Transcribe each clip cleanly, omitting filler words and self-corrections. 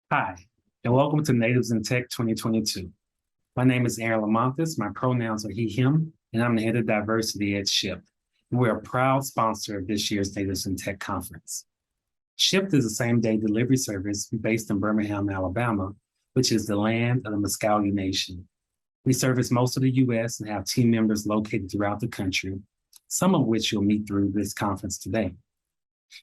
Hi, and welcome to Natives in Tech 2022. My name is Aaron Lamonthis. My pronouns are he, him, and I'm the head of diversity at SHIFT. And we're a proud sponsor of this year's Natives in Tech conference. SHIFT is a same-day delivery service based in Birmingham, Alabama, which is the land of the Muscogee Nation. We service most of the U.S. and have team members located throughout the country, some of which you'll meet through this conference today.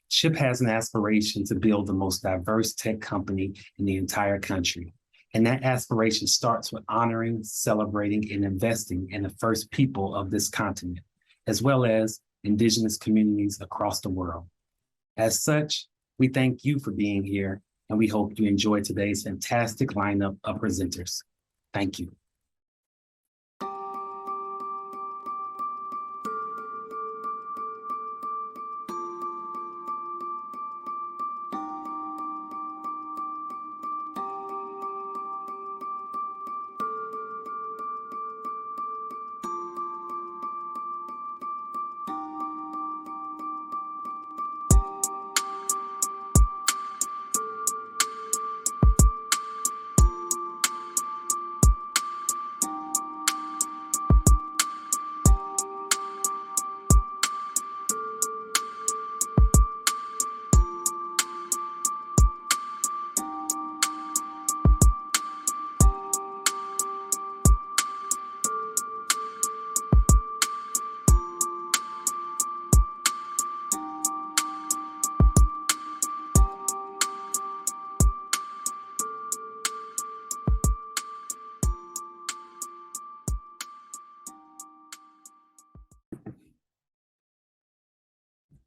SHIP has an aspiration to build the most diverse tech company in the entire country. And that aspiration starts with honoring, celebrating, and investing in the first people of this continent, as well as Indigenous communities across the world. As such, we thank you for being here, and we hope you enjoy today's fantastic lineup of presenters. Thank you.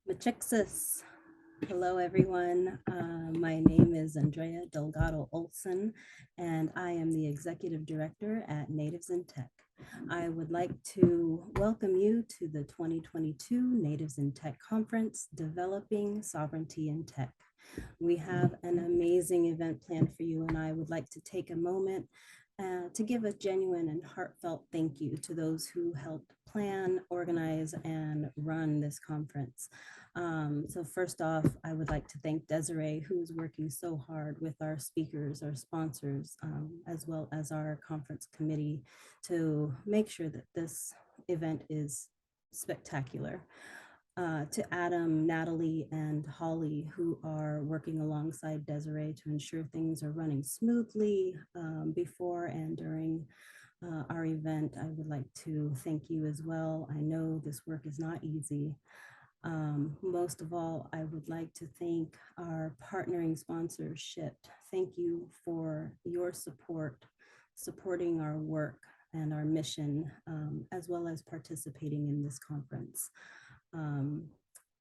Machixis. Hello, everyone. My name is Andrea Delgado Olson, and I am the Executive Director at Natives in Tech. I would like to welcome you to the 2022 Natives in Tech Conference, Developing Sovereignty in Tech. We have an amazing event planned for you, and I would like to take a moment to give a genuine and heartfelt thank you to those who helped plan, organize, and run this conference. So first off, I would like to thank Desiree, who's working so hard with our speakers, our sponsors, as well as our conference committee to make sure that this event is spectacular. To Adam, Natalie, and Holly, who are working alongside Desiree to ensure things are running smoothly before and during our event. I would like to thank you as well. I know this work is not easy. Most of all, I would like to thank our partnering sponsor, SHIFT. Thank you for your support, supporting our work and our mission, as well as participating in this conference.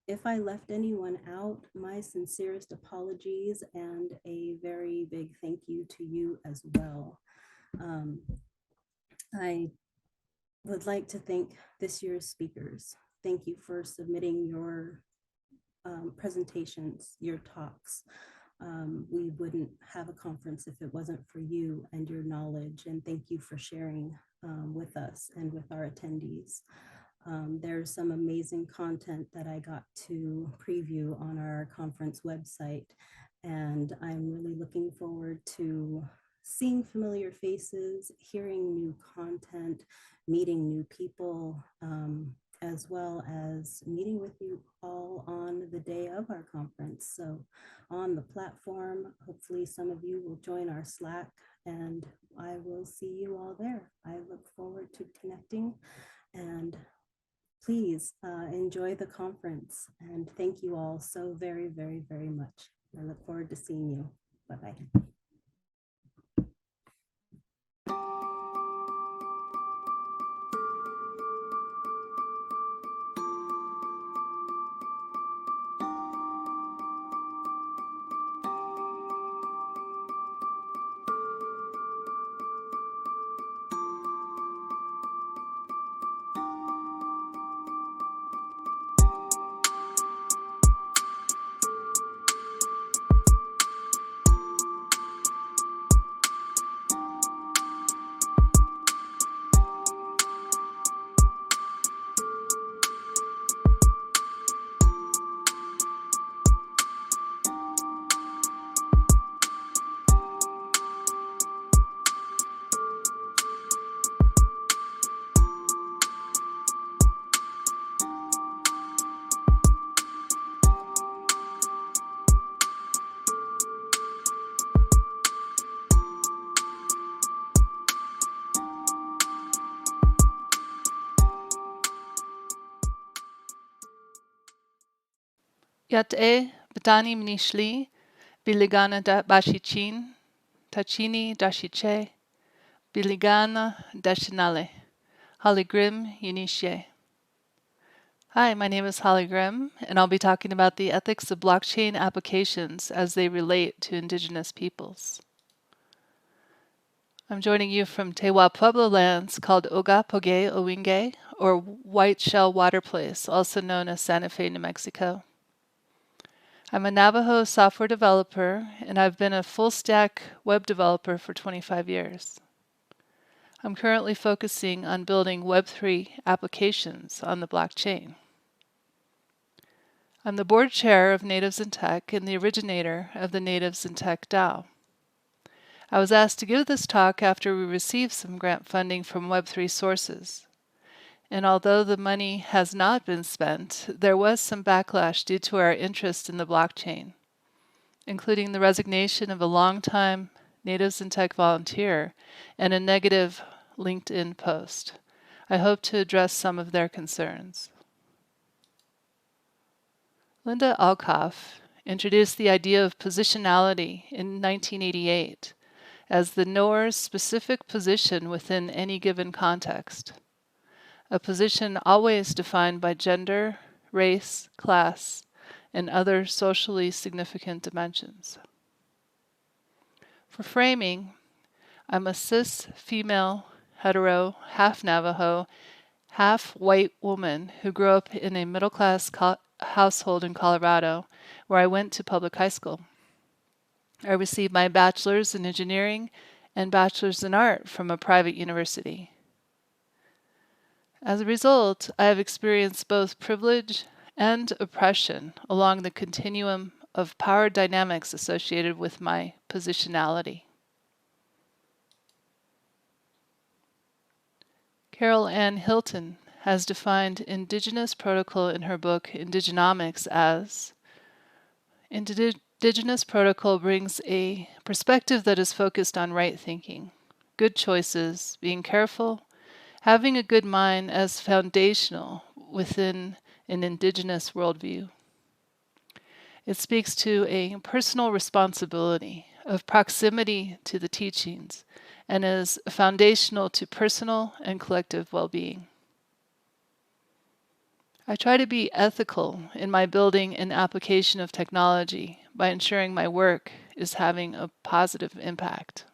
If I left anyone out, my sincerest apologies and a very big thank you to you as well. I would like to thank this year's speakers. Thank you for submitting your presentations, your talks. We wouldn't have a conference if it wasn't for you and your knowledge, and thank you for sharing with us and with our attendees. There's some amazing content that I got to preview on our conference website, and I'm really looking forward to seeing familiar faces, hearing new content, meeting new people, as well as meeting with you all on the day of our conference. So on the platform, hopefully some of you will join our Slack, and I will see you all there. I look forward to connecting, and please enjoy the conference, and thank you all so very, very, very much. I look forward to seeing you. Bye-bye. Yate Batani Mnishli, Biligana Bashichin, Tachini Dashiche, Biligana Dashinale, Holly Grimm Unishe. Hi, my name is Holly Grimm, and I'll be talking about the ethics of blockchain applications as they relate to Indigenous peoples. I'm joining you from Tewa Pueblo lands called Oga Poge Owinge, or White Shell Water Place, also known as Santa Fe, New Mexico. I'm a Navajo software developer, and I've been a full-stack web developer for 25 years. I'm currently focusing on building Web3 applications on the blockchain. I'm the board chair of Natives in Tech and the originator of the Natives in Tech DAO. I was asked to give this talk after we received some grant funding from Web3 sources. And although the money has not been spent, there was some backlash due to our interest in the blockchain, including the resignation of a longtime Natives in Tech volunteer and a negative LinkedIn post. I hope to address some of their concerns. Linda Alcoff introduced the idea of positionality in 1988 as the knower's specific position within any given context, a position always defined by gender, race, class, and other socially significant dimensions. For framing, I'm a cis, female, hetero, half Navajo, half white woman who grew up in a middle-class household in Colorado, where I went to public high school. I received my bachelor's in engineering and bachelor's in art from a private university. As a result, I have experienced both privilege and oppression along the continuum of power dynamics associated with my positionality. Carol Ann Hilton has defined Indigenous protocol in her book Indigenomics as Indigenous protocol brings a perspective that is focused on right thinking, good choices, being careful, having a good mind as foundational within an Indigenous worldview. It speaks to a personal responsibility of proximity to the teachings and is foundational to personal and collective well-being. I try to be ethical in my building and application of technology by ensuring my work is having a positive impact.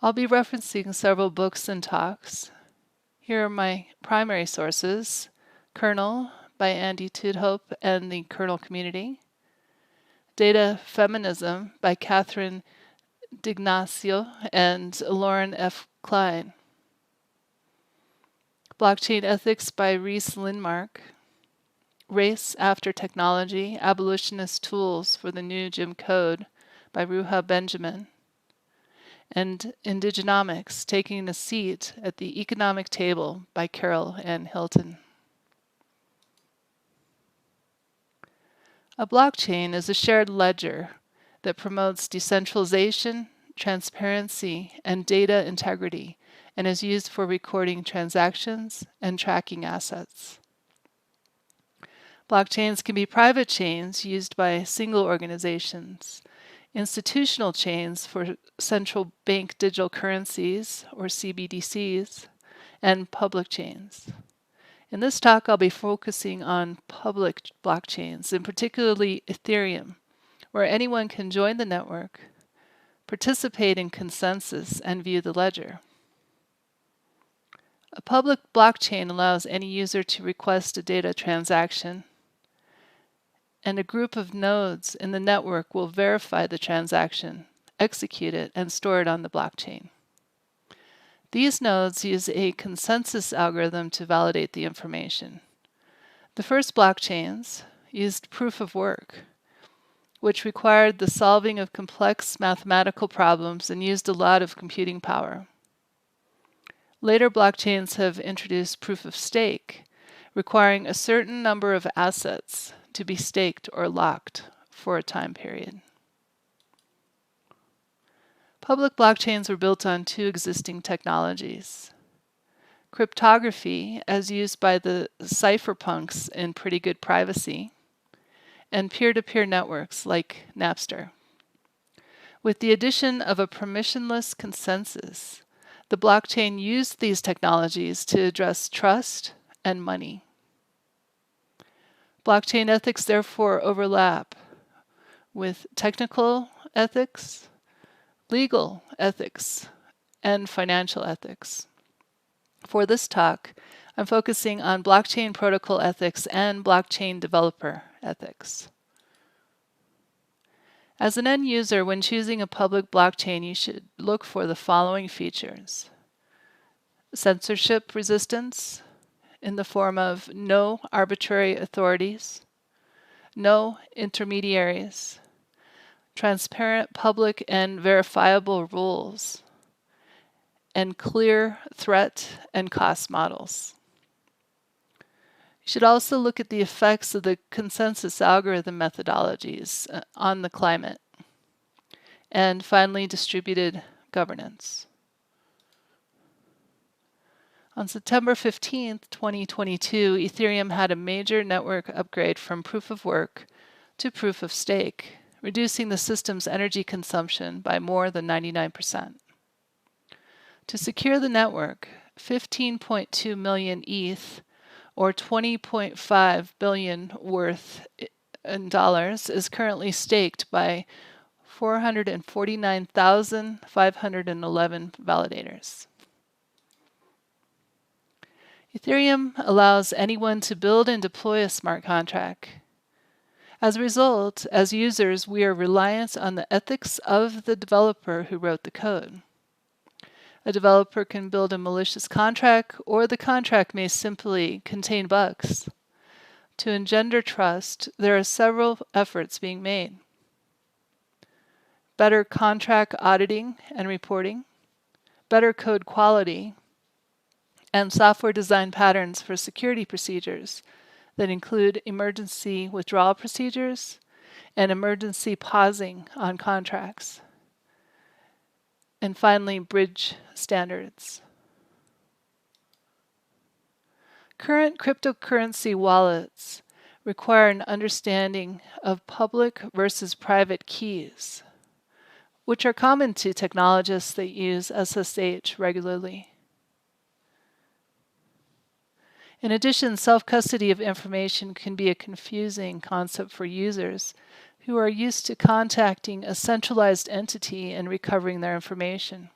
I'll be referencing several books and talks. Here are my primary sources: Kernel by Andy Tudhope and the Kernel Community, Data Feminism by Catherine D'Ignacio and Lauren F. Klein, Blockchain Ethics by Reese Lindmark, Race After Technology, Abolitionist Tools for the New Jim Code by Ruha Benjamin, and Indigenomics, Taking a Seat at the Economic Table by Carol Ann Hilton. A blockchain is a shared ledger that promotes decentralization, transparency, and data integrity, and is used for recording transactions and tracking assets. Blockchains can be private chains used by single organizations, institutional chains for central bank digital currencies, or CBDCs, and public chains. In this talk, I'll be focusing on public blockchains, and particularly Ethereum, where anyone can join the network, participate in consensus, and view the ledger. A public blockchain allows any user to request a data transaction, and a group of nodes in the network will verify the transaction, execute it, and store it on the blockchain. These nodes use a consensus algorithm to validate the information. The first blockchains used proof of work, which required the solving of complex mathematical problems and used a lot of computing power. Later blockchains have introduced proof of stake, requiring a certain number of assets to be staked or locked for a time period. Public blockchains were built on two existing technologies: cryptography as used by the cypherpunks in Pretty Good Privacy, and peer-to-peer networks like Napster. With the addition of a permissionless consensus, the blockchain used these technologies to address trust and money. Blockchain ethics therefore overlap with technical ethics, legal ethics, and financial ethics. For this talk, I'm focusing on blockchain protocol ethics and blockchain developer ethics. As an end user, when choosing a public blockchain, you should look for the following features: censorship resistance in the form of no arbitrary authorities, no intermediaries, transparent, public, and verifiable rules, and clear threat and cost models. You should also look at the effects of the consensus algorithm methodologies on the climate. And finally, distributed governance. On September 15th, 2022, Ethereum had a major network upgrade from proof of work to proof of stake, reducing the system's energy consumption by more than 99%. To secure the network, 15.2 million ETH, or 20.5 billion worth in dollars, is currently staked by 449,511 validators. Ethereum allows anyone to build and deploy a smart contract. As a result, as users, we are reliant on the ethics of the developer who wrote the code. A developer can build a malicious contract, or the contract may simply contain bugs. To engender trust, there are several efforts being made: better contract auditing and reporting, better code quality, and software design patterns for security procedures that include emergency withdrawal procedures and emergency pausing on contracts. And finally, bridge standards. Current cryptocurrency wallets require an understanding of public versus private keys, which are common to technologists that use SSH regularly. In addition, self-custody of information can be a confusing concept for users who are used to contacting a centralized entity and recovering their information.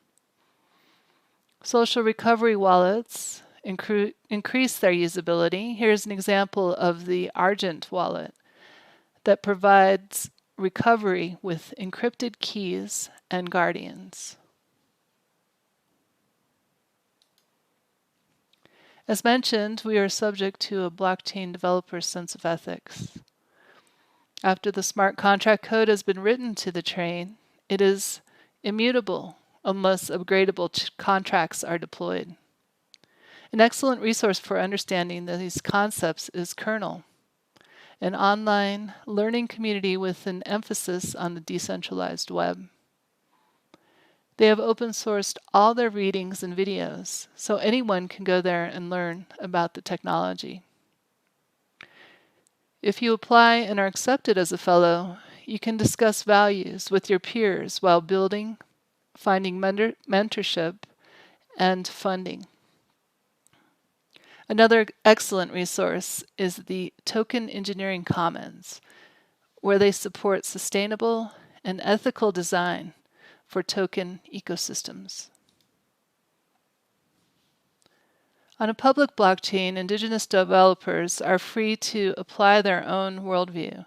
Social recovery wallets increase their usability. Here's an example of the Argent wallet that provides recovery with encrypted keys and guardians. As mentioned, we are subject to a blockchain developer's sense of ethics. After the smart contract code has been written to the chain, it is immutable unless upgradable contracts are deployed. An excellent resource for understanding these concepts is Kernel, an online learning community with an emphasis on the decentralized web. They have open sourced all their readings and videos, so anyone can go there and learn about the technology. If you apply and are accepted as a fellow, you can discuss values with your peers while building, finding mentorship, and funding. Another excellent resource is the Token Engineering Commons, where they support sustainable and ethical design for token ecosystems. On a public blockchain, Indigenous developers are free to apply their own worldview,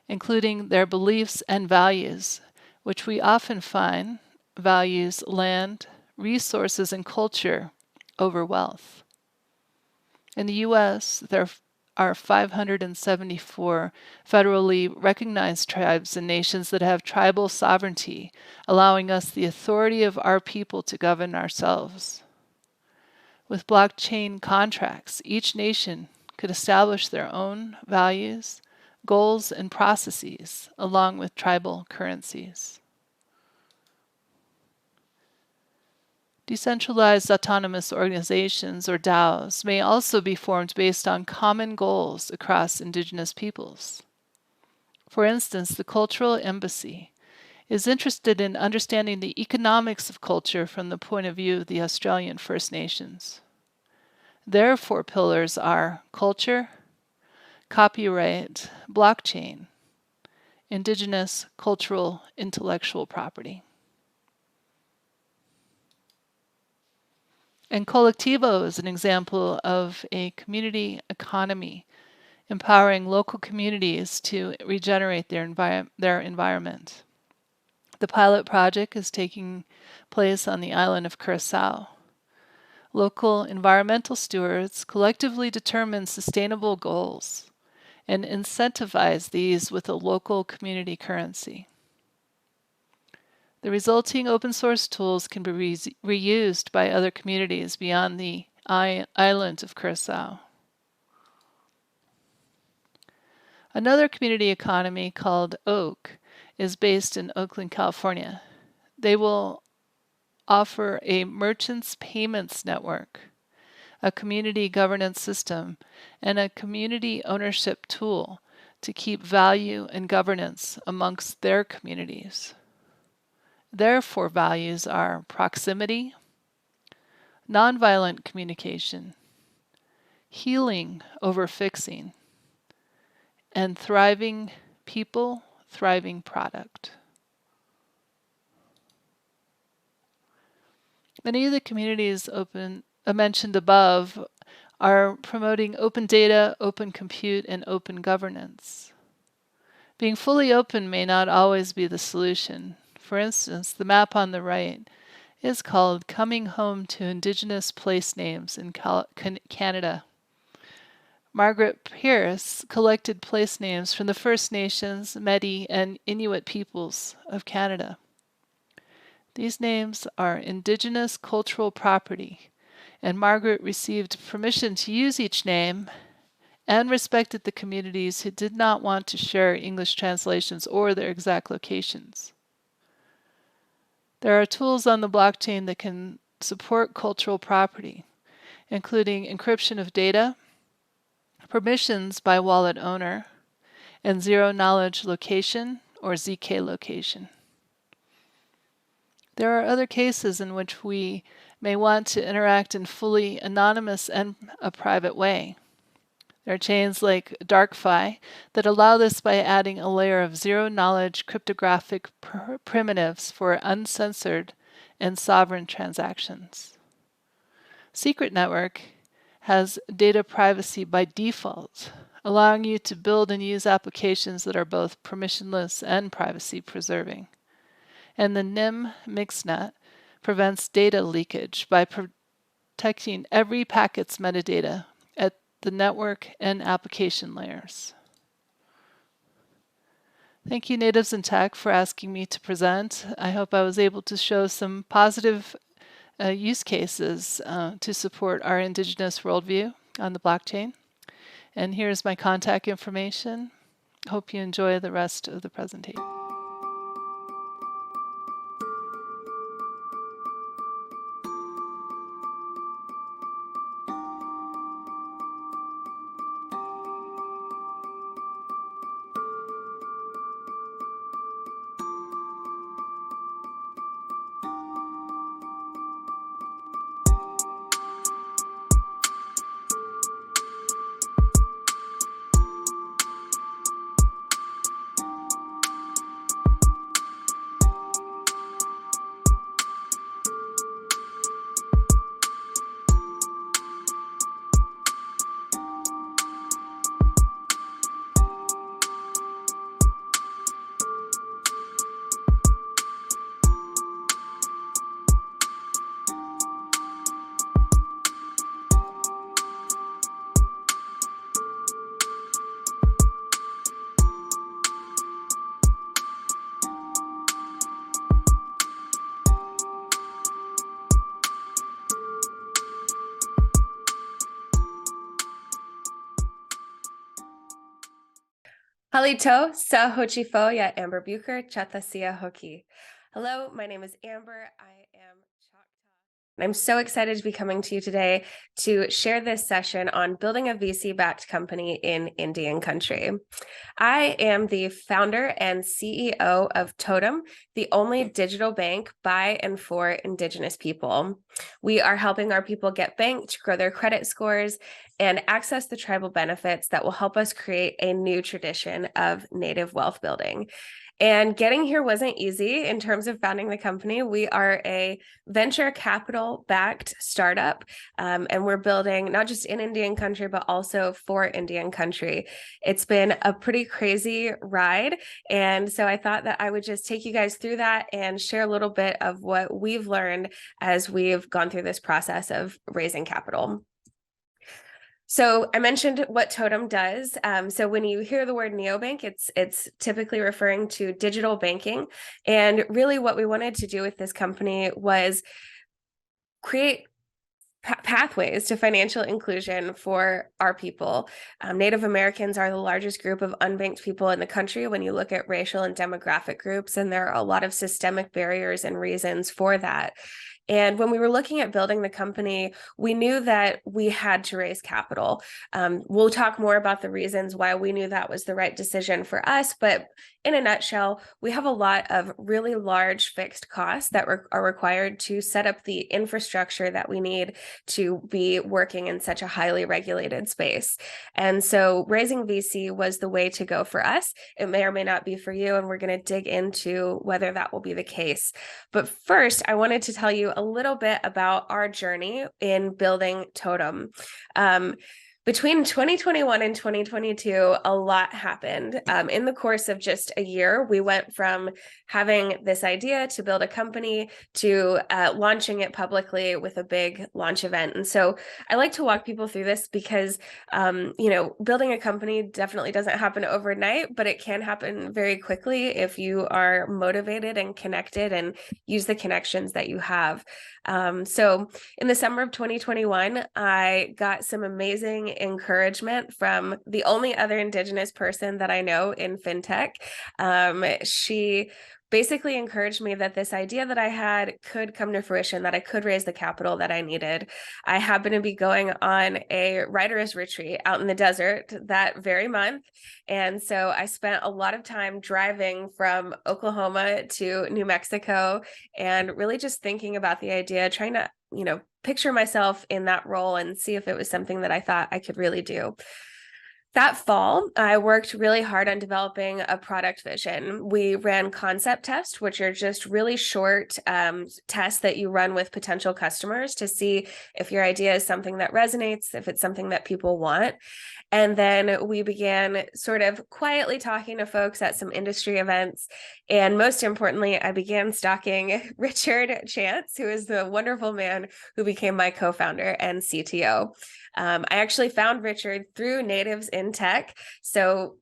including their beliefs and values, which we often find values land, resources, and culture over wealth. In the US, there are 574 federally recognized tribes and nations that have tribal sovereignty, allowing us the authority of our people to govern ourselves. With blockchain contracts, each nation could establish their own values, goals, and processes, along with tribal currencies. Decentralized autonomous organizations, or DAOs, may also be formed based on common goals across Indigenous peoples. For instance, the Cultural Embassy is interested in understanding the economics of culture from the point of view of the Australian First Nations. Their 4 pillars are culture, copyright, blockchain, Indigenous cultural intellectual property. And Colectivo is an example of a community economy empowering local communities to regenerate their environment. The pilot project is taking place on the island of Curacao. Local environmental stewards collectively determine sustainable goals and incentivize these with a local community currency. The resulting open source tools can be reused by other communities beyond the island of Curacao. Another community economy called Oak is based in Oakland, California. They will offer a merchants payments network, a community governance system, and a community ownership tool to keep value and governance amongst their communities. Their 4 values are proximity, nonviolent communication, healing over fixing, and thriving people, thriving product. Many of the communities mentioned above are promoting open data, open compute, and open governance. Being fully open may not always be the solution. For instance, the map on the right is called Coming Home to Indigenous Place Names in Canada. Margaret Pearce collected place names from the First Nations, Métis, and Inuit peoples of Canada. These names are Indigenous cultural property, and Margaret received permission to use each name and respected the communities who did not want to share English translations or their exact locations. There are tools on the blockchain that can support cultural property, including encryption of data, permissions by wallet owner, and zero-knowledge location, or ZK location. There are other cases in which we may want to interact in fully anonymous and a private way. There are chains like DarkFi that allow this by adding a layer of zero-knowledge cryptographic primitives for uncensored and sovereign transactions. Secret Network has data privacy by default, allowing you to build and use applications that are both permissionless and privacy-preserving. And the NIM Mixnet prevents data leakage by protecting every packet's metadata at the network and application layers. Thank you, Natives in Tech, for asking me to present. I hope I was able to show some positive use cases to support our Indigenous worldview on the blockchain. And here's my contact information. Hope you enjoy the rest of the presentation. Halito sa hochifo ya Amber Bucher chata sia hoki. Hello, my name is Amber. I am Choctaw. I'm so excited to be coming to you today to share this session on building a VC-backed company in Indian country. I am the founder and CEO of Totem, the only digital bank by and for Indigenous people. We are helping our people get banked, grow their credit scores, and access the tribal benefits that will help us create a new tradition of Native wealth building. And getting here wasn't easy in terms of founding the company. We are a venture capital backed startup, and we're building not just in Indian country, but also for Indian country. It's been a pretty crazy ride. And so I thought that I would just take you guys through that and share a little bit of what we've learned as we've gone through this process of raising capital. So I mentioned what Totem does. So when you hear the word neobank, it's typically referring to digital banking. And really what we wanted to do with this company was create pathways to financial inclusion for our people. Native Americans are the largest group of unbanked people in the country when you look at racial and demographic groups, and there are a lot of systemic barriers and reasons for that. And when we were looking at building the company, we knew that we had to raise capital. We'll talk more about the reasons why we knew that was the right decision for us. But in a nutshell, we have a lot of really large fixed costs that are required to set up the infrastructure that we need to be working in such a highly regulated space. And so raising VC was the way to go for us. It may or may not be for you, and we're going to dig into whether that will be the case. But first, I wanted to tell you a little bit about our journey in building Totem. Between 2021 and 2022, a lot happened. In the course of just a year, we went from having this idea to build a company to launching it publicly with a big launch event. And so I like to walk people through this because, building a company definitely doesn't happen overnight, but it can happen very quickly if you are motivated and connected and use the connections that you have. So in the summer of 2021, I got some amazing encouragement from the only other Indigenous person that I know in fintech. She basically encouraged me that this idea that I had could come to fruition, that I could raise the capital that I needed. I happened to be going on a writer's retreat out in the desert that very month. And so I spent a lot of time driving from Oklahoma to New Mexico and really just thinking about the idea, trying to, picture myself in that role and see if it was something that I thought I could really do. That fall, I worked really hard on developing a product vision. We ran concept tests, which are just really short tests that you run with potential customers to see if your idea is something that resonates, if it's something that people want. And then we began sort of quietly talking to folks at some industry events. And most importantly, I began stalking Richard Chance, who is the wonderful man who became my co-founder and CTO. I actually found Richard through Natives in Tech. So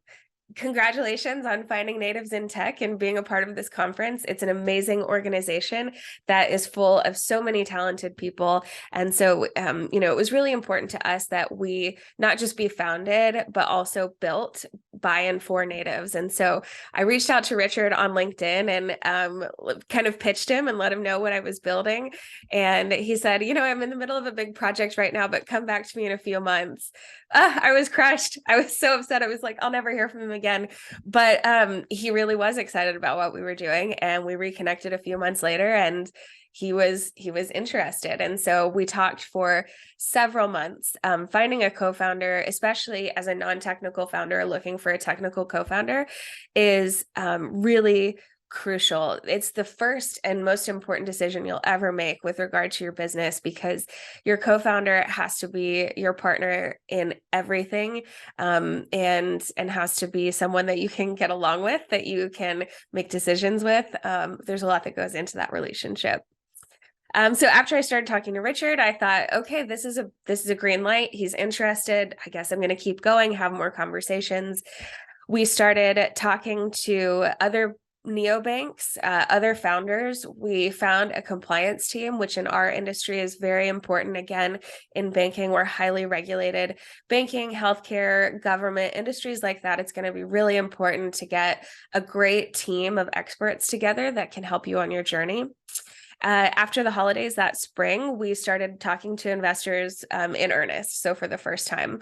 congratulations on finding Natives in Tech and being a part of this conference. It's an amazing organization that is full of so many talented people. And so, it was really important to us that we not just be founded, but also built by and for Natives. And so I reached out to Richard on LinkedIn and kind of pitched him and let him know what I was building. And he said, I'm in the middle of a big project right now, but come back to me in a few months. I was crushed. I was so upset. I was like, I'll never hear from him again. But he really was excited about what we were doing. And we reconnected a few months later and he was interested. And so we talked for several months. Finding a co-founder, especially as a non-technical founder looking for a technical co-founder, is really crucial. It's the first and most important decision you'll ever make with regard to your business, because your co-founder has to be your partner in everything, and has to be someone that you can get along with, that you can make decisions with. There's a lot that goes into that relationship. So after I started talking to Richard, I thought, okay, this is a green light. He's interested. I guess I'm going to keep going, have more conversations. We started talking to other neobanks, other founders. We found a compliance team, which in our industry is very important. Again, in banking, we're highly regulated. Banking, healthcare, government, industries like that, it's going to be really important to get a great team of experts together that can help you on your journey. After the holidays that spring, we started talking to investors in earnest. So for the first time,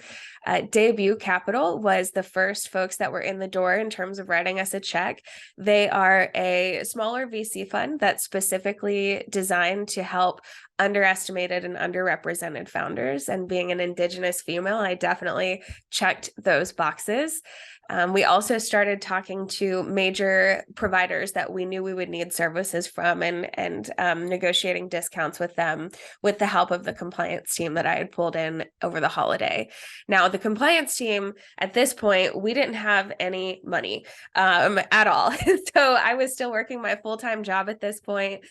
Debut Capital was the first folks that were in the door in terms of writing us a check. They are a smaller VC fund that's specifically designed to help underestimated and underrepresented founders. And being an Indigenous female, I definitely checked those boxes. We also started talking to major providers that we knew we would need services from and negotiating discounts with them with the help of the compliance team that I had pulled in over the holiday. Now, the compliance team at this point, we didn't have any money at all. So I was still working my full-time job at this point.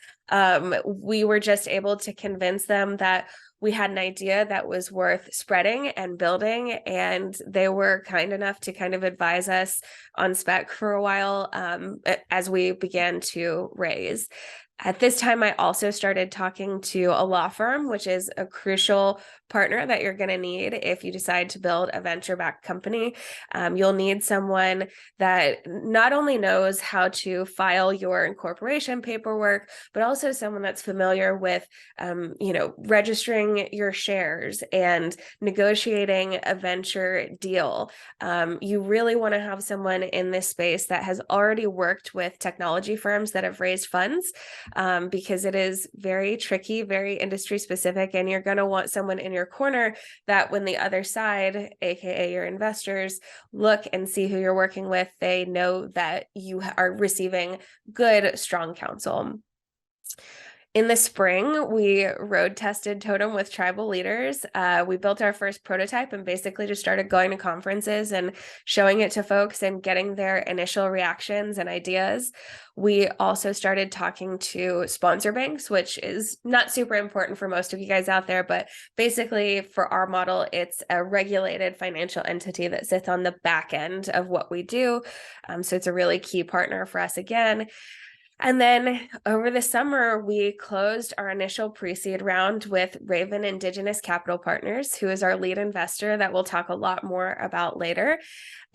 We were just able to convince them that we had an idea that was worth spreading and building, and they were kind enough to kind of advise us on spec for a while as we began to raise. At this time, I also started talking to a law firm, which is a crucial partner that you're going to need if you decide to build a venture-backed company. You'll need someone that not only knows how to file your incorporation paperwork, but also someone that's familiar with, registering your shares and negotiating a venture deal. You really want to have someone in this space that has already worked with technology firms that have raised funds, because it is very tricky, very industry specific, and you're going to want someone in your corner that when the other side, aka your investors, look and see who you're working with, they know that you are receiving good, strong counsel. In the spring, we road tested Totem with tribal leaders. We built our first prototype and basically just started going to conferences and showing it to folks and getting their initial reactions and ideas. We also started talking to sponsor banks, which is not super important for most of you guys out there, but basically for our model, it's a regulated financial entity that sits on the back end of what we do. So it's a really key partner for us again. And then over the summer, we closed our initial pre-seed round with Raven Indigenous Capital Partners, who is our lead investor that we'll talk a lot more about later.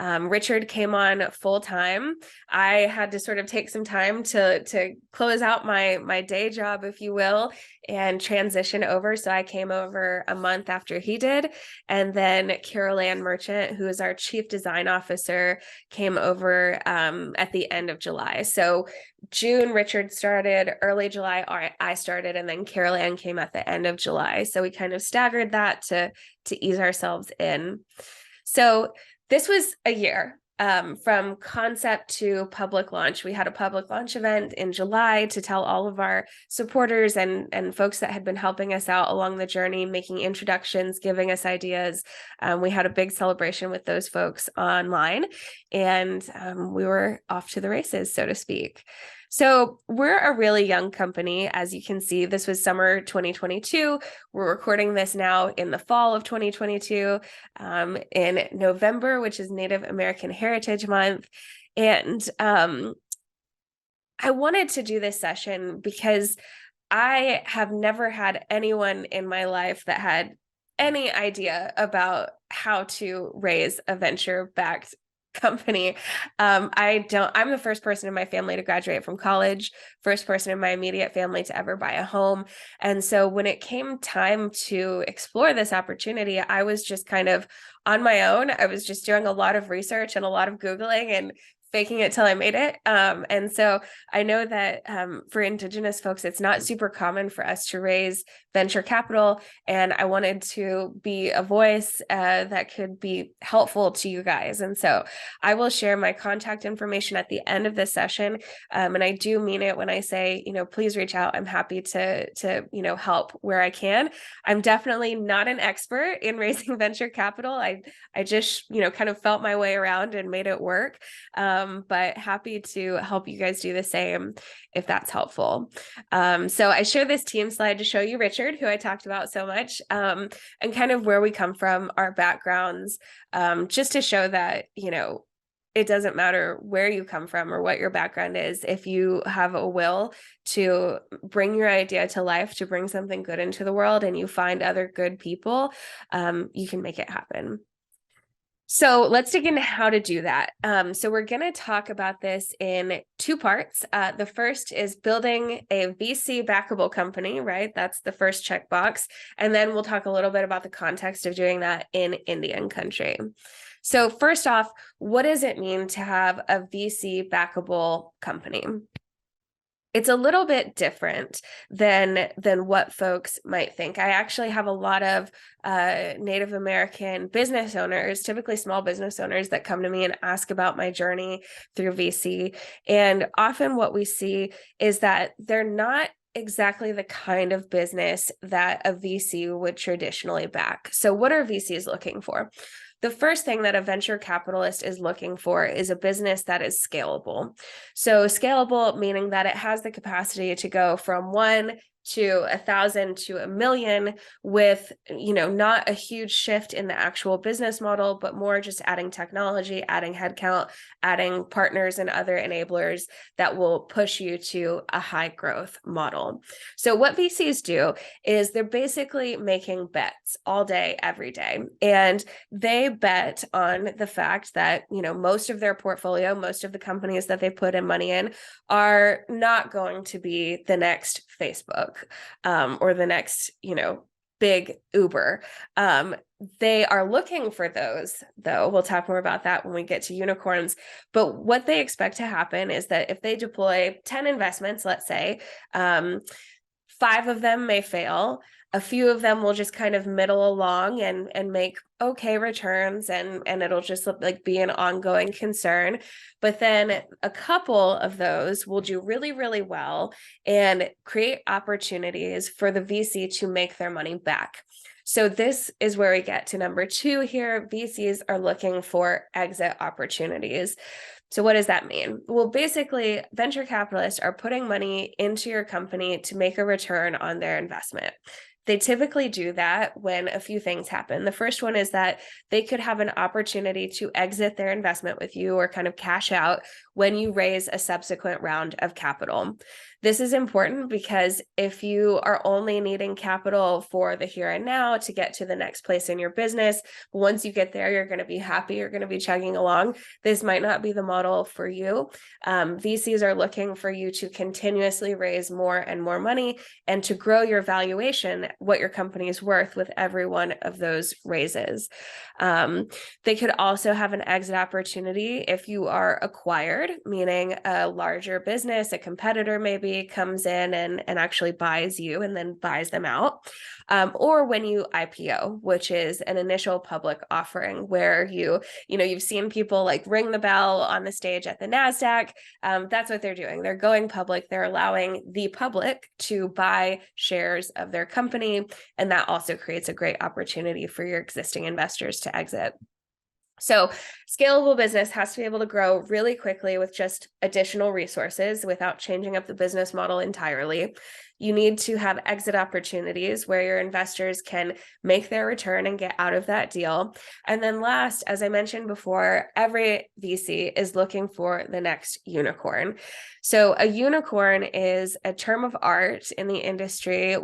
Richard came on full time. I had to sort of take some time to close out my day job, if you will, and transition over. So I came over a month after he did. And then Carol Ann Merchant, who is our chief design officer, came over at the end of July. So June, Richard started, early July, I started, and then Carol Ann came at the end of July. So we kind of staggered that to ease ourselves in. So this was a year from concept to public launch. We had a public launch event in July to tell all of our supporters and folks that had been helping us out along the journey, making introductions, giving us ideas. We had a big celebration with those folks online, and we were off to the races, so to speak. So we're a really young company. As you can see, this was summer 2022. We're recording this now in the fall of 2022, in November, which is Native American Heritage Month. And I wanted to do this session because I have never had anyone in my life that had any idea about how to raise a venture-backed company. I'm the first person in my family to graduate from college, first person in my immediate family to ever buy a home. And so when it came time to explore this opportunity, I was just kind of on my own. I was just doing a lot of research and a lot of Googling and faking it till I made it. And so I know that for Indigenous folks, it's not super common for us to raise venture capital. And I wanted to be a voice that could be helpful to you guys. And so I will share my contact information at the end of this session. And I do mean it when I say, please reach out. I'm happy to help where I can. I'm definitely not an expert in raising venture capital. I just, kind of felt my way around and made it work. But happy to help you guys do the same if that's helpful. So I share this team slide to show you Richard, who I talked about so much, and kind of where we come from, our backgrounds, just to show that, it doesn't matter where you come from or what your background is. If you have a will to bring your idea to life, to bring something good into the world, and you find other good people, you can make it happen. So let's dig into how to do that. So we're going to talk about this in two parts. The first is building a VC backable company, right? That's the first checkbox. And then we'll talk a little bit about the context of doing that in Indian country. So first off, what does it mean to have a VC backable company? It's a little bit different than what folks might think. I actually have a lot of Native American business owners, typically small business owners, that come to me and ask about my journey through VC. And often what we see is that they're not exactly the kind of business that a VC would traditionally back. So what are VCs looking for? The first thing that a venture capitalist is looking for is a business that is scalable. So scalable, meaning that it has the capacity to go from 1 to 1,000 to 1,000,000 with, not a huge shift in the actual business model, but more just adding technology, adding headcount, adding partners and other enablers that will push you to a high growth model. So what VCs do is they're basically making bets all day, every day. And they bet on the fact that, most of their portfolio, most of the companies that they put in money in are not going to be the next Facebook. Or the next, big Uber. They are looking for those, though. We'll talk more about that when we get to unicorns. But what they expect to happen is that if they deploy 10 investments, let's say, 5 of them may fail. A few of them will just kind of middle along and make okay returns, and it'll just be an ongoing concern. But then a couple of those will do really, really well and create opportunities for the VC to make their money back. So this is where we get to number 2 here. VCs are looking for exit opportunities. So what does that mean? Well, basically, venture capitalists are putting money into your company to make a return on their investment. They typically do that when a few things happen. The first one is that they could have an opportunity to exit their investment with you or kind of cash out when you raise a subsequent round of capital. This is important because if you are only needing capital for the here and now to get to the next place in your business, once you get there, you're going to be happy, you're going to be chugging along. This might not be the model for you. VCs are looking for you to continuously raise more and more money and to grow your valuation, what your company is worth with every one of those raises. They could also have an exit opportunity if you are acquired, meaning a larger business, a competitor maybe comes in and actually buys you and then buys them out. Or when you IPO, which is an initial public offering where you've seen people ring the bell on the stage at the NASDAQ. That's what they're doing. They're going public. They're allowing the public to buy shares of their company. And that also creates a great opportunity for your existing investors to exit. So scalable business has to be able to grow really quickly with just additional resources without changing up the business model entirely. You need to have exit opportunities where your investors can make their return and get out of that deal. And then last, as I mentioned before, every VC is looking for the next unicorn. So a unicorn is a term of art in the industry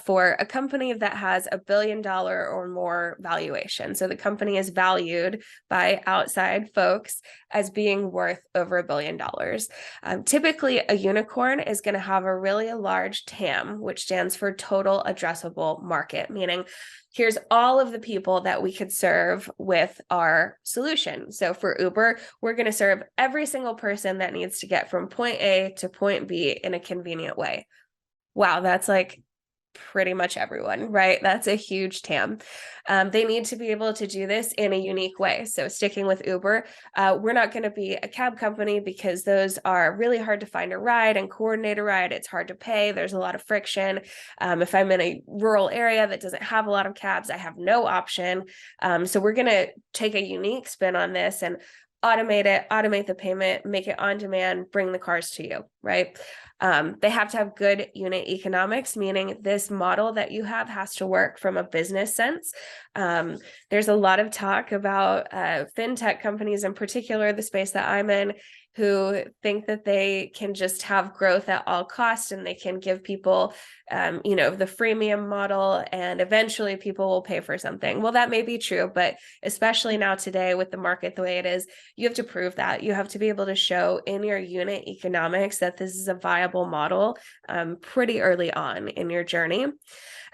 for a company that has $1 billion or more valuation. So the company is valued by outside folks as being worth over $1 billion. Typically, a unicorn is going to have a really large TAM, which stands for total addressable market, meaning here's all of the people that we could serve with our solution. So for Uber, we're going to serve every single person that needs to get from point A to point B in a convenient way. Wow, that's pretty much everyone, right? That's a huge TAM. They need to be able to do this in a unique way. So sticking with Uber, we're not going to be a cab company because those are really hard to find a ride and coordinate a ride. It's hard to pay. There's a lot of friction. If I'm in a rural area that doesn't have a lot of cabs, I have no option. So we're going to take a unique spin on this and automate it, automate the payment, make it on demand, bring the cars to you, right? They have to have good unit economics, meaning this model that you have has to work from a business sense. There's a lot of talk about fintech companies, in particular, the space that I'm in, who think that they can just have growth at all costs and they can give people, the freemium model and eventually people will pay for something. Well, that may be true, but especially now today with the market the way it is, you have to prove that. You have to be able to show in your unit economics that this is a viable model pretty early on in your journey.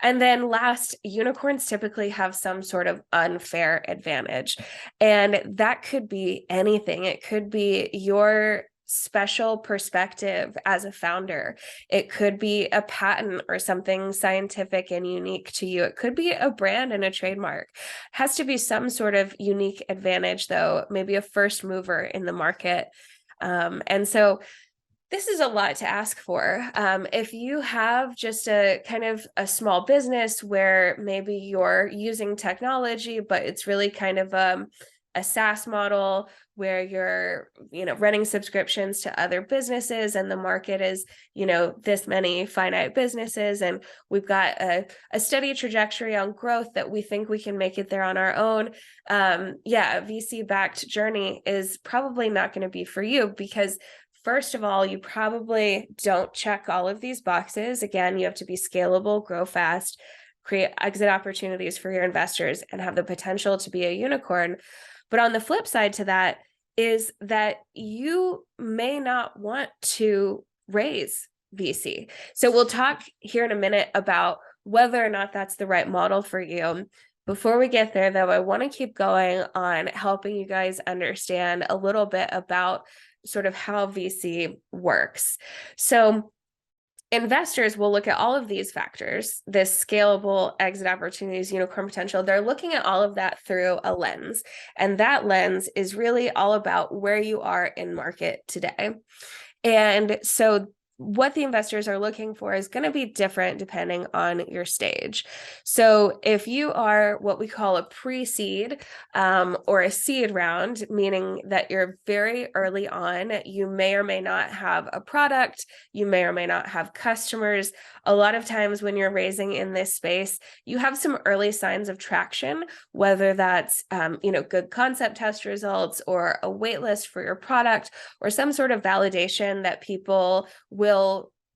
And then last, unicorns typically have some sort of unfair advantage. And that could be anything. It could be your special perspective as a founder. It could be a patent or something scientific and unique to you. It could be a brand and a trademark. It has to be some sort of unique advantage, though, maybe a first mover in the market. And so this is a lot to ask for. If you have just a kind of a small business where maybe you're using technology, but it's really kind of a SaaS model where you're, running subscriptions to other businesses and the market is, this many finite businesses. And we've got a steady trajectory on growth that we think we can make it there on our own. A VC-backed journey is probably not going to be for you because first of all, you probably don't check all of these boxes. Again, you have to be scalable, grow fast, create exit opportunities for your investors, and have the potential to be a unicorn. But on the flip side to that is that you may not want to raise VC. So we'll talk here in a minute about whether or not that's the right model for you. Before we get there, though, I want to keep going on helping you guys understand a little bit about sort of how VC works. So investors will look at all of these factors, this scalable exit opportunities, unicorn potential. They're looking at all of that through a lens. And that lens is really all about where you are in market today. And so what the investors are looking for is going to be different depending on your stage. So if you are what we call a pre-seed or a seed round, meaning that you're very early on, you may or may not have a product, you may or may not have customers. A lot of times when you're raising in this space, you have some early signs of traction, whether that's good concept test results or a wait list for your product or some sort of validation that people will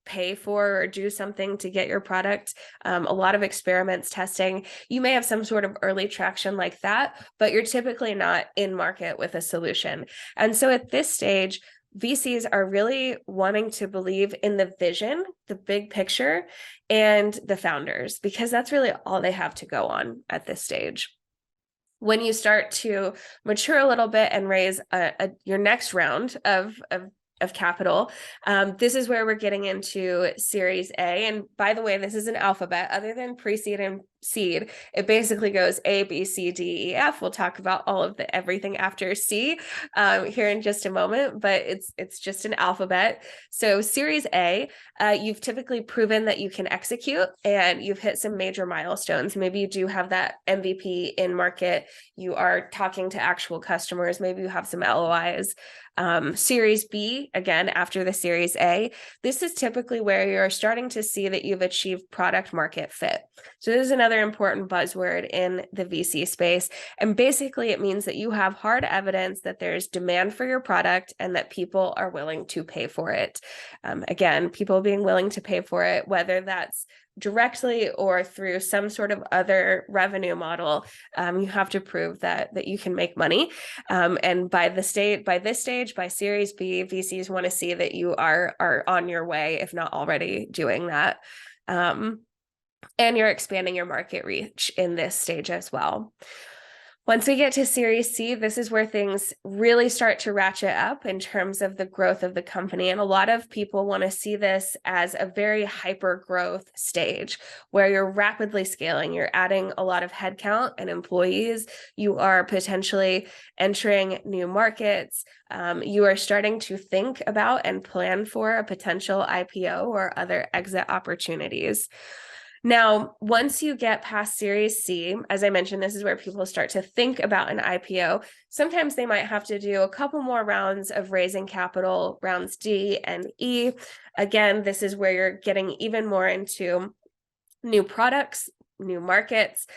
pay for or do something to get your product. A lot of experiments testing. You may have some sort of early traction like that, but you're typically not in market with a solution. And so at this stage, VCs are really wanting to believe in the vision, the big picture, and the founders, because that's really all they have to go on at this stage. When you start to mature a little bit and raise your next round of capital, this is where we're getting into Series A. And by the way, this is an alphabet. Other than pre-seed and seed, it basically goes A, B, C, D, E, F. We'll talk about all of everything after C here in just a moment, but it's just an alphabet. So Series A, you've typically proven that you can execute and you've hit some major milestones. Maybe you do have that MVP in market. You are talking to actual customers. Maybe you have some LOIs. Series B, again, after the Series A, this is typically where you're starting to see that you've achieved product market fit. So this is another important buzzword in the VC space. And basically it means that you have hard evidence that there's demand for your product and that people are willing to pay for it. Again, people being willing to pay for it, whether that's directly or through some sort of other revenue model, you have to prove that you can make money. And by this stage, by Series B, VCs want to see that you are on your way, if not already doing that. And you're expanding your market reach in this stage as well. Once we get to Series C, this is where things really start to ratchet up in terms of the growth of the company. And a lot of people want to see this as a very hyper growth stage where you're rapidly scaling. You're adding a lot of headcount and employees. You are potentially entering new markets. You are starting to think about and plan for a potential IPO or other exit opportunities. Now, once you get past Series C, as I mentioned, this is where people start to think about an IPO. Sometimes they might have to do a couple more rounds of raising capital, rounds D and E. Again, this is where you're getting even more into new products, new markets.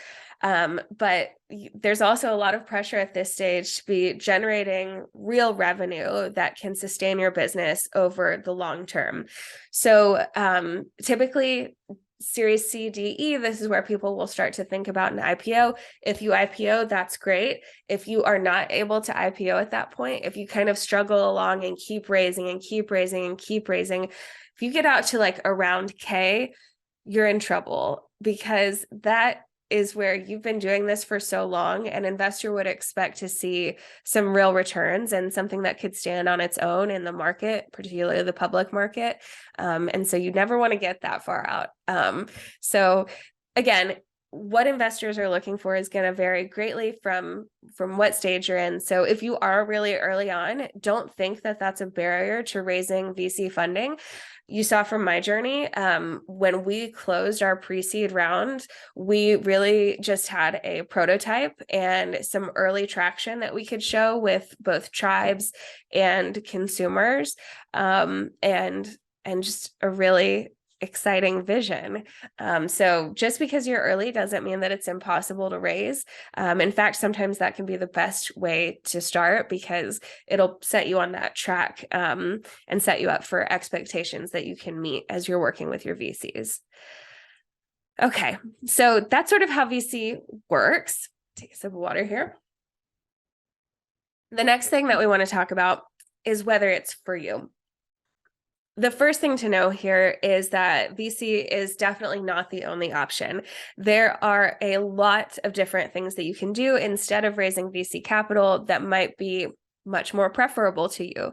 But there's also a lot of pressure at this stage to be generating real revenue that can sustain your business over the long term. So typically, Series C, D, E, this is where people will start to think about an IPO. If you IPO, that's great. If you are not able to IPO at that point, if you kind of struggle along and keep raising and keep raising and keep raising, if you get out to like around K, you're in trouble, because that is where you've been doing this for so long. An investor would expect to see some real returns and something that could stand on its own in the market, particularly the public market. And so you never want to get that far out. So again, what investors are looking for is going to vary greatly from what stage you're in. So if you are really early on, don't think that that's a barrier to raising VC funding. You saw from my journey, when we closed our pre-seed round, we really just had a prototype and some early traction that we could show with both tribes and consumers, and just a really exciting vision. So just because you're early doesn't mean that it's impossible to raise. In fact, sometimes that can be the best way to start, because it'll set you on that track, and set you up for expectations that you can meet as you're working with your VCs. Okay, so that's sort of how VC works. Take a sip of water here. The next thing that we want to talk about is whether it's for you. The first thing to know here is that VC is definitely not the only option. There are a lot of different things that you can do instead of raising VC capital that might be much more preferable to you.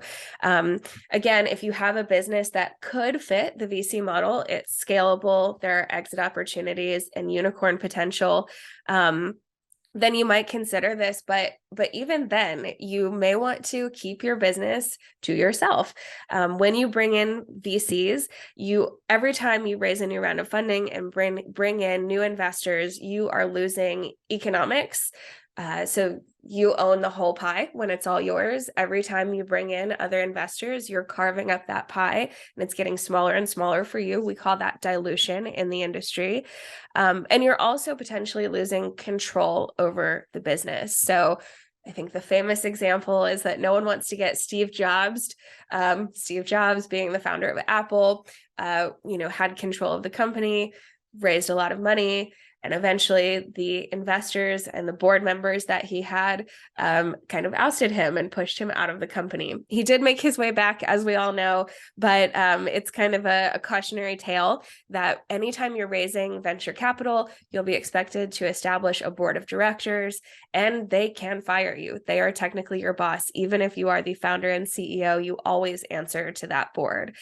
Again, if you have a business that could fit the VC model, it's scalable, there are exit opportunities and unicorn potential, then you might consider this, but even then, you may want to keep your business to yourself. When you bring in VCs, every time you raise a new round of funding and bring in new investors, you are losing economics. So you own the whole pie when it's all yours. Every time you bring in other investors, you're carving up that pie and it's getting smaller and smaller for you. We call that dilution in the industry. And you're also potentially losing control over the business. So I think the famous example is that no one wants to get Steve Jobs. Steve Jobs, being the founder of Apple, had control of the company, raised a lot of money, and eventually the investors and the board members that he had kind of ousted him and pushed him out of the company. He did make his way back, as we all know, but it's kind of a cautionary tale that anytime you're raising venture capital, you'll be expected to establish a board of directors, and they can fire you. They are technically your boss. Even if you are the founder and CEO, you always answer to that board.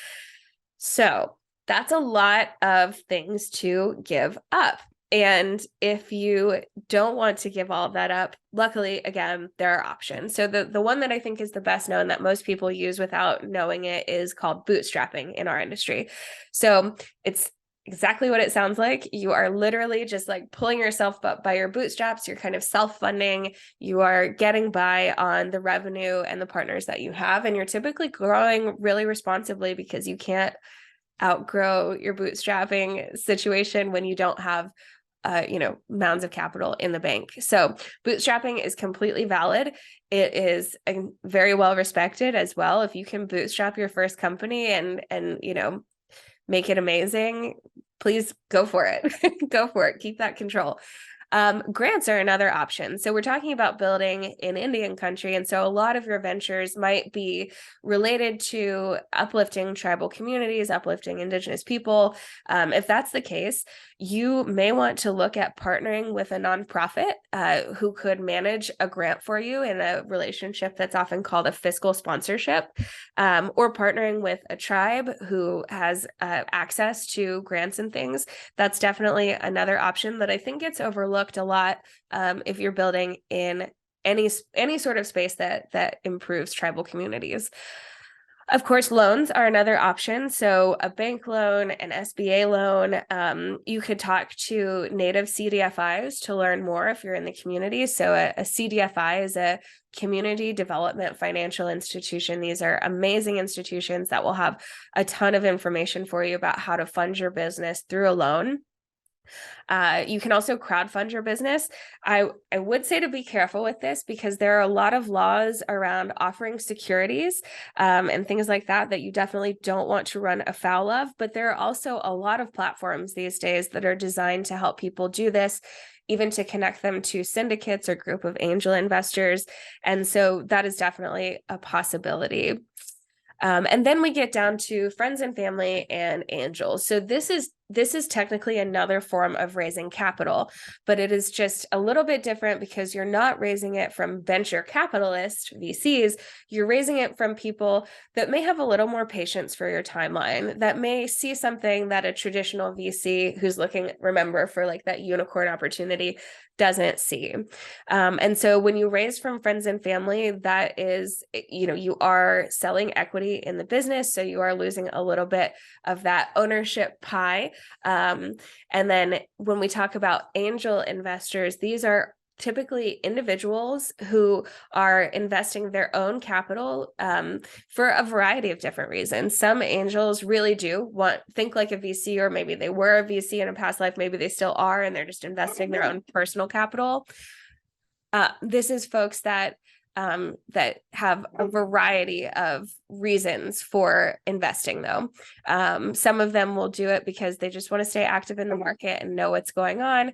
So that's a lot of things to give up. And if you don't want to give all of that up, luckily, again, there are options. So the one that I think is the best known that most people use without knowing it is called bootstrapping in our industry. So it's exactly what it sounds like. You are literally just like pulling yourself up by your bootstraps. You're kind of self-funding. You are getting by on the revenue and the partners that you have. And you're typically growing really responsibly, because you can't outgrow your bootstrapping situation when you don't have mounds of capital in the bank. So bootstrapping is completely valid. It is very well respected as well. If you can bootstrap your first company and make it amazing, please go for it. Go for it. Keep that control. Grants are another option. So we're talking about building in Indian country. And so a lot of your ventures might be related to uplifting tribal communities, uplifting Indigenous people. If that's the case, you may want to look at partnering with a nonprofit who could manage a grant for you in a relationship that's often called a fiscal sponsorship, or partnering with a tribe who has access to grants and things. That's definitely another option that I think gets overlooked a lot if you're building in any sort of space that improves tribal communities. Of course, loans are another option. So a bank loan, an SBA loan, you could talk to native CDFIs to learn more if you're in the community. So a CDFI is a community development financial institution. These are amazing institutions that will have a ton of information for you about how to fund your business through a loan. You can also crowdfund your business. I would say to be careful with this because there are a lot of laws around offering securities and things like that that you definitely don't want to run afoul of. But there are also a lot of platforms these days that are designed to help people do this, even to connect them to syndicates or group of angel investors. And so that is definitely a possibility. And then we get down to friends and family and angels. So this is technically another form of raising capital, but it is just a little bit different because you're not raising it from venture capitalist VCs. You're raising it from people that may have a little more patience for your timeline, that may see something that a traditional VC who's looking, remember, for like that unicorn opportunity doesn't see. And so when you raise from friends and family, that is, you are selling equity in the business. So you are losing a little bit of that ownership pie. And then when we talk about angel investors, these are typically individuals who are investing their own capital for a variety of different reasons. Some angels really do think like a VC, or maybe they were a VC in a past life, maybe they still are, and they're just investing their own personal capital. This is folks that have a variety of reasons for investing, though. Some of them will do it because they just want to stay active in the market and know what's going on.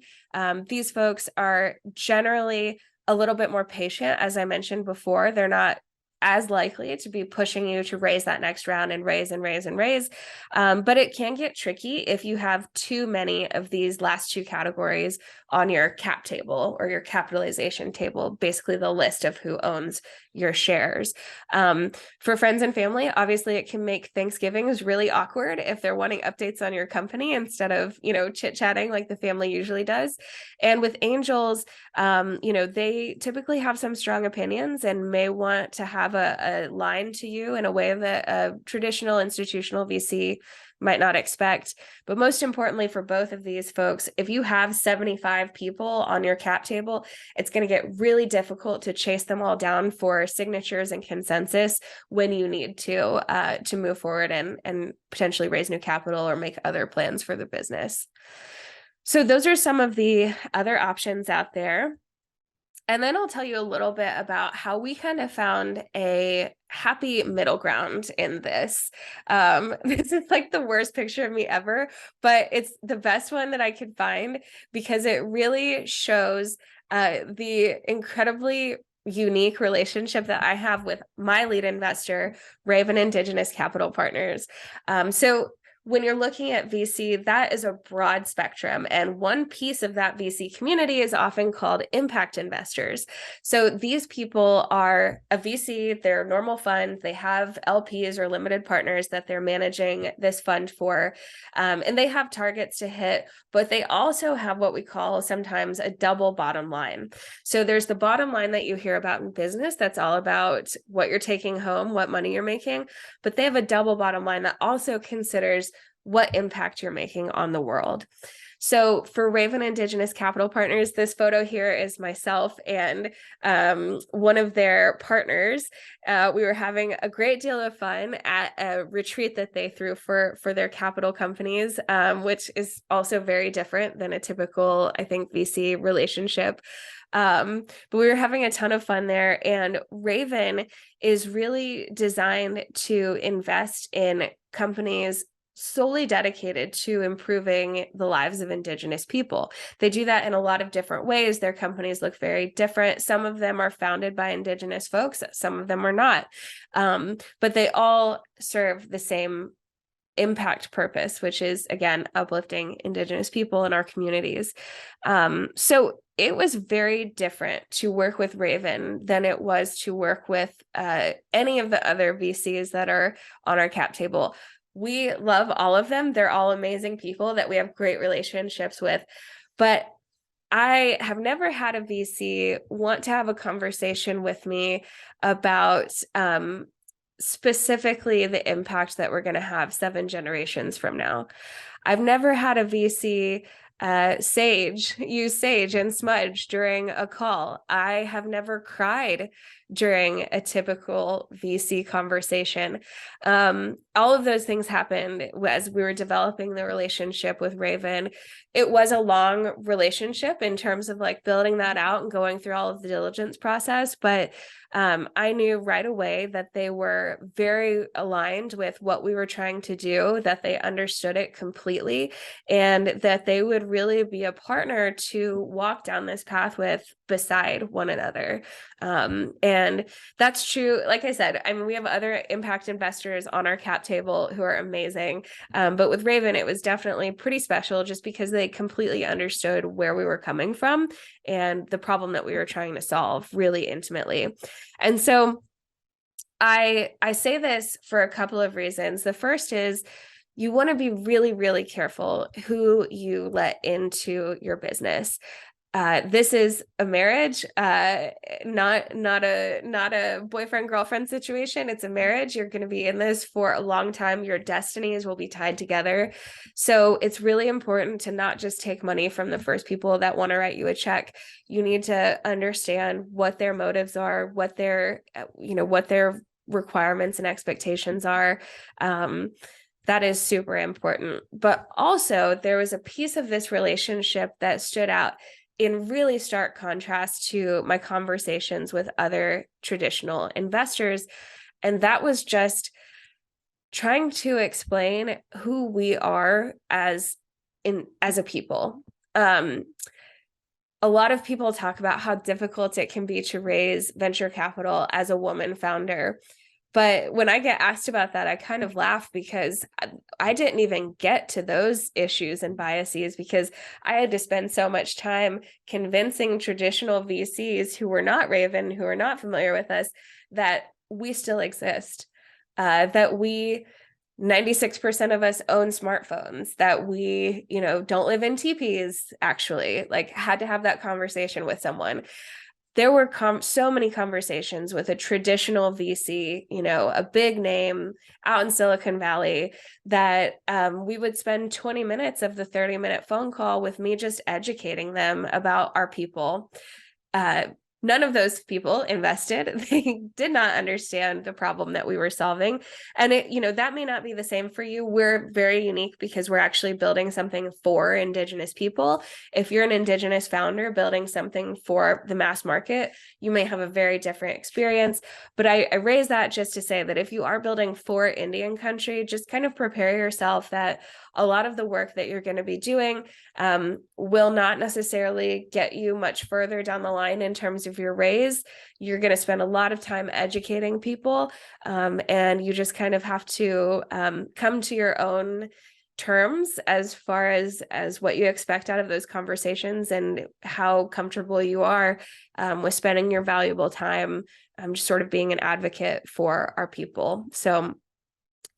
These folks are generally a little bit more patient. As I mentioned before, they're not as likely to be pushing you to raise that next round and raise and raise and raise. But it can get tricky if you have too many of these last two categories on your cap table or your capitalization table, basically the list of who owns your shares. For friends and family, obviously it can make Thanksgivings really awkward if they're wanting updates on your company instead of, chit-chatting like the family usually does. And with angels, they typically have some strong opinions and may want to have a line to you in a way that a traditional institutional VC might not expect. But most importantly for both of these folks, if you have 75 people on your cap table, it's going to get really difficult to chase them all down for signatures and consensus when you need to move forward and potentially raise new capital or make other plans for the business. So those are some of the other options out there. And then I'll tell you a little bit about how we kind of found a happy middle ground in this. This is like the worst picture of me ever, but it's the best one that I could find because it really shows the incredibly unique relationship that I have with my lead investor, Raven Indigenous Capital Partners. So when you're looking at VC, that is a broad spectrum. And one piece of that VC community is often called impact investors. So these people are a VC, they're a normal fund, they have LPs or limited partners that they're managing this fund for, and they have targets to hit, but they also have what we call sometimes a double bottom line. So there's the bottom line that you hear about in business, that's all about what you're taking home, what money you're making, but they have a double bottom line that also considers what impact you're making on the world. So for Raven Indigenous Capital Partners, this photo here is myself and one of their partners. We were having a great deal of fun at a retreat that they threw for their capital companies, which is also very different than a typical, I think, VC relationship. But we were having a ton of fun there, and Raven is really designed to invest in companies solely dedicated to improving the lives of Indigenous people. They do that in a lot of different ways. Their companies look very different. Some of them are founded by Indigenous folks, some of them are not. But they all serve the same impact purpose, which is, again, uplifting Indigenous people in our communities. So it was very different to work with Raven than it was to work with any of the other VCs that are on our cap table. We love all of them. They're all amazing people that we have great relationships with. But I have never had a VC want to have a conversation with me about specifically the impact that we're going to have 7 generations from now. I've never had a VC use sage and smudge during a call. I have never cried during a typical VC conversation. All of those things happened as we were developing the relationship with Raven. It was a long relationship in terms of like building that out and going through all of the diligence process, but I knew right away that they were very aligned with what we were trying to do, that they understood it completely, and that they would really be a partner to walk down this path with beside one another. And that's true. Like I said, I mean, we have other impact investors on our cap table who are amazing. But with Raven, it was definitely pretty special just because they completely understood where we were coming from and the problem that we were trying to solve really intimately. And so I say this for a couple of reasons. The first is you want to be really, really careful who you let into your business. This is a marriage, not a boyfriend-girlfriend situation. It's a marriage. You're going to be in this for a long time. Your destinies will be tied together. So it's really important to not just take money from the first people that want to write you a check. You need to understand what their motives are, what their requirements and expectations are. That is super important. But also, there was a piece of this relationship that stood out in really stark contrast to my conversations with other traditional investors. And that was just trying to explain who we are as a people. A lot of people talk about how difficult it can be to raise venture capital as a woman founder. But when I get asked about that, I kind of laugh because I didn't even get to those issues and biases because I had to spend so much time convincing traditional VCs who were not Raven, who are not familiar with us, that we still exist, that 96% of us own smartphones, that we, don't live in teepees, actually, like had to have that conversation with someone. There were so many conversations with a traditional VC, a big name out in Silicon Valley, that we would spend 20 minutes of the 30-minute phone call with me just educating them about our people. None of those people invested. They did not understand the problem that we were solving. And that may not be the same for you. We're very unique because we're actually building something for Indigenous people. If you're an Indigenous founder building something for the mass market, you may have a very different experience. But I raise that just to say that if you are building for Indian country, just kind of prepare yourself that a lot of the work that you're going to be doing will not necessarily get you much further down the line in terms of your raise. You're going to spend a lot of time educating people, and you just kind of have to come to your own terms as far as what you expect out of those conversations and how comfortable you are with spending your valuable time just sort of being an advocate for our people. So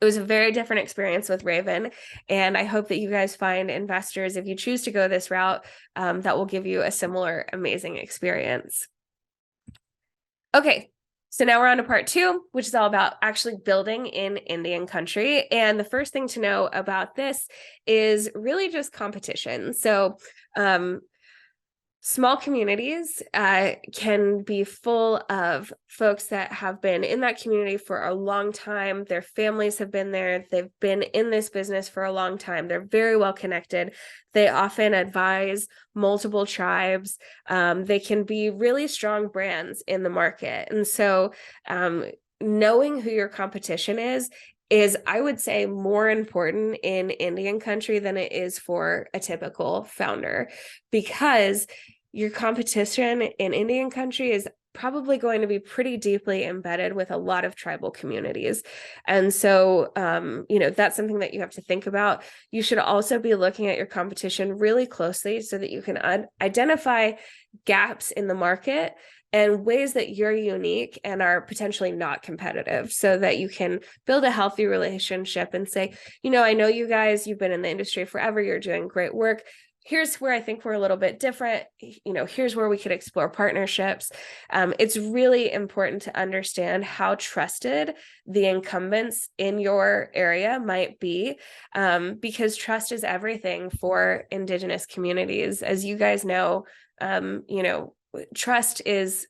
it was a very different experience with Raven, and I hope that you guys find investors, if you choose to go this route, that will give you a similar amazing experience. Okay, so now we're on to part 2, which is all about actually building in Indian country. And the first thing to know about this is really just competition. So small communities can be full of folks that have been in that community for a long time. Their families have been there. They've been in this business for a long time. They're very well connected. They often advise multiple tribes. They can be really strong brands in the market. And so knowing who your competition is, I would say, more important in Indian country than it is for a typical founder, because your competition in Indian country is probably going to be pretty deeply embedded with a lot of tribal communities. And so, that's something that you have to think about. You should also be looking at your competition really closely so that you can identify gaps in the market and ways that you're unique and are potentially not competitive, so that you can build a healthy relationship and say, I know you guys, you've been in the industry forever, you're doing great work. Here's where I think we're a little bit different. Here's where we could explore partnerships. It's really important to understand how trusted the incumbents in your area might be, because trust is everything for Indigenous communities. As you guys know, trust it's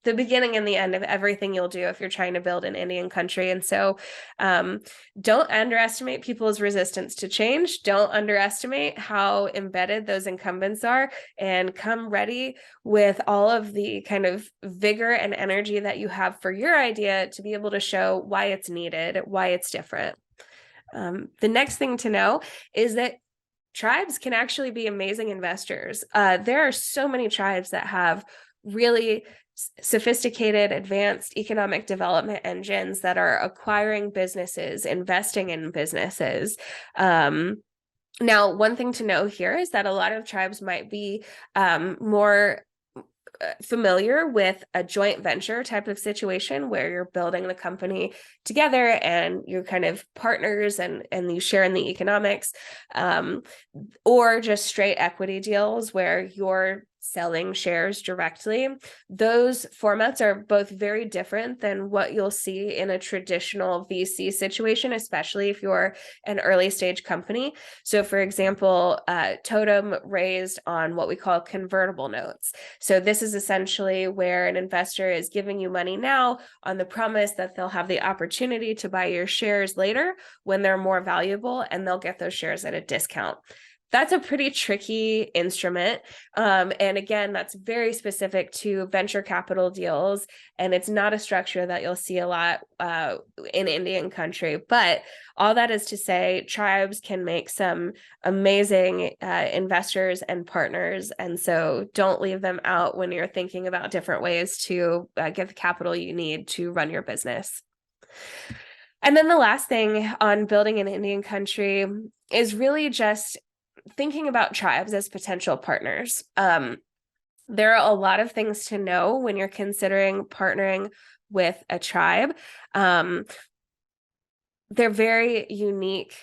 the beginning and the end of everything you'll do if you're trying to build an Indian country. And so don't underestimate people's resistance to change. Don't underestimate how embedded those incumbents are, and come ready with all of the kind of vigor and energy that you have for your idea to be able to show why it's needed, why it's different. The next thing to know is that tribes can actually be amazing investors. There are so many tribes that have really sophisticated, advanced economic development engines that are acquiring businesses, investing in businesses. Now, one thing to know here is that a lot of tribes might be more familiar with a joint venture type of situation where you're building the company together and you're kind of partners and you share in the economics, or just straight equity deals where you're selling shares directly. Those formats are both very different than what you'll see in a traditional VC situation, especially if you're an early stage company. So for example, Totem raised on what we call convertible notes. So this is essentially where an investor is giving you money now on the promise that they'll have the opportunity to buy your shares later when they're more valuable, and they'll get those shares at a discount. That's a pretty tricky instrument. And again, that's very specific to venture capital deals. And it's not a structure that you'll see a lot in Indian country. But all that is to say, tribes can make some amazing investors and partners. And so don't leave them out when you're thinking about different ways to get the capital you need to run your business. And then the last thing on building an Indian country is really just thinking about tribes as potential partners. There are a lot of things to know when you're considering partnering with a tribe. They're very unique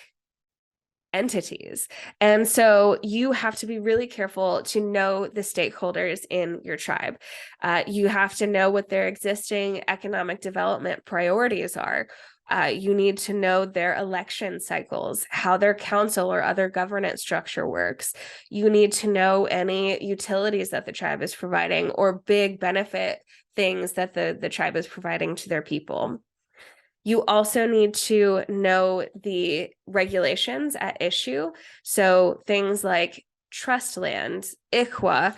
entities. And so you have to be really careful to know the stakeholders in your tribe. You have to know what their existing economic development priorities are. You need to know their election cycles, how their council or other governance structure works. You need to know any utilities that the tribe is providing or big benefit things that the tribe is providing to their people. You also need to know the regulations at issue. So things like trust land, ICWA,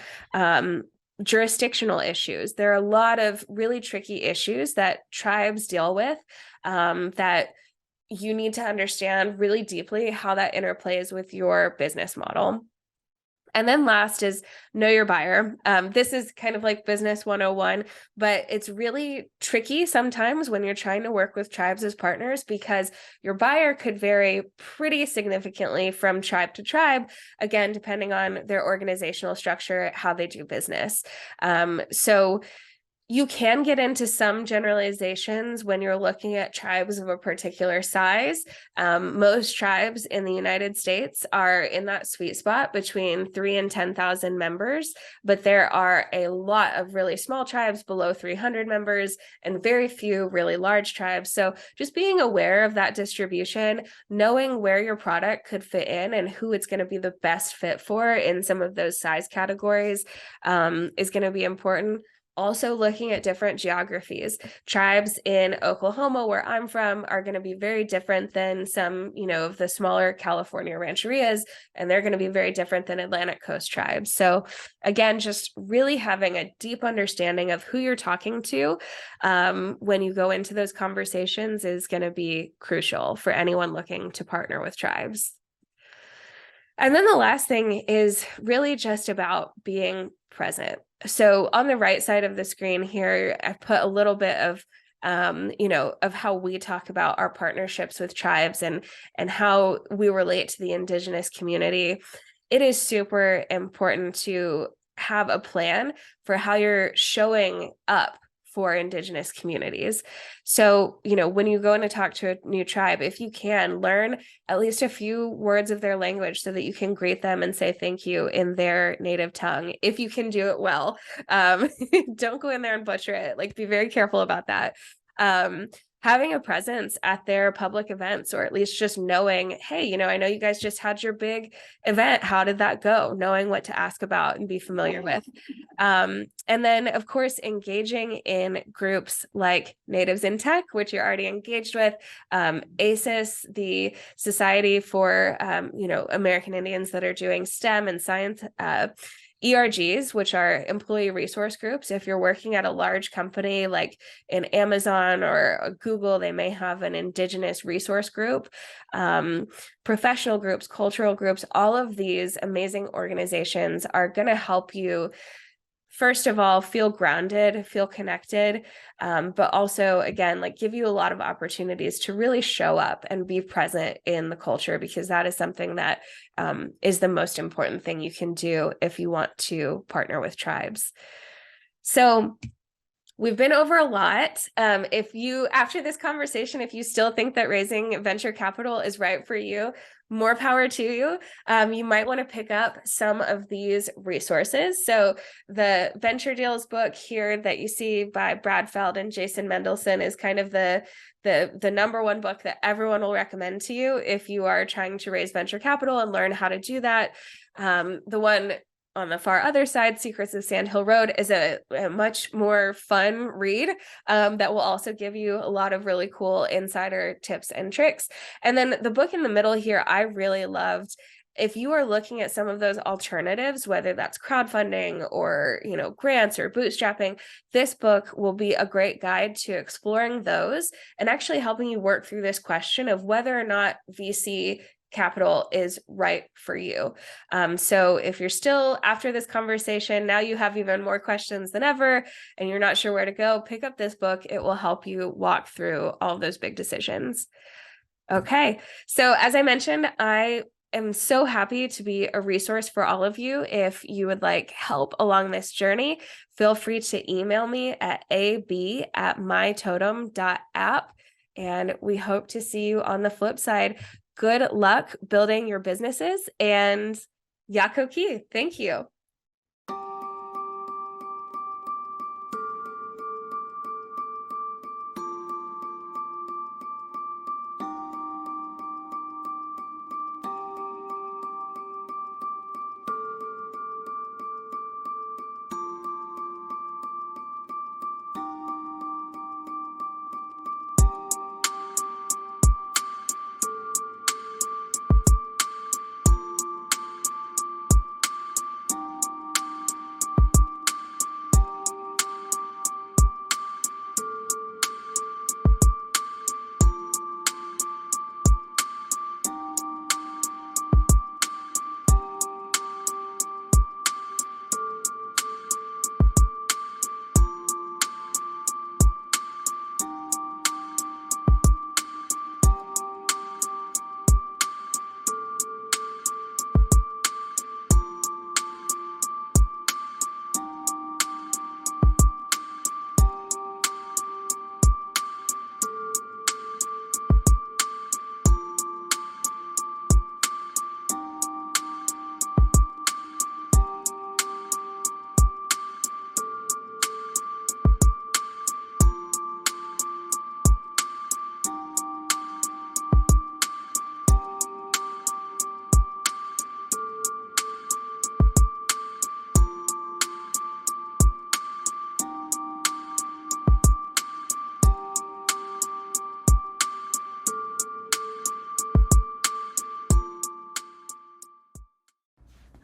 jurisdictional issues. There are a lot of really tricky issues that tribes deal with that you need to understand really deeply how that interplays with your business model. And then last is know your buyer. This is kind of like business 101, but it's really tricky sometimes when you're trying to work with tribes as partners, because your buyer could vary pretty significantly from tribe to tribe, again, depending on their organizational structure, how they do business. So you can get into some generalizations when you're looking at tribes of a particular size. Most tribes in the United States are in that sweet spot between 3,000 and 10,000 members, but there are a lot of really small tribes below 300 members and very few really large tribes. So just being aware of that distribution, knowing where your product could fit in and who it's going to be the best fit for in some of those size categories is going to be important. Also looking at different geographies. Tribes in Oklahoma, where I'm from, are going to be very different than some, of the smaller California rancherias, and they're going to be very different than Atlantic Coast tribes. So again, just really having a deep understanding of who you're talking to when you go into those conversations is going to be crucial for anyone looking to partner with tribes. And then the last thing is really just about being present. So on the right side of the screen here, I put a little bit of, of how we talk about our partnerships with tribes and how we relate to the Indigenous community. It is super important to have a plan for how you're showing up for Indigenous communities. So, when you go in to talk to a new tribe, if you can, learn at least a few words of their language so that you can greet them and say thank you in their native tongue, if you can do it well. Don't go in there and butcher it. Be very careful about that. having a presence at their public events, or at least just knowing, hey, I know you guys just had your big event. How did that go? Knowing what to ask about and be familiar with. And then, of course, engaging in groups like Natives in Tech, which you're already engaged with, ACES, the Society for, American Indians that are doing STEM and science, ERGs, which are employee resource groups. If you're working at a large company like in Amazon or Google, they may have an Indigenous resource group, professional groups, cultural groups. All of these amazing organizations are going to help you, first of all, feel grounded, feel connected, but also, again, give you a lot of opportunities to really show up and be present in the culture, because that is something that is the most important thing you can do if you want to partner with tribes. So we've been over a lot. After this conversation, if you still think that raising venture capital is right for you, more power to you. You might want to pick up some of these resources. So the Venture Deals book here that you see by Brad Feld and Jason Mendelsohn is kind of the number one book that everyone will recommend to you if you are trying to raise venture capital and learn how to do that. The one on the far other side, Secrets of Sand Hill Road, is a much more fun read that will also give you a lot of really cool insider tips and tricks. And then the book in the middle here, I really loved. If you are looking at some of those alternatives, whether that's crowdfunding or, grants or bootstrapping, this book will be a great guide to exploring those and actually helping you work through this question of whether or not VC capital is right for you. So if you're still, after this conversation, now you have even more questions than ever, and you're not sure where to go, pick up this book. It will help you walk through all of those big decisions. Okay. So as I mentioned, I am so happy to be a resource for all of you. If you would like help along this journey, feel free to email me at ab@mytotem.app. And we hope to see you on the flip side. Good luck building your businesses, and Yako Ki. Thank you.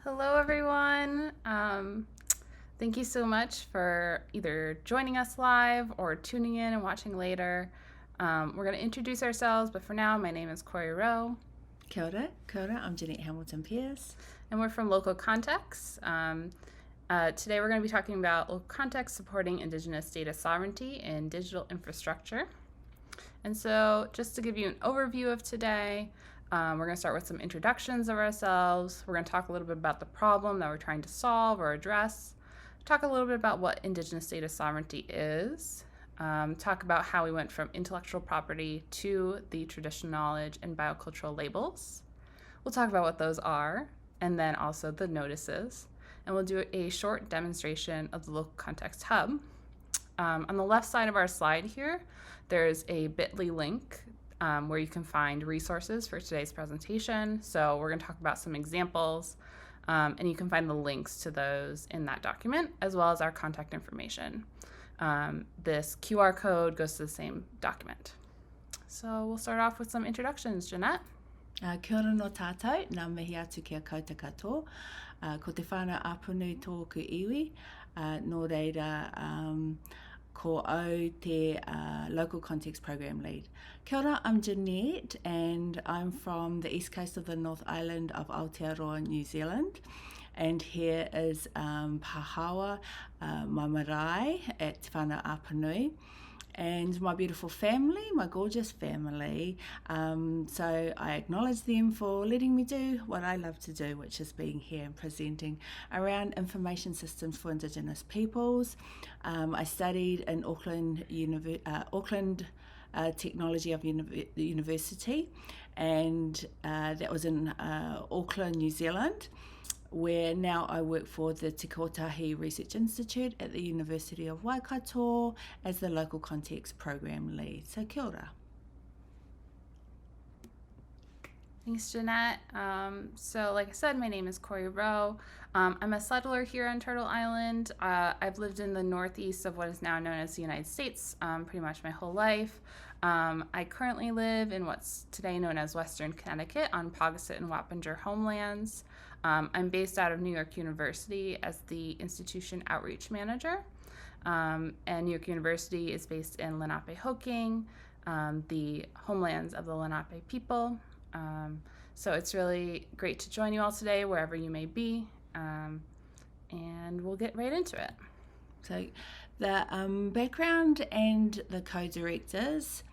Hello, everyone. Thank you so much for either joining us live or tuning in and watching later. We're going to introduce ourselves, but for now, my name is Corrie Rowe. Kia ora, I'm Janette Hamilton-Pearce. And we're from Local Context. Today, we're going to be talking about local context supporting Indigenous data sovereignty in digital infrastructure. And so just to give you an overview of today, we're going to start with some introductions of ourselves. We're going to talk a little bit about the problem that we're trying to solve or address. Talk a little bit about what Indigenous data sovereignty is. Talk about how we went from intellectual property to the traditional knowledge and biocultural labels. We'll talk about what those are, and then also the notices. And we'll do a short demonstration of the Local Context Hub. On the left side of our slide here, there's a bit.ly link where you can find resources for today's presentation. So we're going to talk about some examples, and you can find the links to those in that document, as well as our contact information. This QR code goes to the same document. So we'll start off with some introductions. Janette? Kia ora no tātou, nā mihi atu kia kouta katoa. Ko te whānau apunui tōku iwi, nō reira ko au te Local Context Program Lead. Kia ora, I'm Janette, and I'm from the east coast of the North Island of Aotearoa, New Zealand. And here is Pahawa, my marae at Te Whānau Apunui, and my beautiful family, my gorgeous family. So I acknowledge them for letting me do what I love to do, which is being here and presenting around information systems for Indigenous peoples. I studied in Auckland Technology of University, and that was in Auckland, New Zealand, where now I work for the Te Kotahi Research Institute at the University of Waikato as the Local Context Program Lead. So kia ora. Thanks, Janette. So like I said, my name is Corrie. I'm a settler here on Turtle Island. I've lived in the northeast of what is now known as the United States pretty much my whole life. I currently live in what's today known as Western Connecticut on Paugussett and Wappinger homelands. I'm based out of New York University as the institution outreach manager. And New York University is based in Lenape-Hoking, the homelands of the Lenape people. So it's really great to join you all today, wherever you may be. And we'll get right into it. So the background and the co-directors.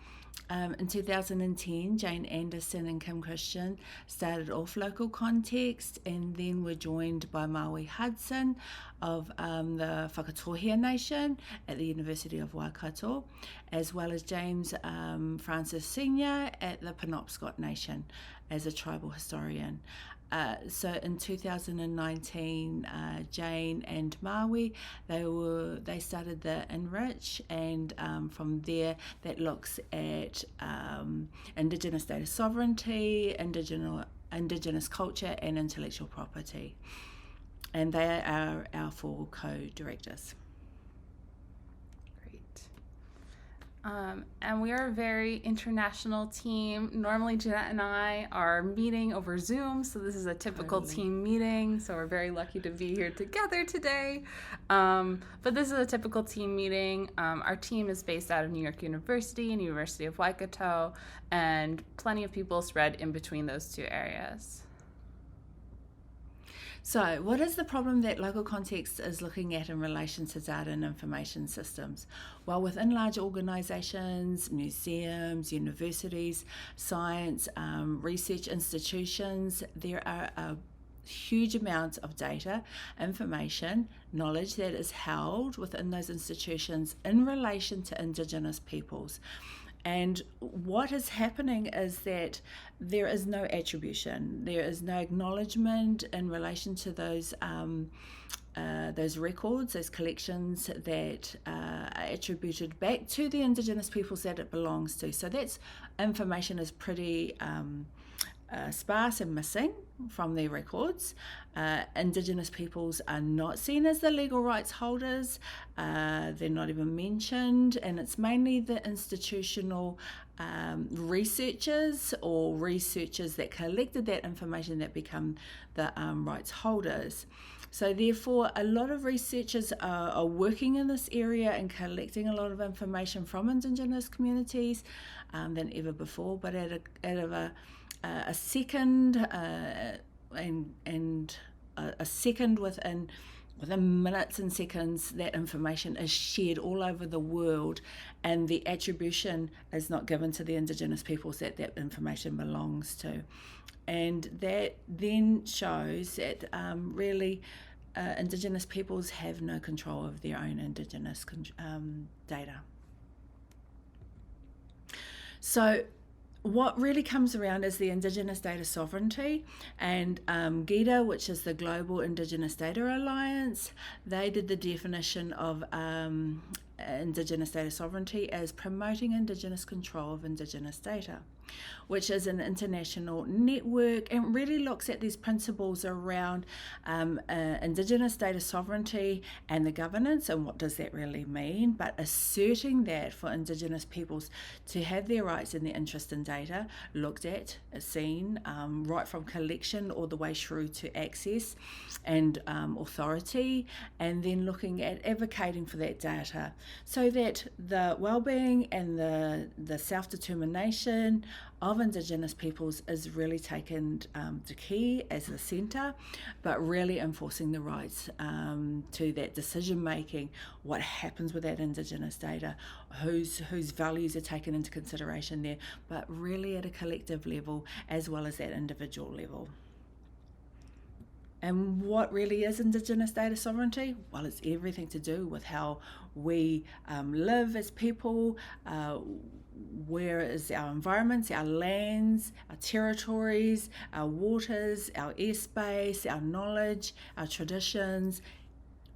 In 2010, Jane Anderson and Kim Christian started off Local Context, and then were joined by Maui Hudson of the Whakatohea Nation at the University of Waikato, as well as James Francis Sr. at the Penobscot Nation as a tribal historian. So in 2019, Jane and Maui, they started the Enrich, and from there that looks at Indigenous data sovereignty, Indigenous culture, and intellectual property. And they are our 4 co-directors. And we are a very international team. Normally, Janette and I are meeting over Zoom, so this is a typical team meeting. So we're very lucky to be here together today. But this is a typical team meeting. Our team is based out of New York University and University of Waikato, and plenty of people spread in between those 2 areas. So, what is the problem that Local Context is looking at in relation to data and information systems? Well, within large organisations, museums, universities, science, research institutions, there are a huge amounts of data, information, knowledge that is held within those institutions in relation to Indigenous peoples. And what is happening is that there is no attribution, there is no acknowledgement in relation to those records, those collections that are attributed back to the Indigenous peoples that it belongs to. So that's information is pretty sparse and missing from their records. Indigenous peoples are not seen as the legal rights holders. They're not even mentioned, and it's mainly the institutional researchers or researchers that collected that information that become the rights holders. So therefore, a lot of researchers are working in this area and collecting a lot of information from Indigenous communities than ever before, but at a second and a second within minutes and seconds, that information is shared all over the world, and the attribution is not given to the Indigenous peoples that information belongs to. And that then shows that really Indigenous peoples have no control of their own Indigenous data. So what really comes around is the Indigenous data sovereignty, and GIDA, which is the Global Indigenous Data Alliance, they did the definition of Indigenous data sovereignty as promoting Indigenous control of Indigenous data, which is an international network and really looks at these principles around Indigenous data sovereignty and the governance and what does that really mean, but asserting that for Indigenous peoples to have their rights and their interest in data looked at, seen, right from collection all the way through to access and authority, and then looking at advocating for that data so that the well-being and the self-determination of Indigenous peoples is really taken to key as the centre, but really enforcing the rights to that decision making, what happens with that Indigenous data, whose values are taken into consideration there, but really at a collective level as well as that individual level. And what really is Indigenous data sovereignty? Well, it's everything to do with how we live as people, where is our environments, our lands, our territories, our waters, our airspace, our knowledge, our traditions.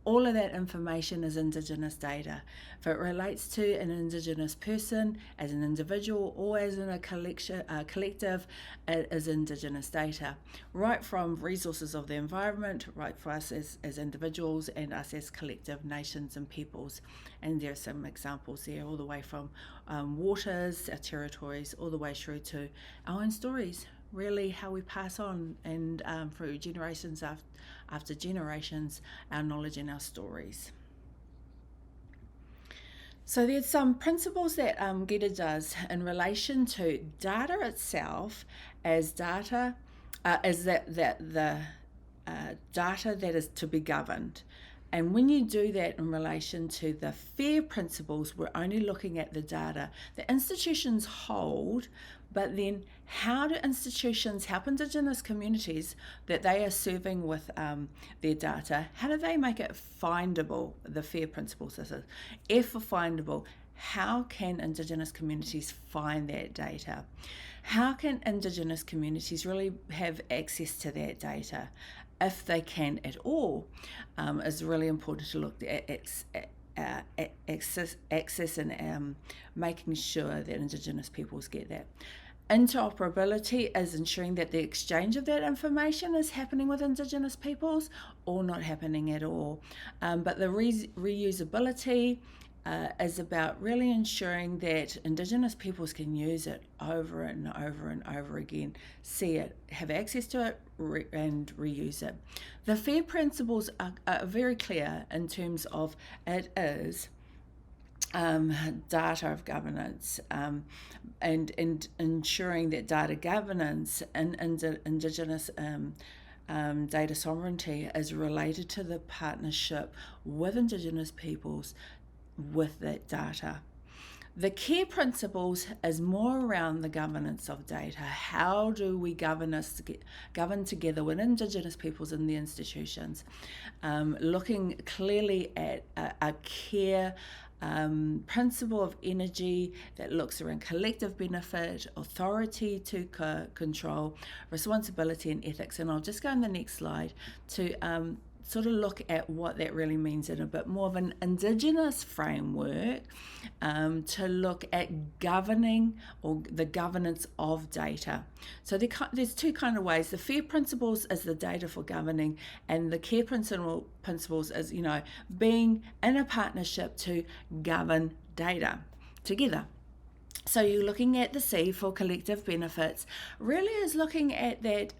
All of that information is Indigenous data. If it relates to an Indigenous person as an individual or as in a collective, it is Indigenous data. Right from resources of the environment, right for us as individuals and us as collective nations and peoples. And there are some examples there, all the way from waters, our territories, all the way through to our own stories. Really how we pass on and through generations after generations, our knowledge and our stories. So there's some principles that GETA does in relation to data itself as data, as the data that is to be governed. And when you do that in relation to the FAIR principles, we're only looking at the data that institutions hold, but then how do institutions help Indigenous communities that they are serving with their data? How do they make it findable, the FAIR principles? This is F for findable. How can Indigenous communities find that data? How can Indigenous communities really have access to that data? If they can at all, is really important to look at access and making sure that Indigenous peoples get that. Interoperability is ensuring that the exchange of that information is happening with Indigenous peoples or not happening at all. But the reusability is about really ensuring that Indigenous peoples can use it over and over and over again, see it, have access to it, and reuse it. The FAIR principles are very clear in terms of it is data of governance and ensuring that data governance and Indigenous data sovereignty is related to the partnership with Indigenous peoples with that data. The key principles is more around the governance of data. How do we govern together with Indigenous peoples in the institutions? Looking clearly at a care principle of energy that looks around collective benefit, authority to control, responsibility and ethics. And I'll just go on the next slide to sort of look at what that really means in a bit more of an Indigenous framework to look at governing or the governance of data. So there's two kind of ways. The FAIR principles is the data for governing, and the care principles is, being in a partnership to govern data together. So you're looking at the C for collective benefits, really is looking at that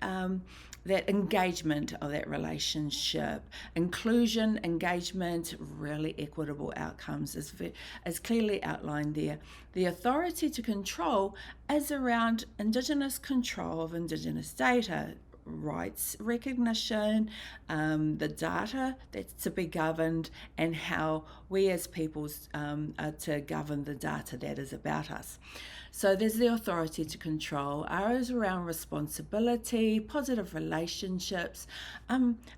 that engagement of that relationship, inclusion, engagement, really equitable outcomes is clearly outlined there. The authority to control is around Indigenous control of Indigenous data, rights recognition, the data that's to be governed, and how we as peoples are to govern the data that is about us. So there's the authority to control. R is around responsibility, positive relationships,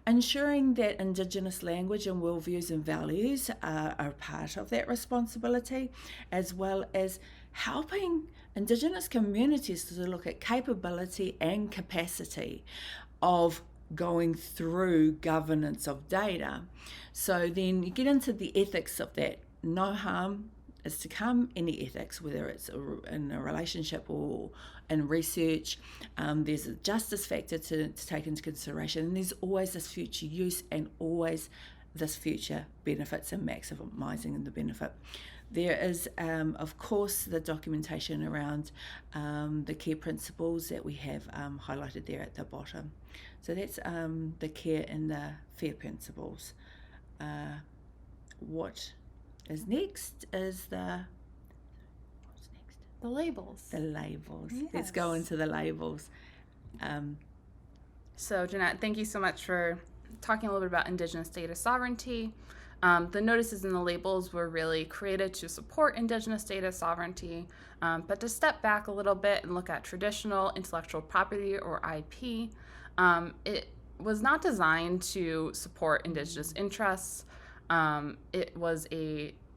ensuring that Indigenous language and worldviews and values are part of that responsibility, as well as helping Indigenous communities to look at capability and capacity of going through governance of data. So then you get into the ethics of that no harm is to come, any ethics, whether it's in a relationship or in research. There's a justice factor to take into consideration, and there's always this future use and always this future benefits and maximising the benefit. There is, of course, the documentation around the care principles that we have highlighted there at the bottom. So that's the care and the fair principles. What is next is The labels. the labels. Yes. Let's go into the labels. So Janette, thank you so much for talking a little bit about Indigenous data sovereignty. The notices and the labels were really created to support Indigenous data sovereignty, but to step back a little bit and look at traditional intellectual property or IP, it was not designed to support Indigenous interests. It was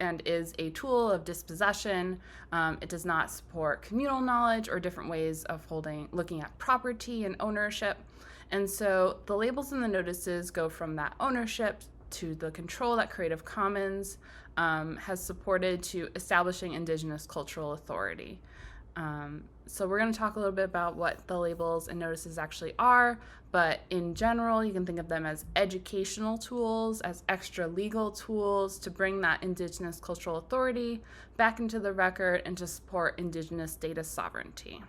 and is a tool of dispossession. It does not support communal knowledge or different ways of looking at property and ownership. And so the labels and the notices go from that ownership to the control that Creative Commons has supported to establishing Indigenous cultural authority. So we're going to talk a little bit about what the labels and notices actually are, but in general, you can think of them as educational tools, as extra legal tools to bring that Indigenous cultural authority back into the record and to support Indigenous data sovereignty.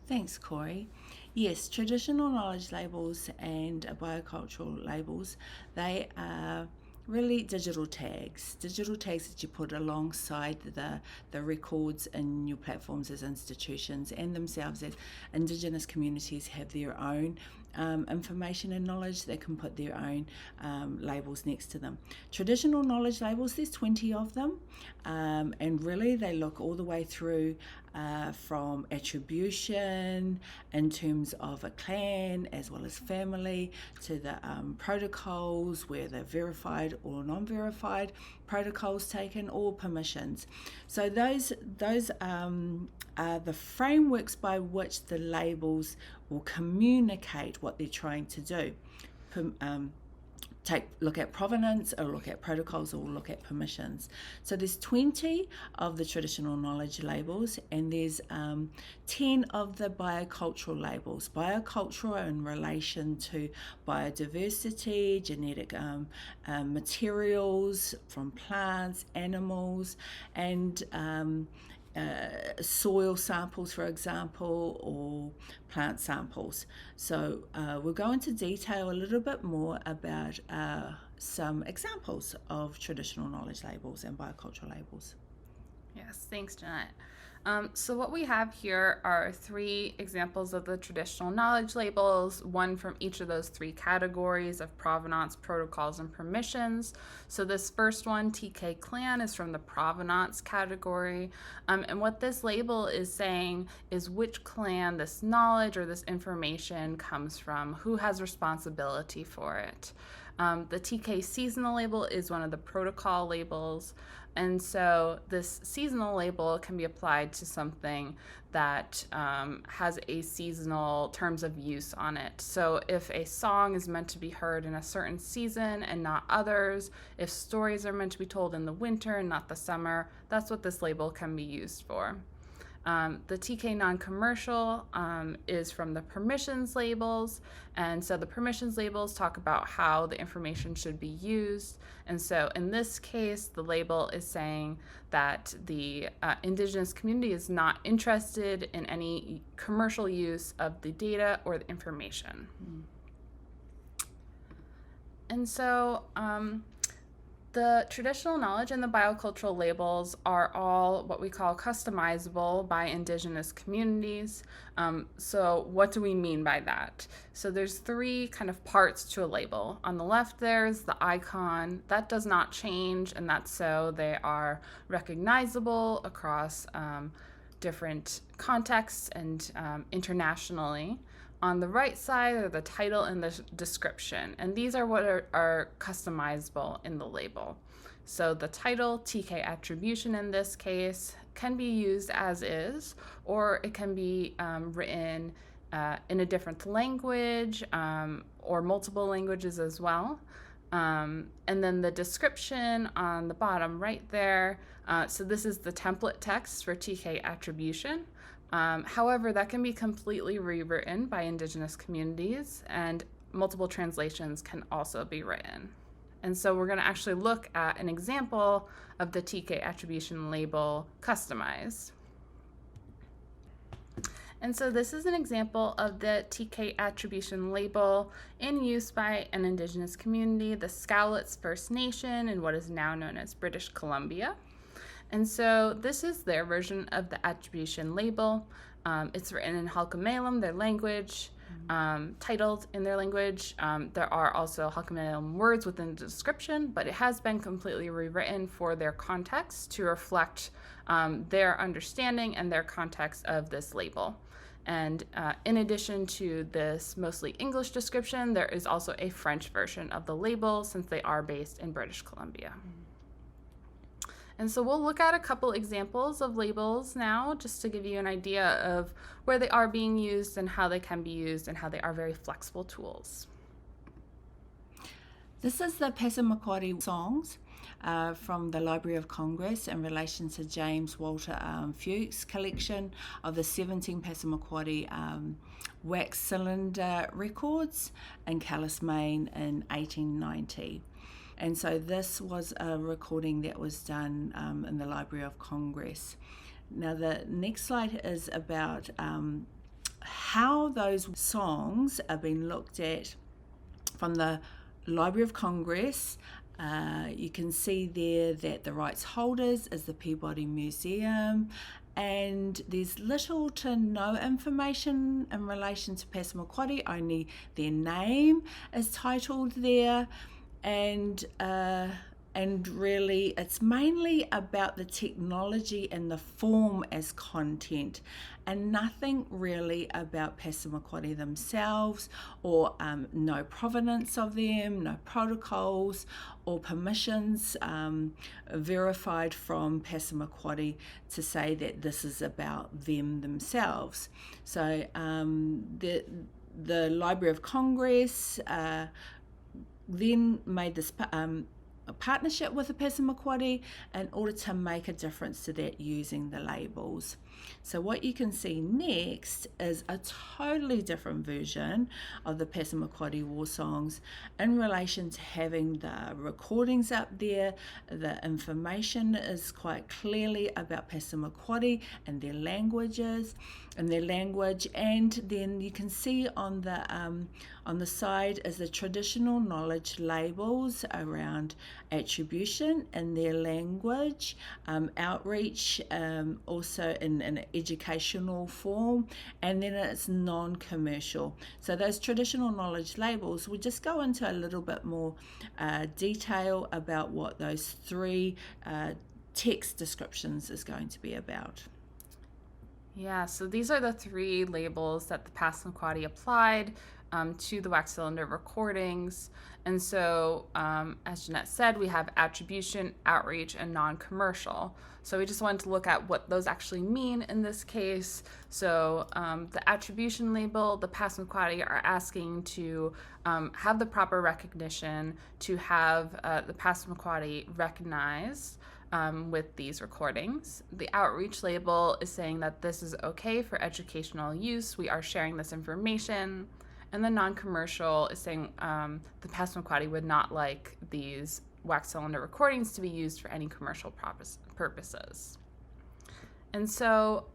Thanks, Corrie. Yes, traditional knowledge labels and biocultural labels, they are really digital tags that you put alongside the records in your platforms as institutions, and themselves as Indigenous communities have their own information and knowledge. They can put their own labels next to them. Traditional knowledge labels, there's 20 of them, and really they look all the way through from attribution in terms of a clan as well as family, to the protocols, where they're verified or non-verified protocols taken, or permissions. So those are the frameworks by which the labels will communicate what they're trying to do. Look at provenance, or look at protocols, or look at permissions. So there's 20 of the traditional knowledge labels, and there's 10 of the biocultural labels. Biocultural in relation to biodiversity, genetic materials from plants, animals, and soil samples, for example, or plant samples. So we'll go into detail a little bit more about some examples of traditional knowledge labels and biocultural labels. Yes, thanks, Janette. So what we have here are 3 examples of the traditional knowledge labels, one from each of those 3 categories of provenance, protocols, and permissions. So this first one, TK Clan, is from the provenance category. And what this label is saying is which clan this knowledge or this information comes from, who has responsibility for it. The TK seasonal label is one of the protocol labels. And so this seasonal label can be applied to something that has a seasonal terms of use on it. So if a song is meant to be heard in a certain season and not others, if stories are meant to be told in the winter and not the summer, that's what this label can be used for. The TK non-commercial is from the permissions labels, and so the permissions labels talk about how the information should be used. And so in this case, the label is saying that the Indigenous community is not interested in any commercial use of the data or the information. And so the traditional knowledge and the biocultural labels are all what we call customizable by Indigenous communities. So what do we mean by that? So there's 3 kind of parts to a label. On the left, there's the icon. That does not change, and that's so they are recognizable across different contexts and internationally. On the right side are the title and the description, and these are what are customizable in the label. So the title, TK attribution in this case, can be used as is, or it can be written in a different language or multiple languages as well. And then the description on the bottom right there. So this is the template text for TK attribution. However, that can be completely rewritten by Indigenous communities, and multiple translations can also be written. And so we're going to actually look at an example of the TK attribution label customized. And so this is an example of the TK attribution label in use by an Indigenous community, the Scowlitz First Nation in what is now known as British Columbia. And so this is their version of the attribution label. It's written in Halkomelem, their language, titled in their language. There are also Halkomelem words within the description, but it has been completely rewritten for their context to reflect their understanding and their context of this label. And in addition to this mostly English description, there is also a French version of the label since they are based in British Columbia. And so we'll look at a couple examples of labels now, just to give you an idea of where they are being used and how they can be used and how they are very flexible tools. This is the Passamaquoddy songs from the Library of Congress in relation to James Walter Fuchs' collection of the 17 Passamaquoddy wax cylinder records in Calais, Maine in 1890. And so this was a recording that was done in the Library of Congress. Now the next slide is about how those songs are being looked at from the Library of Congress. You can see there that the rights holders is the Peabody Museum, and there's little to no information in relation to Passamaquoddy, only their name is titled there. And really it's mainly about the technology and the form as content, and nothing really about Passamaquoddy themselves, or no provenance of them, no protocols or permissions verified from Passamaquoddy to say that this is about them themselves. So the Library of Congress then made this a partnership with the Passamaquoddy in order to make a difference to that using the labels. So what you can see next is a totally different version of the Passamaquoddy war songs in relation to having the recordings up there. The information is quite clearly about Passamaquoddy and their languages and their language, and then you can see on the side is the traditional knowledge labels around attribution in their language, outreach, also in an educational form, and then it's non-commercial. So those traditional knowledge labels, we just go into a little bit more detail about what those three text descriptions is going to be about. Yeah, so these are the three labels that the Passamaquoddy applied to the wax cylinder recordings. And so, as Janette said, we have attribution, outreach, and non-commercial. So we just wanted to look at what those actually mean in this case. So the attribution label, the Passamaquoddy are asking to have the proper recognition, to have the Passamaquoddy recognized with these recordings. The outreach label is saying that this is okay for educational use. We are sharing this information. And the non-commercial is saying the Passamaquoddy would not like these wax cylinder recordings to be used for any commercial purposes. And so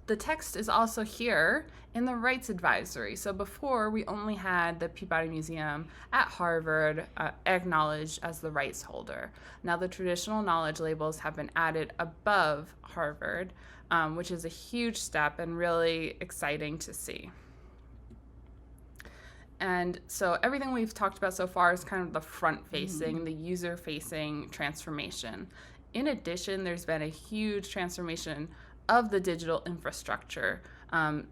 the text is also here in the rights advisory. So before, we only had the Peabody Museum at Harvard acknowledged as the rights holder. Now the traditional knowledge labels have been added above Harvard, which is a huge step and really exciting to see. And so everything we've talked about so far is kind of the front-facing, the user-facing transformation. In addition, there's been a huge transformation of the digital infrastructure.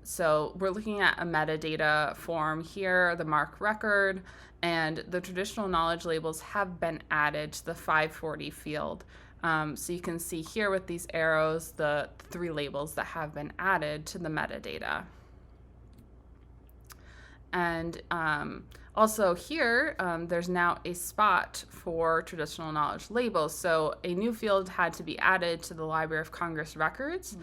So we're looking at a metadata form here, the MARC record, and the traditional knowledge labels have been added to the 540 field. So you can see here with these arrows, the three labels that have been added to the metadata. And also here, there's now a spot for traditional knowledge labels. So a new field had to be added to the Library of Congress records.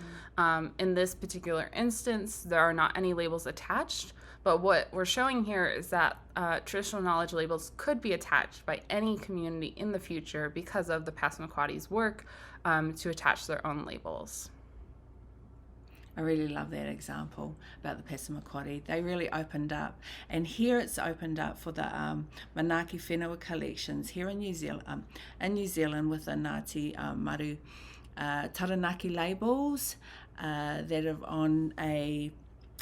In this particular instance, there are not any labels attached. But what we're showing here is that traditional knowledge labels could be attached by any community in the future because of the Passamaquoddy's work to attach their own labels. I really love that example about the Passamaquoddy. They really opened up. And here it's opened up for the Manaaki Whenua collections here in New Zealand with the Ngāti Maru Taranaki labels that are on a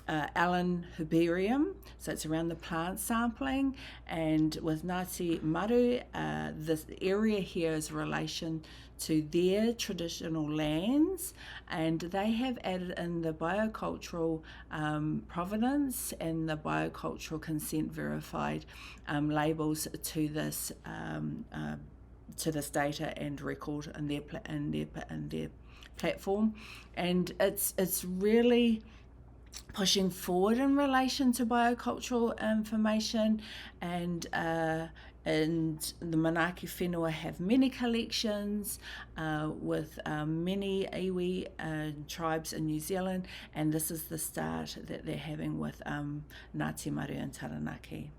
Allen herbarium, so it's around the plant sampling. And with Ngāti Maru, this area here is relation to their traditional lands, and they have added in the biocultural provenance and the biocultural consent verified labels to this data and record in their platform. And it's really pushing forward in relation to biocultural information, and the Manaaki Whenua have many collections with many iwi tribes in New Zealand, and this is the start that they're having with Ngāti Maru and Taranaki.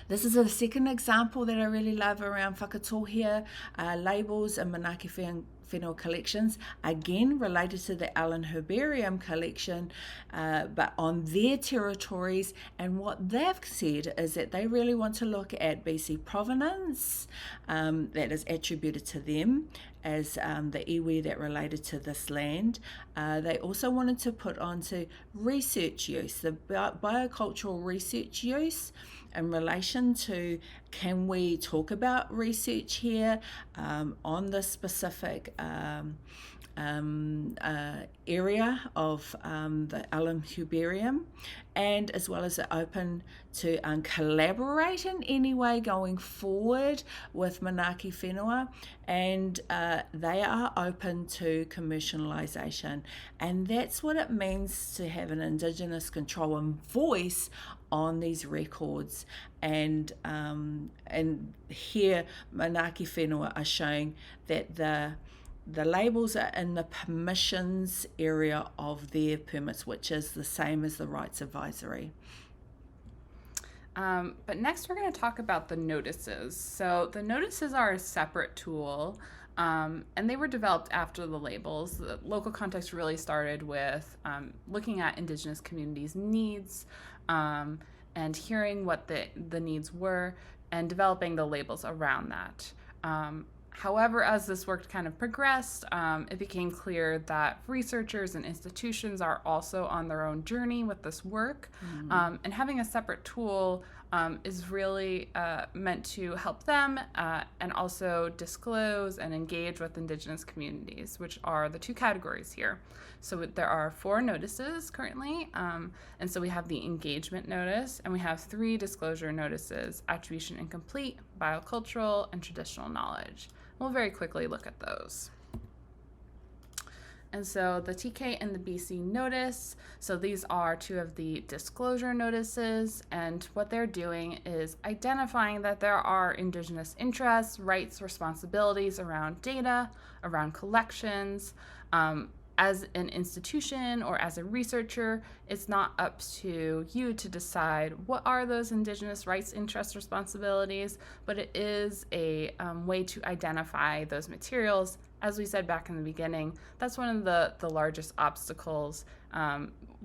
This is the second example that I really love around whakatōhea labels and Manaaki Whenua collections, again related to the Allen Herbarium collection, but on their territories. And what they've said is that they really want to look at BC provenance that is attributed to them as the iwi that related to this land. They also wanted to put onto research use, the biocultural research use, in relation to, can we talk about research here on this specific area of the Allen Herbarium, and as well as open to collaborate in any way going forward with Manaaki Whenua, and they are open to commercialisation. And that's what it means to have an Indigenous control and voice on these records. And here Manaaki Whenua are showing that the labels are in the permissions area of their permits, which is the same as the rights advisory. But next we're going to talk about the notices. So the notices are a separate tool, and they were developed after the labels. The local context really started with looking at Indigenous communities' needs and hearing what the needs were and developing the labels around that. However, as this work kind of progressed, it became clear that researchers and institutions are also on their own journey with this work. And having a separate tool is really meant to help them and also disclose and engage with Indigenous communities, which are the two categories here. So there are 4 notices currently, and so we have the engagement notice, and we have 3 disclosure notices: attribution incomplete, biocultural, and traditional knowledge. We'll very quickly look at those. And so the TK and the BC notice, so these are 2 of the disclosure notices, and what they're doing is identifying that there are Indigenous interests, rights, responsibilities around data, around collections. As an institution or as a researcher, it's not up to you to decide what are those Indigenous rights, interests, responsibilities, but it is a way to identify those materials. As we said back in the beginning, that's one of the largest obstacles.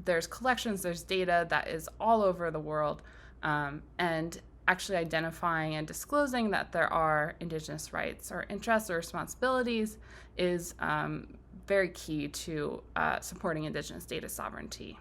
There's collections, there's data that is all over the world, and actually identifying and disclosing that there are Indigenous rights or interests or responsibilities is very key to supporting Indigenous data sovereignty.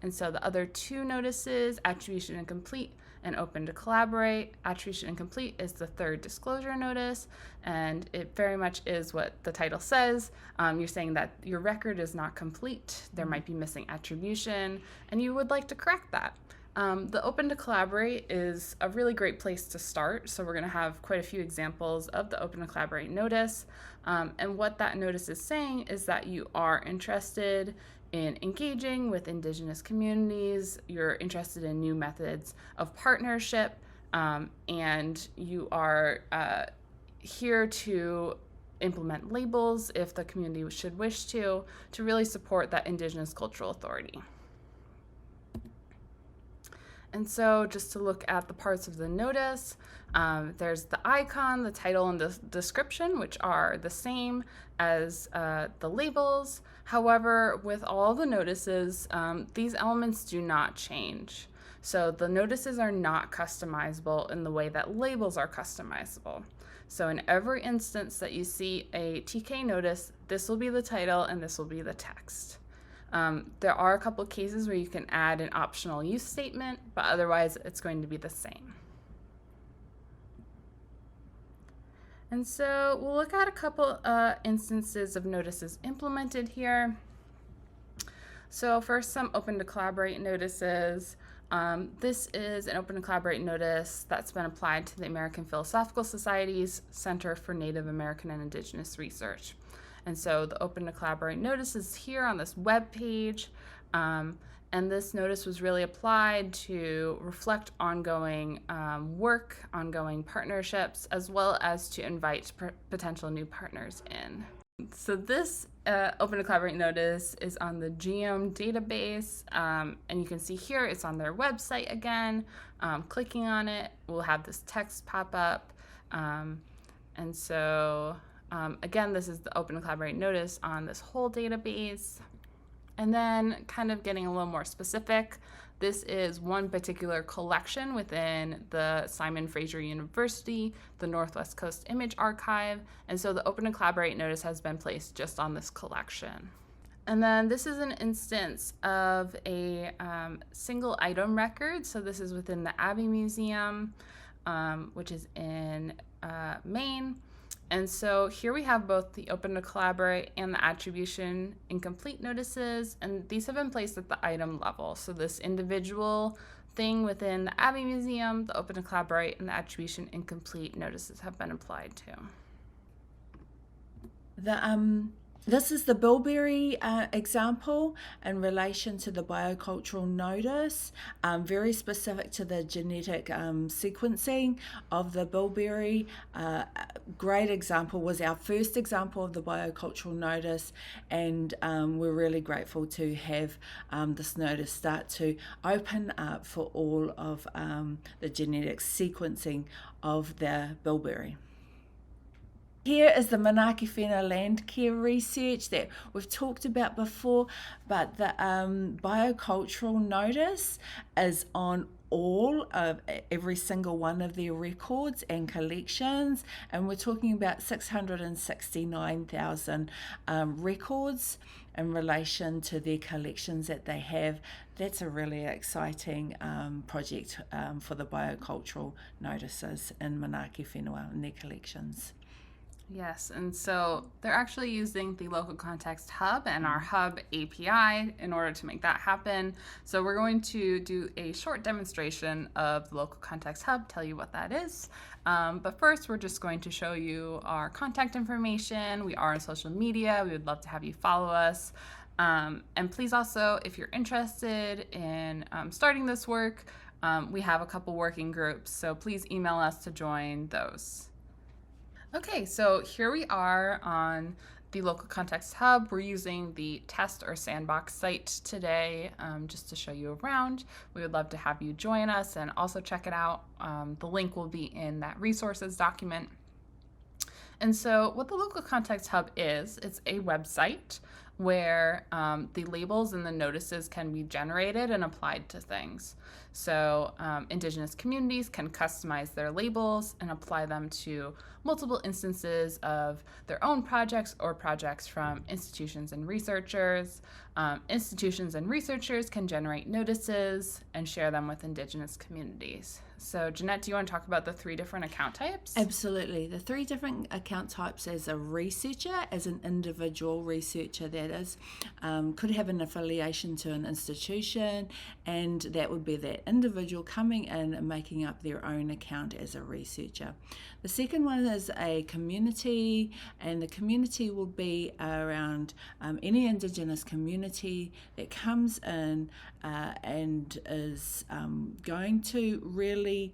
And so the other 2 notices, attribution incomplete and open to collaborate. Attribution incomplete is the 3rd disclosure notice, and it very much is what the title says. You're saying that your record is not complete, there might be missing attribution, and you would like to correct that. The open to collaborate is a really great place to start. So we're going to have quite a few examples of the open to collaborate notice. And what that notice is saying is that you are interested in engaging with Indigenous communities, you're interested in new methods of partnership, and you are here to implement labels if the community should wish to really support that Indigenous cultural authority. And so just to look at the parts of the notice, there's the icon, the title, and the description, which are the same as the labels. However, with all the notices, these elements do not change. So the notices are not customizable in the way that labels are customizable. So in every instance that you see a TK notice, this will be the title and this will be the text. There are a couple of cases where you can add an optional use statement, but otherwise it's going to be the same. And so we'll look at a couple instances of notices implemented here. So first, some open to collaborate notices. This is an open to collaborate notice that's been applied to the American Philosophical Society's Center for Native American and Indigenous Research. And so the open to collaborate notice is here on this web page. And this notice was really applied to reflect ongoing work, ongoing partnerships, as well as to invite potential new partners in. So this open to collaborate notice is on the GM database, and you can see here it's on their website again. Clicking on it will have this text pop up. And so again, this is the open to collaborate notice on this whole database. And then kind of getting a little more specific, this is one particular collection within the Simon Fraser University, the Northwest Coast Image Archive. And so the open to collaborate notice has been placed just on this collection. And then this is an instance of a single item record. So this is within the Abbey Museum, which is in Maine. And so here we have both the open to collaborate and the attribution incomplete notices, and these have been placed at the item level. So this individual thing within the Abbey Museum, the open to collaborate, and the attribution incomplete notices have been applied to. This is the bilberry example in relation to the biocultural notice, very specific to the genetic sequencing of the bilberry. Great example, was our first example of the biocultural notice, and we're really grateful to have this notice start to open up for all of the genetic sequencing of the bilberry. Here is the Manaaki Whenua land care research that we've talked about before, but the biocultural notice is on all of every single one of their records and collections, and we're talking about 669,000 records in relation to their collections that they have. That's a really exciting project for the biocultural notices in Manaaki Whenua and their collections. Yes, and so they're actually using the Local Context Hub and our Hub API in order to make that happen. So we're going to do a short demonstration of the Local Context Hub, tell you what that is. But first, we're just going to show you our contact information. We are on social media. We would love to have you follow us. And please also, if you're interested in starting this work, we have a couple working groups. So please email us to join those. Okay, so here we are on the Local Context Hub. We're using the test or sandbox site today just to show you around. We would love to have you join us and also check it out. The link will be in that resources document. And so what the Local Context Hub is, it's a website where the labels and the notices can be generated and applied to things. So Indigenous communities can customize their labels and apply them to multiple instances of their own projects or projects from institutions and researchers. Institutions and researchers can generate notices and share them with Indigenous communities. So Janette, do you want to talk about the 3 different account types? Absolutely. The 3 different account types: as a researcher, as an individual researcher, that is, could have an affiliation to an institution, and that would be that individual coming in and making up their own account as a researcher. The second one is a community, and the community will be around any Indigenous community that comes in and is going to really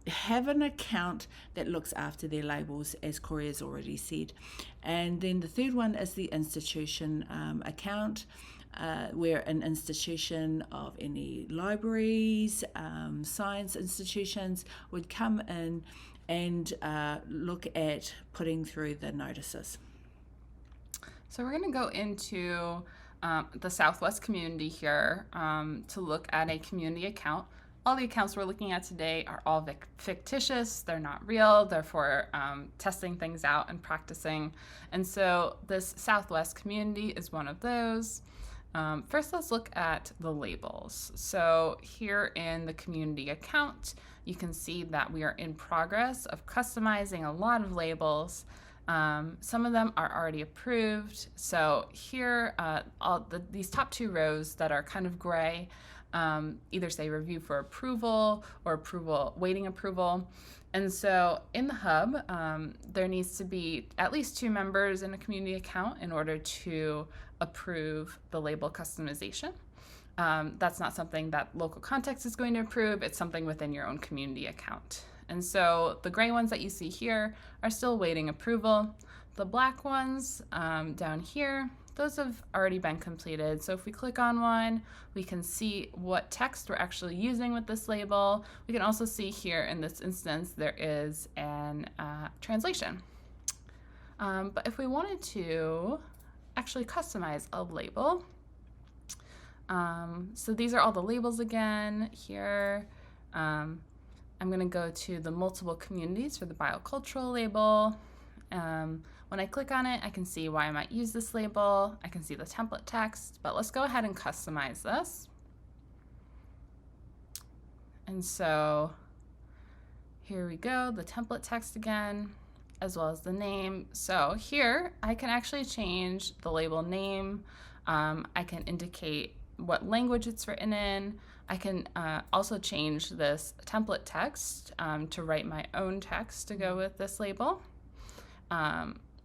have an account that looks after their labels, as Corrie has already said. And then the third one is the institution account, where an institution of any libraries, science institutions would come in and look at putting through the notices. So we're going to go into the Southwest community here to look at a community account. All the accounts we're looking at today are all fictitious. They're not real. They're for testing things out and practicing. And so this Southwest community is one of those. First, let's look at the labels. So here in the community account, you can see that we are in progress of customizing a lot of labels. Some of them are already approved. So here, these top two rows that are kind of gray either say review for approval or approval, waiting approval. And so in the hub, there needs to be at least 2 members in a community account in order to approve the label customization. That's not something that local context is going to approve. It's something within your own community account. And so the gray ones that you see here are still waiting approval. The black ones down here, those have already been completed. So if we click on one, we can see what text we're actually using with this label. We can also see here in this instance, there is an translation. But if we wanted to actually customize a label, so these are all the labels again here. I'm going to go to the multiple communities for the biocultural label. When I click on it, I can see why I might use this label. I can see the template text, but let's go ahead and customize this. And so here we go, the template text again, as well as the name. So here I can actually change the label name. I can indicate what language it's written in. I can also change this template text to write my own text to go with this label.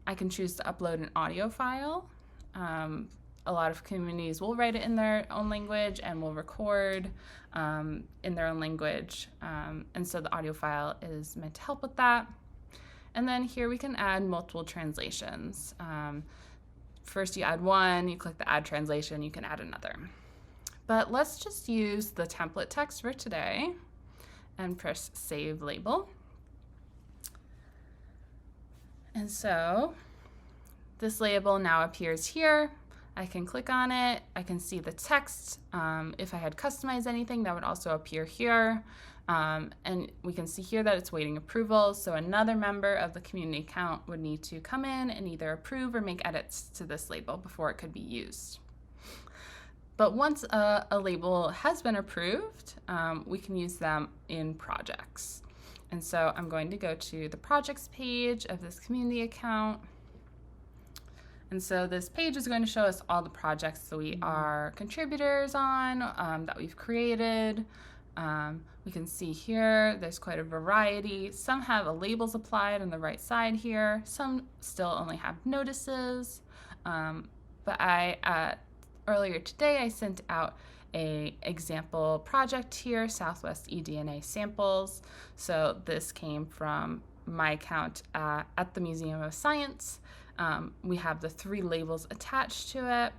I can choose to upload an audio file. A lot of communities will write it in their own language and will record in their own language. And so the audio file is meant to help with that. And then here we can add multiple translations. First you add one, you click the add translation, you can add another. But let's just use the template text for today and press save label. And so this label now appears here. I can click on it. I can see the text. If I had customized anything, that would also appear here. And we can see here that it's waiting approval. So another member of the community account would need to come in and either approve or make edits to this label before it could be used. But once a label has been approved, we can use them in projects. And so I'm going to go to the projects page of this community account. And so this page is going to show us all the projects that we are contributors on, that we've created. We can see here, there's quite a variety. Some have labels applied on the right side here. Some still only have notices. But earlier today, I sent out an example project here, Southwest eDNA samples. So this came from my account at the Museum of Science. We have the 3 labels attached to it.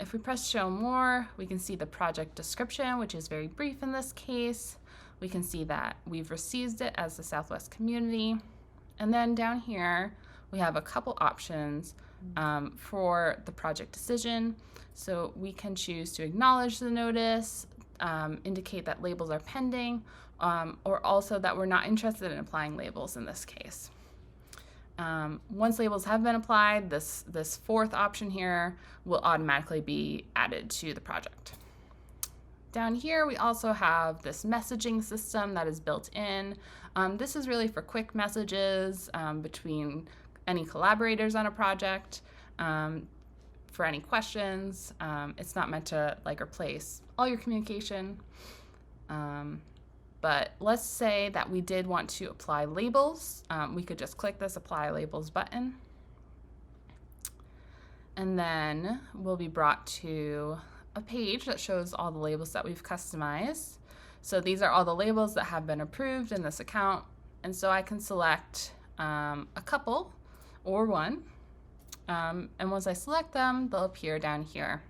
If we press show more, we can see the project description, which is very brief in this case. We can see that we've received it as the Southwest community. And then down here, we have a couple options for the project decision. So we can choose to acknowledge the notice, indicate that labels are pending, or also that we're not interested in applying labels in this case. Once labels have been applied, this 4th option here will automatically be added to the project. Down here, we also have this messaging system that is built in. This is really for quick messages between any collaborators on a project. For any questions. It's not meant to replace all your communication. But let's say that we did want to apply labels. We could just click this Apply Labels button. And then we'll be brought to a page that shows all the labels that we've customized. So these are all the labels that have been approved in this account. And so I can select a couple or one. And once I select them, they'll appear down here.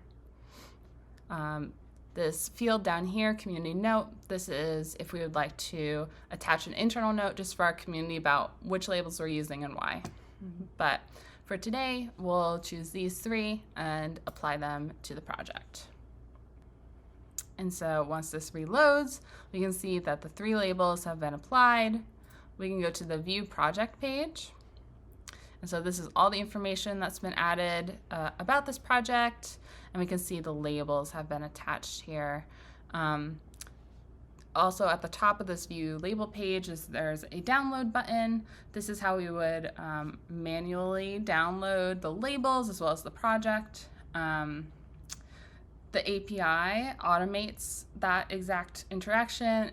This field down here, community note, this is if we would like to attach an internal note just for our community about which labels we're using and why. But for today, we'll choose these 3 and apply them to the project. And so once this reloads, we can see that the 3 labels have been applied. We can go to the View Project page. And so this is all the information that's been added about this project, and we can see the labels have been attached here. Also at the top of this View Label page there's a download button. This is how we would manually download the labels as well as the project. The API automates that exact interaction.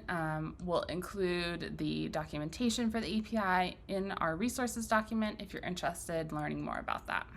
We'll include the documentation for the API in our resources document if you're interested in learning more about that.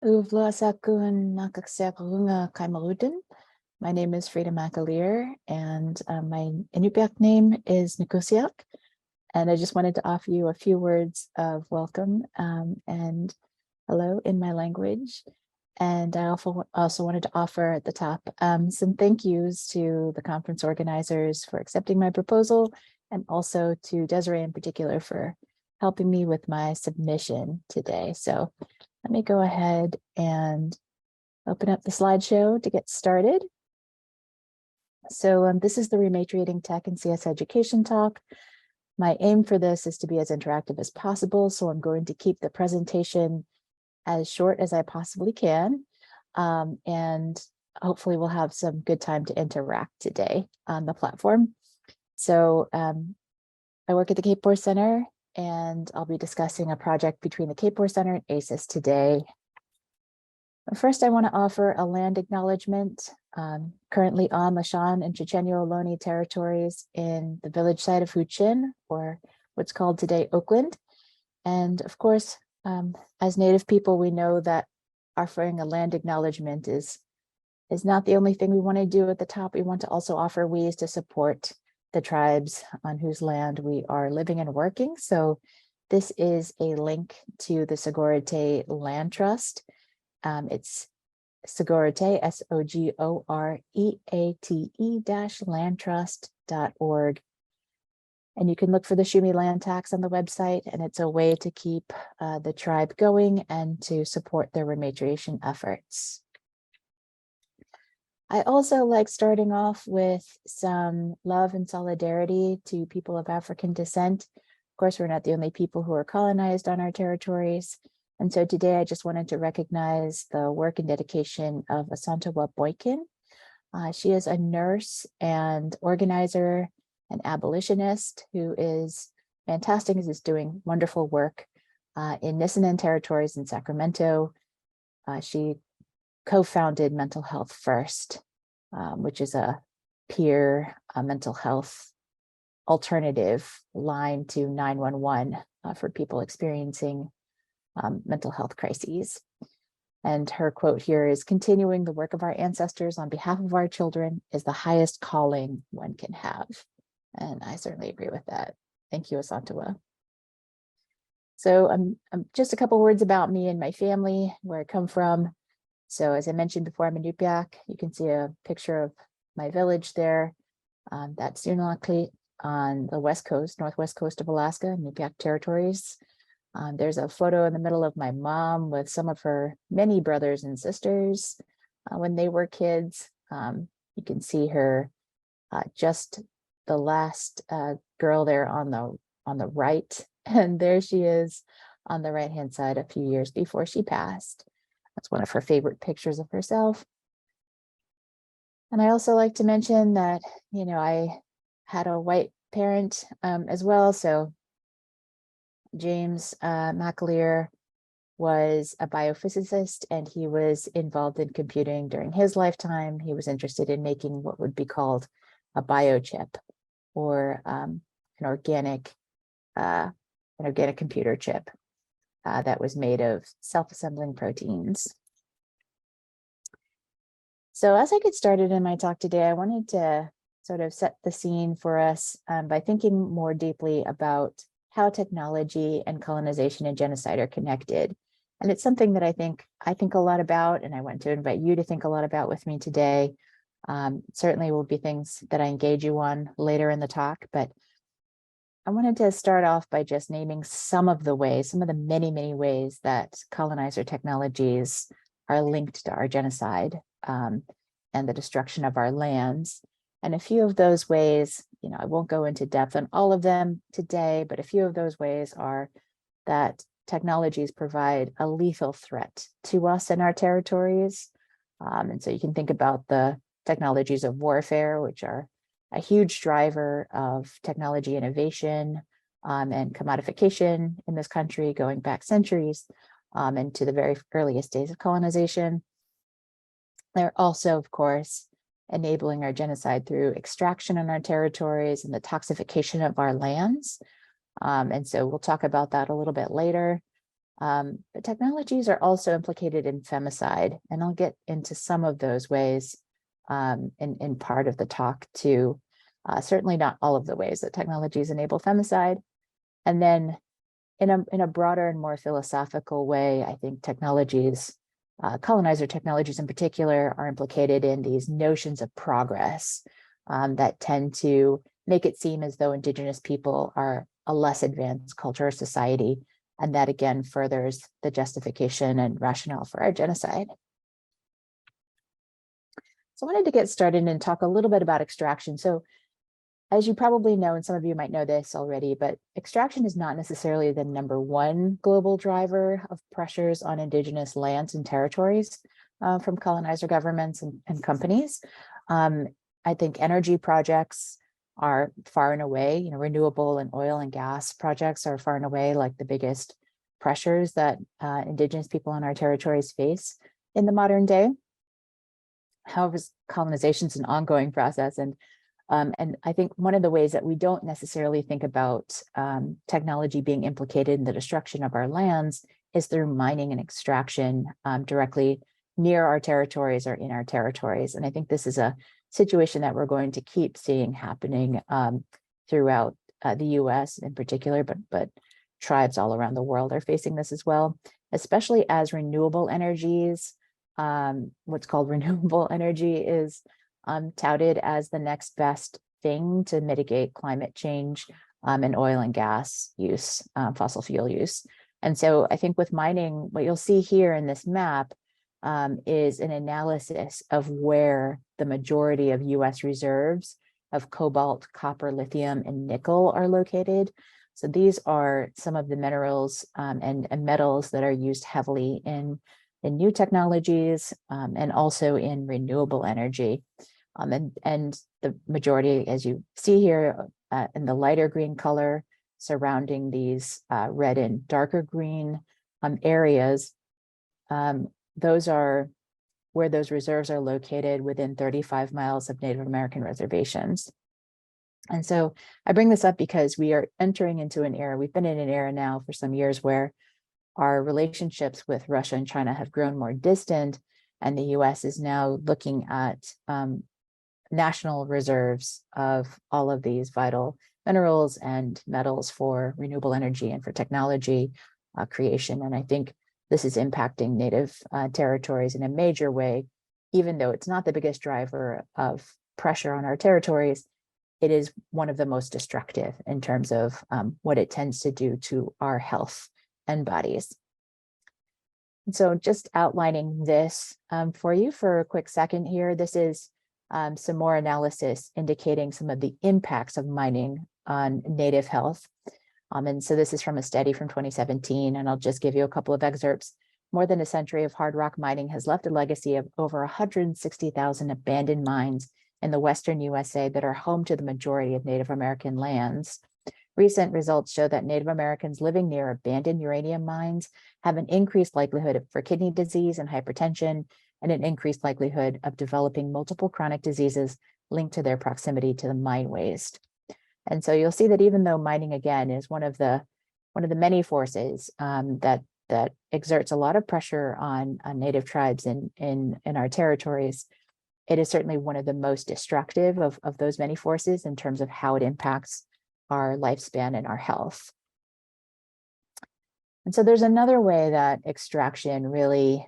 Uvlasakun nakaksekunga kaimaludin. My name is Frida McAleer, and my Inupiaq name is Nikusiak. And I just wanted to offer you a few words of welcome and hello in my language. And I also wanted to offer at the top some thank yous to the conference organizers for accepting my proposal, and also to Desiree in particular for helping me with my submission today. So let me go ahead and open up the slideshow to get started. So this is the Rematriating Tech and CS Education talk. My aim for this is to be as interactive as possible, so I'm going to keep the presentation as short as I possibly can, and hopefully we'll have some good time to interact today on the platform. So I work at the Cape Force Center, and I'll be discussing a project between the Cape Force Center and ACES today. First, I want to offer a land acknowledgement. Currently on the Shan and Chochenyo Ohlone territories in the village site of Huichin, or what's called today Oakland. And of course, as Native people, we know that offering a land acknowledgement is not the only thing we want to do at the top. We want to also offer ways to support the tribes on whose land we are living and working. So this is a link to the Sogorea Land Trust. It's Sogorea, SOGOREATE-landtrust.org. And you can look for the Shumi land tax on the website, and it's a way to keep the tribe going and to support their rematriation efforts. I also like starting off with some love and solidarity to people of African descent. Of course, we're not the only people who are colonized on our territories. And so today I just wanted to recognize the work and dedication of Asantewaa Boykin. She is a nurse and organizer an abolitionist who is fantastic, is doing wonderful work in Nisenan territories in Sacramento. She co-founded Mental Health First, which is a peer mental health alternative line to 911 for people experiencing mental health crises. And her quote here is, "Continuing the work of our ancestors on behalf of our children is the highest calling one can have." And I certainly agree with that. Thank you, Asantewa. So just a couple words about me and my family, where I come from. So as I mentioned before, I'm a Inupiaq. You can see a picture of my village there. That's Unalakleet on the west coast, northwest coast of Alaska, Inupiaq territories. There's a photo in the middle of my mom with some of her many brothers and sisters when they were kids. You can see her just the last girl there on the right, and there she is on the right-hand side a few years before she passed. That's one of her favorite pictures of herself. And I also like to mention that, you know, I had a white parent as well. So James McAleer was a biophysicist, and he was involved in computing during his lifetime. He was interested in making what would be called a biochip, or an organic computer chip that was made of self-assembling proteins. So as I get started in my talk today, I wanted to sort of set the scene for us by thinking more deeply about how technology and colonization and genocide are connected. And it's something that I think a lot about, and I want to invite you to think a lot about with me today. Certainly will be things that I engage you on later in the talk, but I wanted to start off by just naming some of the many, many ways that colonizer technologies are linked to our genocide and the destruction of our lands. And a few of those ways, you know, I won't go into depth on all of them today, but a few of those ways are that technologies provide a lethal threat to us and our territories. And so you can think about the technologies of warfare, which are a huge driver of technology innovation and commodification in this country, going back centuries and to the very earliest days of colonization. They're also, of course, enabling our genocide through extraction on our territories and the toxification of our lands. And so we'll talk about that a little bit later. But technologies are also implicated in femicide, and I'll get into some of those ways in part of the talk too. Certainly not all of the ways that technologies enable femicide. And then in a broader and more philosophical way, I think technologies, colonizer technologies in particular, are implicated in these notions of progress that tend to make it seem as though Indigenous people are a less advanced culture or society, and that again furthers the justification and rationale for our genocide. So I wanted to get started and talk a little bit about extraction. So as you probably know, and some of you might know this already, but extraction is not necessarily the #1 global driver of pressures on Indigenous lands and territories from colonizer governments and companies. I think energy projects are far and away, you know, renewable and oil and gas projects are far and away like the biggest pressures that Indigenous people on our territories face in the modern day. However, colonization is an ongoing process, and I think one of the ways that we don't necessarily think about technology being implicated in the destruction of our lands is through mining and extraction directly near our territories or in our territories. And I think this is a situation that we're going to keep seeing happening throughout the US in particular, but tribes all around the world are facing this as well, especially as renewable energies, what's called renewable energy is touted as the next best thing to mitigate climate change and oil and gas use, fossil fuel use. And so I think with mining, what you'll see here in this map is an analysis of where the majority of US reserves of cobalt, copper, lithium, and nickel are located. So these are some of the minerals and metals that are used heavily in new technologies and also in renewable energy. And the majority, as you see here, in the lighter green color surrounding these red and darker green areas, those are where those reserves are located within 35 miles of Native American reservations. And so I bring this up because we are entering into an era, we've been in an era now for some years where our relationships with Russia and China have grown more distant, and the US is now looking at national reserves of all of these vital minerals and metals for renewable energy and for technology creation. And I think this is impacting Native territories in a major way, even though it's not the biggest driver of pressure on our territories. It is one of the most destructive in terms of what it tends to do to our health and bodies. And so just outlining this for you for a quick second here, this is some more analysis indicating some of the impacts of mining on Native health. And so this is from a study from 2017, and I'll just give you a couple of excerpts. More than a century of hard rock mining has left a legacy of over 160,000 abandoned mines in the Western USA that are home to the majority of Native American lands. Recent results show that Native Americans living near abandoned uranium mines have an increased likelihood for kidney disease and hypertension, and an increased likelihood of developing multiple chronic diseases linked to their proximity to the mine waste. And so you'll see that even though mining, again, is one of the many forces that exerts a lot of pressure on Native tribes in our territories, it is certainly one of the most destructive of those many forces in terms of how it impacts our lifespan and our health. And so there's another way that extraction really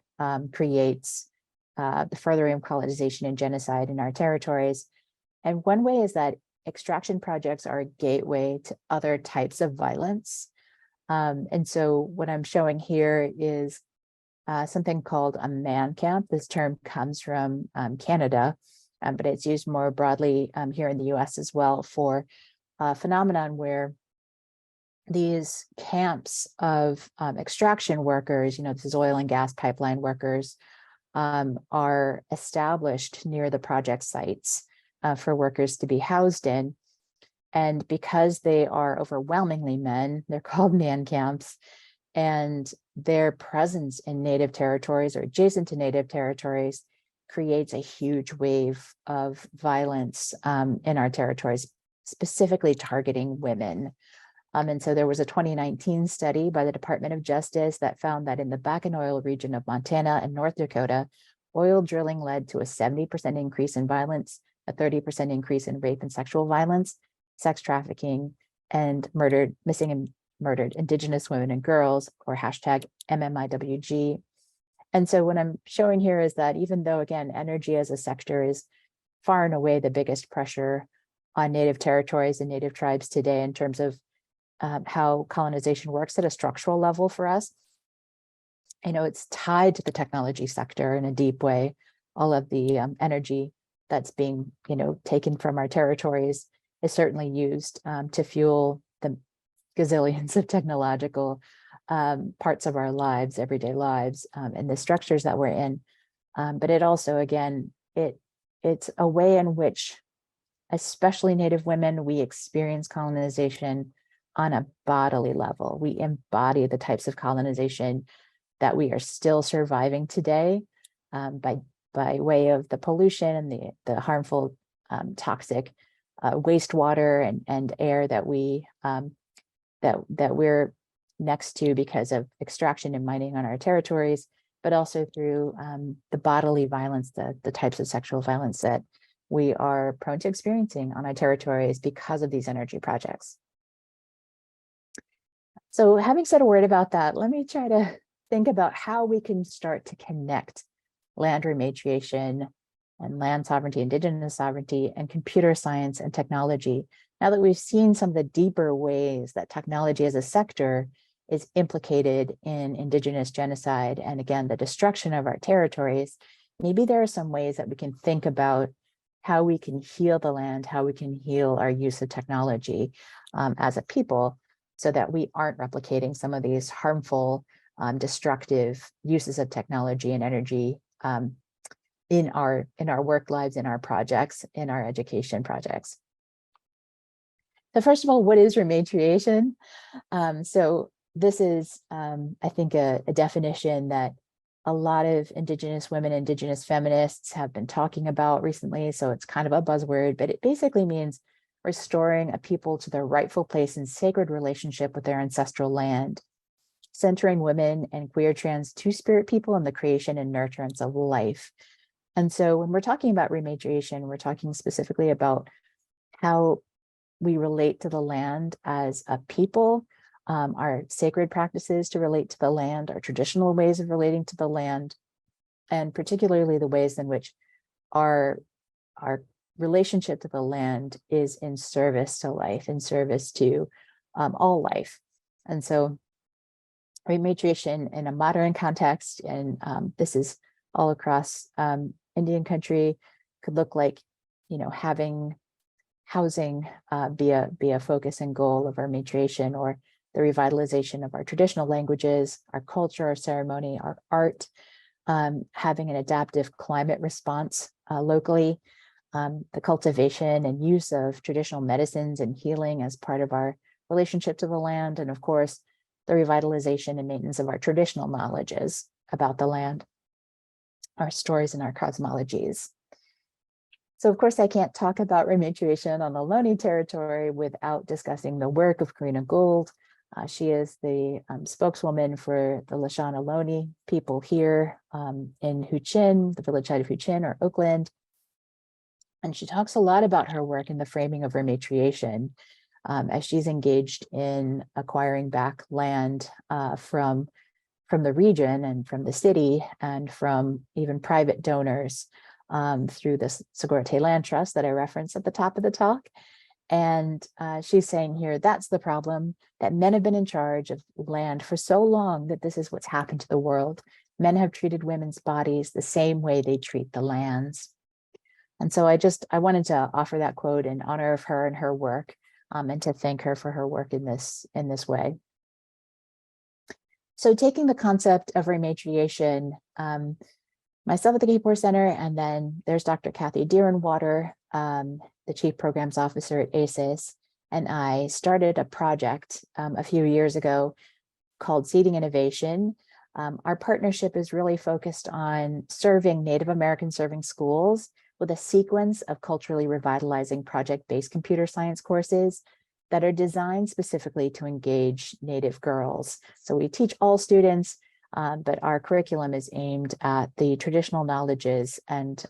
creates the furthering of colonization and genocide in our territories. And one way is that extraction projects are a gateway to other types of violence. And so what I'm showing here is something called a man camp. This term comes from Canada, but it's used more broadly here in the US as well for a phenomenon where these camps of extraction workers, this is oil and gas pipeline workers, are established near the project sites for workers to be housed in. And because they are overwhelmingly men, they're called man camps, and their presence in Native territories or adjacent to Native territories creates a huge wave of violence in our territories, specifically targeting women. And so there was a 2019 study by the Department of Justice that found that in the Back and Oil region of Montana and North Dakota, oil drilling led to a 70% increase in violence, a 30% increase in rape and sexual violence, sex trafficking, and missing and murdered Indigenous women and girls, or hashtag MMIWG. And so what I'm showing here is that even though, again, energy as a sector is far and away the biggest pressure on Native territories and Native tribes today in terms of how colonization works at a structural level for us, it's tied to the technology sector in a deep way. All of the energy that's being, taken from our territories is certainly used to fuel the gazillions of technological parts of our lives, everyday lives, and the structures that we're in. But it also, again, it's a way in which, especially Native women, we experience colonization on a bodily level. We embody the types of colonization that we are still surviving today by way of the pollution and the harmful toxic wastewater and air that we're next to because of extraction and mining on our territories, but also through the bodily violence, the types of sexual violence that we are prone to experiencing on our territories because of these energy projects. So having said a word about that, let me try to think about how we can start to connect land rematriation and land sovereignty, indigenous sovereignty, and computer science and technology. Now that we've seen some of the deeper ways that technology as a sector is implicated in indigenous genocide, and again, the destruction of our territories, maybe there are some ways that we can think about how we can heal the land, how we can heal our use of technology as a people, so that we aren't replicating some of these harmful, destructive uses of technology and energy in our work lives, in our projects, in our education projects. first of all, what is rematriation? So this is, I think, a definition that a lot of Indigenous women, Indigenous feminists have been talking about recently. So it's kind of a buzzword, but it basically means restoring a people to their rightful place in sacred relationship with their ancestral land, centering women and queer, trans, two-spirit people in the creation and nurturance of life. And so when we're talking about rematriation, we're talking specifically about how we relate to the land as a people, our sacred practices to relate to the land, our traditional ways of relating to the land, and particularly the ways in which our relationship to the land is in service to life, in service to all life. And so rematriation in a modern context, and this is all across Indian country, could look like, having housing be a focus and goal of rematriation, or the revitalization of our traditional languages, our culture, our ceremony, our art, having an adaptive climate response locally, the cultivation and use of traditional medicines and healing as part of our relationship to the land, and of course, the revitalization and maintenance of our traditional knowledges about the land, our stories and our cosmologies. So of course, I can't talk about rematriation on the Ohlone territory without discussing the work of Corrie Gould. She is the spokeswoman for the Lishan Ohlone people here in Huichin, the village side of Huichin or Oakland. And she talks a lot about her work in the framing of rematriation as she's engaged in acquiring back land from the region and from the city and from even private donors through this Segurate Land Trust that I referenced at the top of the talk. And she's saying here, that's the problem, that men have been in charge of land for so long that this is what's happened to the world. Men have treated women's bodies the same way they treat the lands. And so I wanted to offer that quote in honor of her and her work, and to thank her for her work in this way. So taking the concept of rematriation, myself at the Cape Horn Center, and then there's Dr. Kathy Deerenwater, the Chief Programs Officer at ACES, and I started a project a few years ago called Seeding Innovation. Our partnership is really focused on serving Native American serving schools with a sequence of culturally revitalizing project-based computer science courses that are designed specifically to engage Native girls. So we teach all students, but our curriculum is aimed at the traditional knowledges and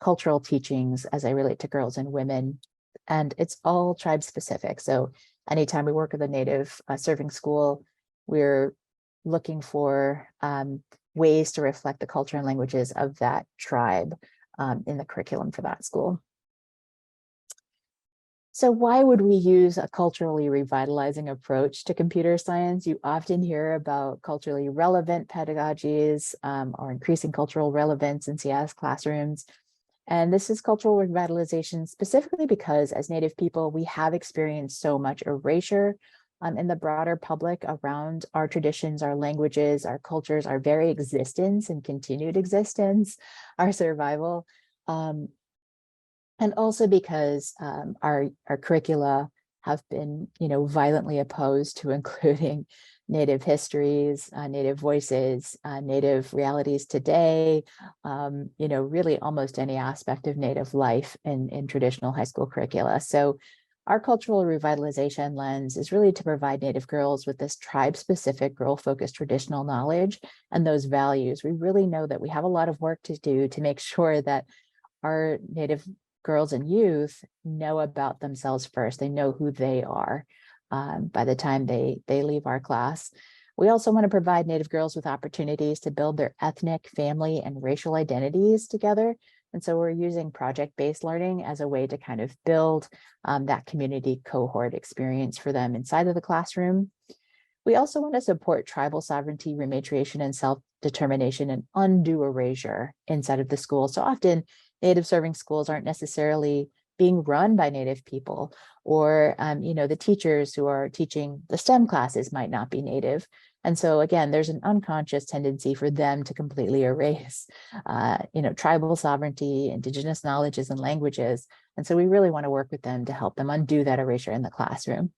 cultural teachings as they relate to girls and women. And it's all tribe specific. So anytime we work with a Native serving school, we're looking for ways to reflect the culture and languages of that tribe in the curriculum for that school. So why would we use a culturally revitalizing approach to computer science? You often hear about culturally relevant pedagogies or increasing cultural relevance in CS classrooms. And this is cultural revitalization specifically because as Native people, we have experienced so much erasure in the broader public around our traditions, our languages, our cultures, our very existence and continued existence, our survival. And also because our curricula have been, violently opposed to including Native histories, Native voices, Native realities today, really almost any aspect of Native life in traditional high school curricula. So our cultural revitalization lens is really to provide Native girls with this tribe-specific, girl-focused traditional knowledge and those values. We really know that we have a lot of work to do to make sure that our Native girls and youth know about themselves first. They know who they are by the time they leave our class. We also want to provide Native girls with opportunities to build their ethnic, family, and racial identities together. And so we're using project-based learning as a way to kind of build that community cohort experience for them inside of the classroom. We also want to support tribal sovereignty, rematriation, and self-determination and undue erasure inside of the school. So often Native serving schools aren't necessarily being run by Native people, or the teachers who are teaching the STEM classes might not be Native. And so again, there's an unconscious tendency for them to completely erase, tribal sovereignty, indigenous knowledges and languages. And so we really want to work with them to help them undo that erasure in the classroom.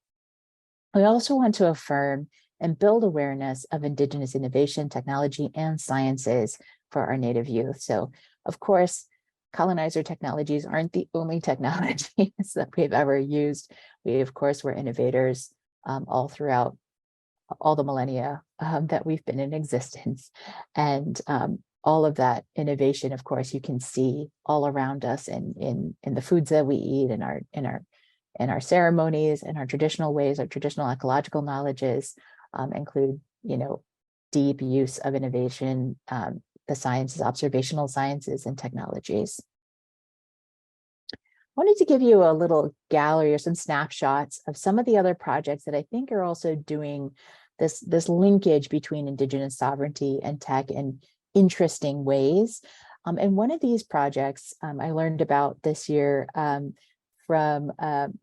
We also want to affirm and build awareness of Indigenous innovation, technology, and sciences for our Native youth. So, of course, colonizer technologies aren't the only technologies that we've ever used. We, of course, were innovators all throughout all the millennia that we've been in existence. And all of that innovation, of course, you can see all around us in the foods that we eat, in our ceremonies, in our traditional ways, our traditional ecological knowledges include, deep use of innovation, the sciences, observational sciences and technologies. I wanted to give you a little gallery or some snapshots of some of the other projects that I think are also doing this linkage between Indigenous sovereignty and tech in interesting ways. And one of these projects I learned about this year from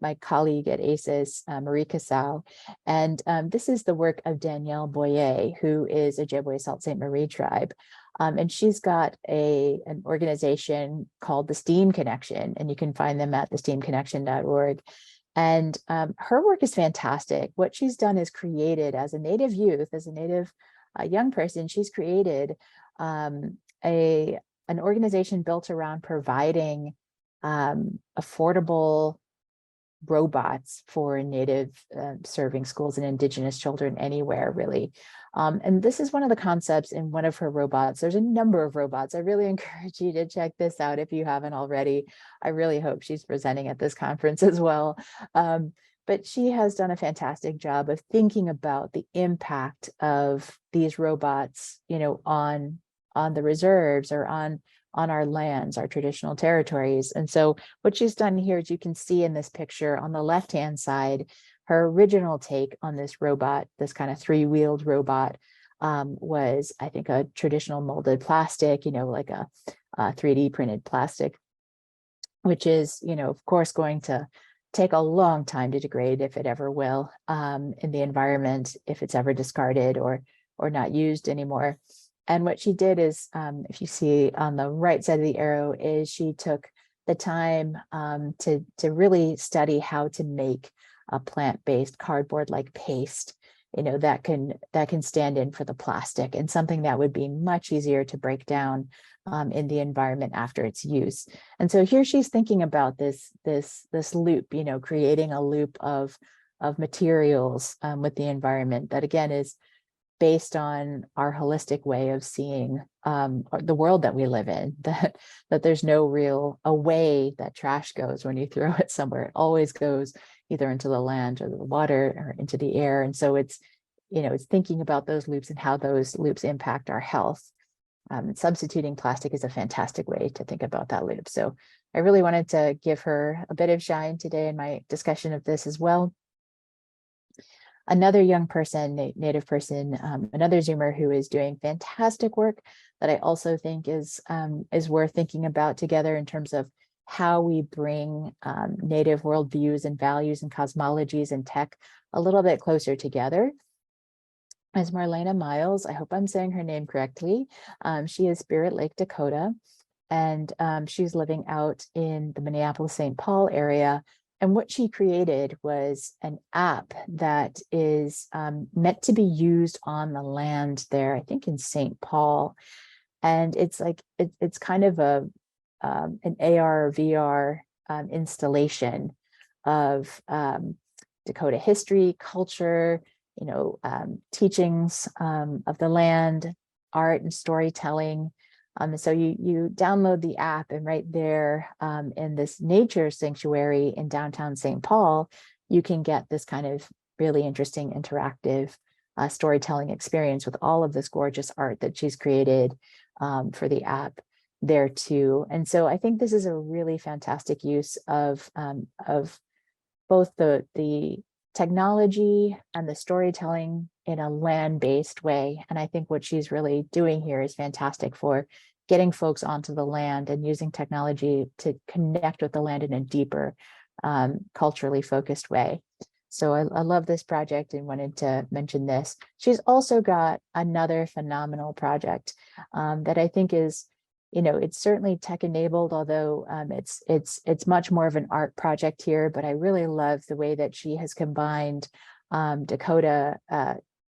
my colleague at ACES, Marie Cassau. And this is the work of Danielle Boyer, who is Ojibwe Sault Ste. Marie tribe. And she's got an organization called the STEAM Connection, and you can find them at thesteamconnection.org. And her work is fantastic. What she's done is created as a Native youth, as a Native young person, she's created an organization built around providing affordable robots for Native serving schools and Indigenous children anywhere, really. And this is one of the concepts in one of her robots. There's a number of robots. I really encourage you to check this out if you haven't already. I really hope she's presenting at this conference as well. But she has done a fantastic job of thinking about the impact of these robots, on the reserves or on our lands, our traditional territories. And so what she's done here, as you can see in this picture on the left-hand side, her original take on this robot, this kind of three-wheeled robot, was, I think, a traditional molded plastic, like a 3D printed plastic, which is, of course, going to take a long time to degrade, if it ever will, in the environment, if it's ever discarded or not used anymore. And what she did is, if you see on the right side of the arrow, is she took the time to really study how to make a plant-based cardboard-like paste, that can stand in for the plastic, and something that would be much easier to break down in the environment after its use. And so here she's thinking about this loop, creating a loop of materials with the environment that, again, is based on our holistic way of seeing the world that we live in, that there's no real way that trash goes when you throw it somewhere. It always goes either into the land or the water or into the air. And so it's thinking about those loops and how those loops impact our health. Substituting plastic is a fantastic way to think about that loop. So I really wanted to give her a bit of shine today in my discussion of this as well. Another young person, Native person, another Zoomer who is doing fantastic work that I also think is worth thinking about together in terms of how we bring Native worldviews and values and cosmologies and tech a little bit closer together, is Marlena Miles. I hope I'm saying her name correctly. She is Spirit Lake, Dakota, and she's living out in the Minneapolis-St. Paul area. And what she created was an app that is meant to be used on the land there, I think in St. Paul. And it's like, it's kind of an AR or VR installation of Dakota history, culture, teachings of the land, art and storytelling. So you download the app, and right there in this nature sanctuary in downtown St. Paul, you can get this kind of really interesting interactive storytelling experience with all of this gorgeous art that she's created for the app there too. And so I think this is a really fantastic use of both the technology and the storytelling in a land-based way. And I think what she's really doing here is fantastic for getting folks onto the land and using technology to connect with the land in a deeper, culturally focused way. So I love this project and wanted to mention this. She's also got another phenomenal project that I think is, it's certainly tech enabled, although it's much more of an art project here. But I really love the way that she has combined Dakota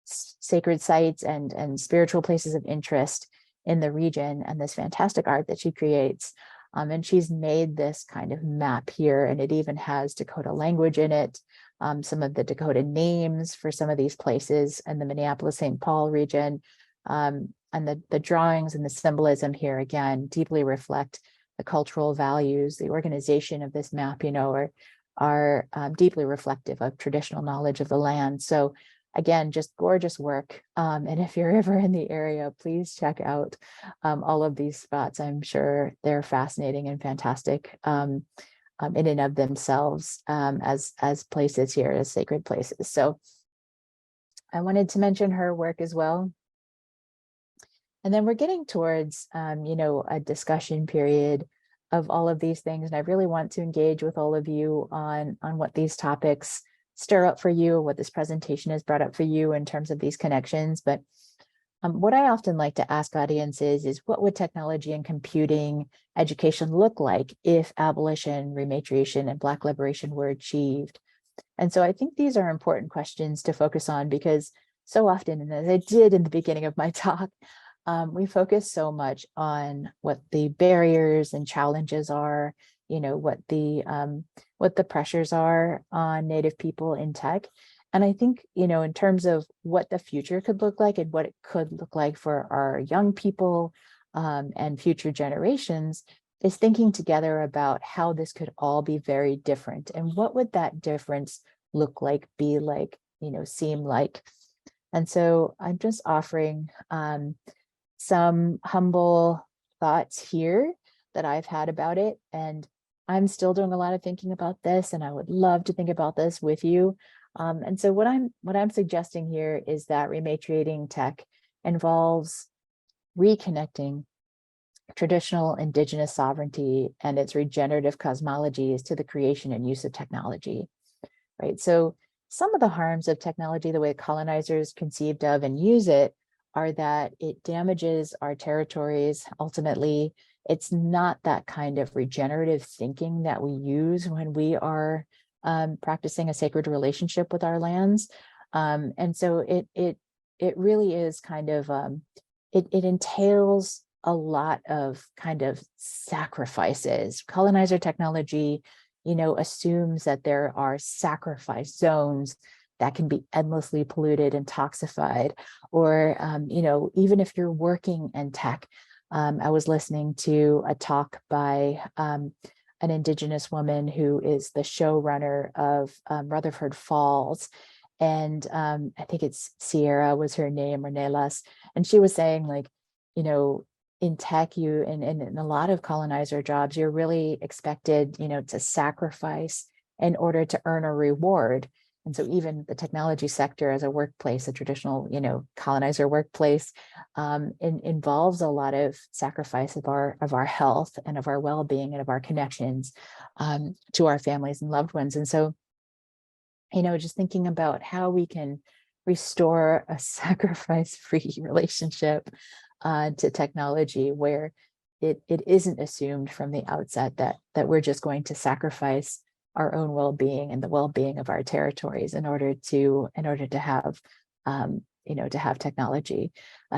sacred sites and spiritual places of interest in the region, and this fantastic art that she creates. And she's made this kind of map here, and it even has Dakota language in it, some of the Dakota names for some of these places in the Minneapolis-St. Paul region. And the drawings and the symbolism here, again, deeply reflect the cultural values. The organization of this map, are deeply reflective of traditional knowledge of the land. So again, just gorgeous work. And if you're ever in the area, please check out all of these spots. I'm sure they're fascinating and fantastic in and of themselves as places here, as sacred places. So I wanted to mention her work as well. And then we're getting towards, a discussion period of all of these things. And I really want to engage with all of you on what these topics stir up for you, what this presentation has brought up for you in terms of these connections. But what I often like to ask audiences is, what would technology and computing education look like if abolition, rematriation, and Black liberation were achieved? And so I think these are important questions to focus on, because so often, and as I did in the beginning of my talk, we focus so much on what the barriers and challenges are, what the pressures are on Native people in tech. And I think, in terms of what the future could look like and what it could look like for our young people and future generations, is thinking together about how this could all be very different. And what would that difference look like, be like, seem like? And so I'm just offering some humble thoughts here that I've had about it. And I'm still doing a lot of thinking about this, and I would love to think about this with you. And so what I'm suggesting here is that rematriating tech involves reconnecting traditional Indigenous sovereignty and its regenerative cosmologies to the creation and use of technology, right? So some of the harms of technology, the way colonizers conceived of and use it, are that it damages our territories. Ultimately, it's not that kind of regenerative thinking that we use when we are practicing a sacred relationship with our lands. And so it really is kind of, it entails a lot of kind of sacrifices. Colonizer technology, assumes that there are sacrifice zones that can be endlessly polluted and toxified, or, even if you're working in tech. I was listening to a talk by an Indigenous woman who is the showrunner of Rutherford Falls. And I think it's Sierra was her name, or Nelas. And she was saying, like, in tech, and in a lot of colonizer jobs, you're really expected, to sacrifice in order to earn a reward. And so even the technology sector as a workplace, a traditional, colonizer workplace, involves a lot of sacrifice of our health and of our well-being and of our connections to our families and loved ones. And so, just thinking about how we can restore a sacrifice-free relationship to technology, where it isn't assumed from the outset that we're just going to sacrifice our own well-being and the well-being of our territories in order to have to have technology.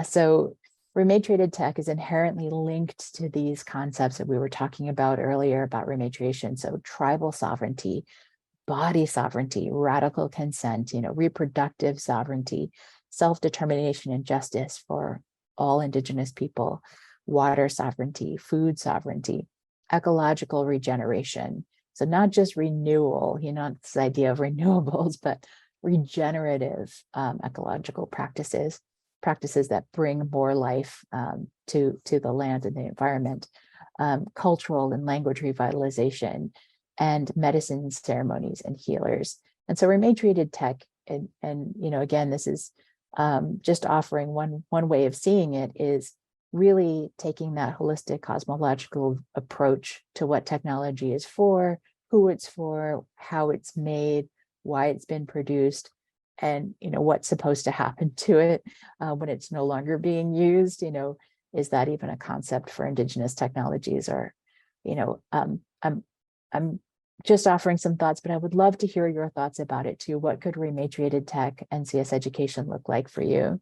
So rematriated tech is inherently linked to these concepts that we were talking about earlier about rematriation. So tribal sovereignty, body sovereignty, radical consent, reproductive sovereignty, self-determination and justice for all Indigenous people, water sovereignty, food sovereignty, ecological regeneration. So not just renewal, this idea of renewables, but regenerative ecological practices that bring more life to the land and the environment, cultural and language revitalization, and medicine ceremonies and healers. And so rematriated tech, and again, this is just offering one way of seeing it, is really taking that holistic cosmological approach to what technology is for, who it's for, how it's made, why it's been produced, and what's supposed to happen to it when it's no longer being used. Is that even a concept for Indigenous technologies? Or I'm just offering some thoughts, but I would love to hear your thoughts about it too. What could rematriated tech and CS education look like for you?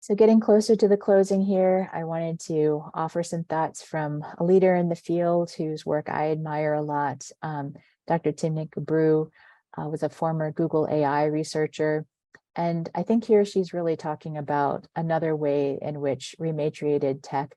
So getting closer to the closing here, I wanted to offer some thoughts from a leader in the field whose work I admire a lot. Dr. Timnit Gebru was a former Google AI researcher. And I think here she's really talking about another way in which rematriated tech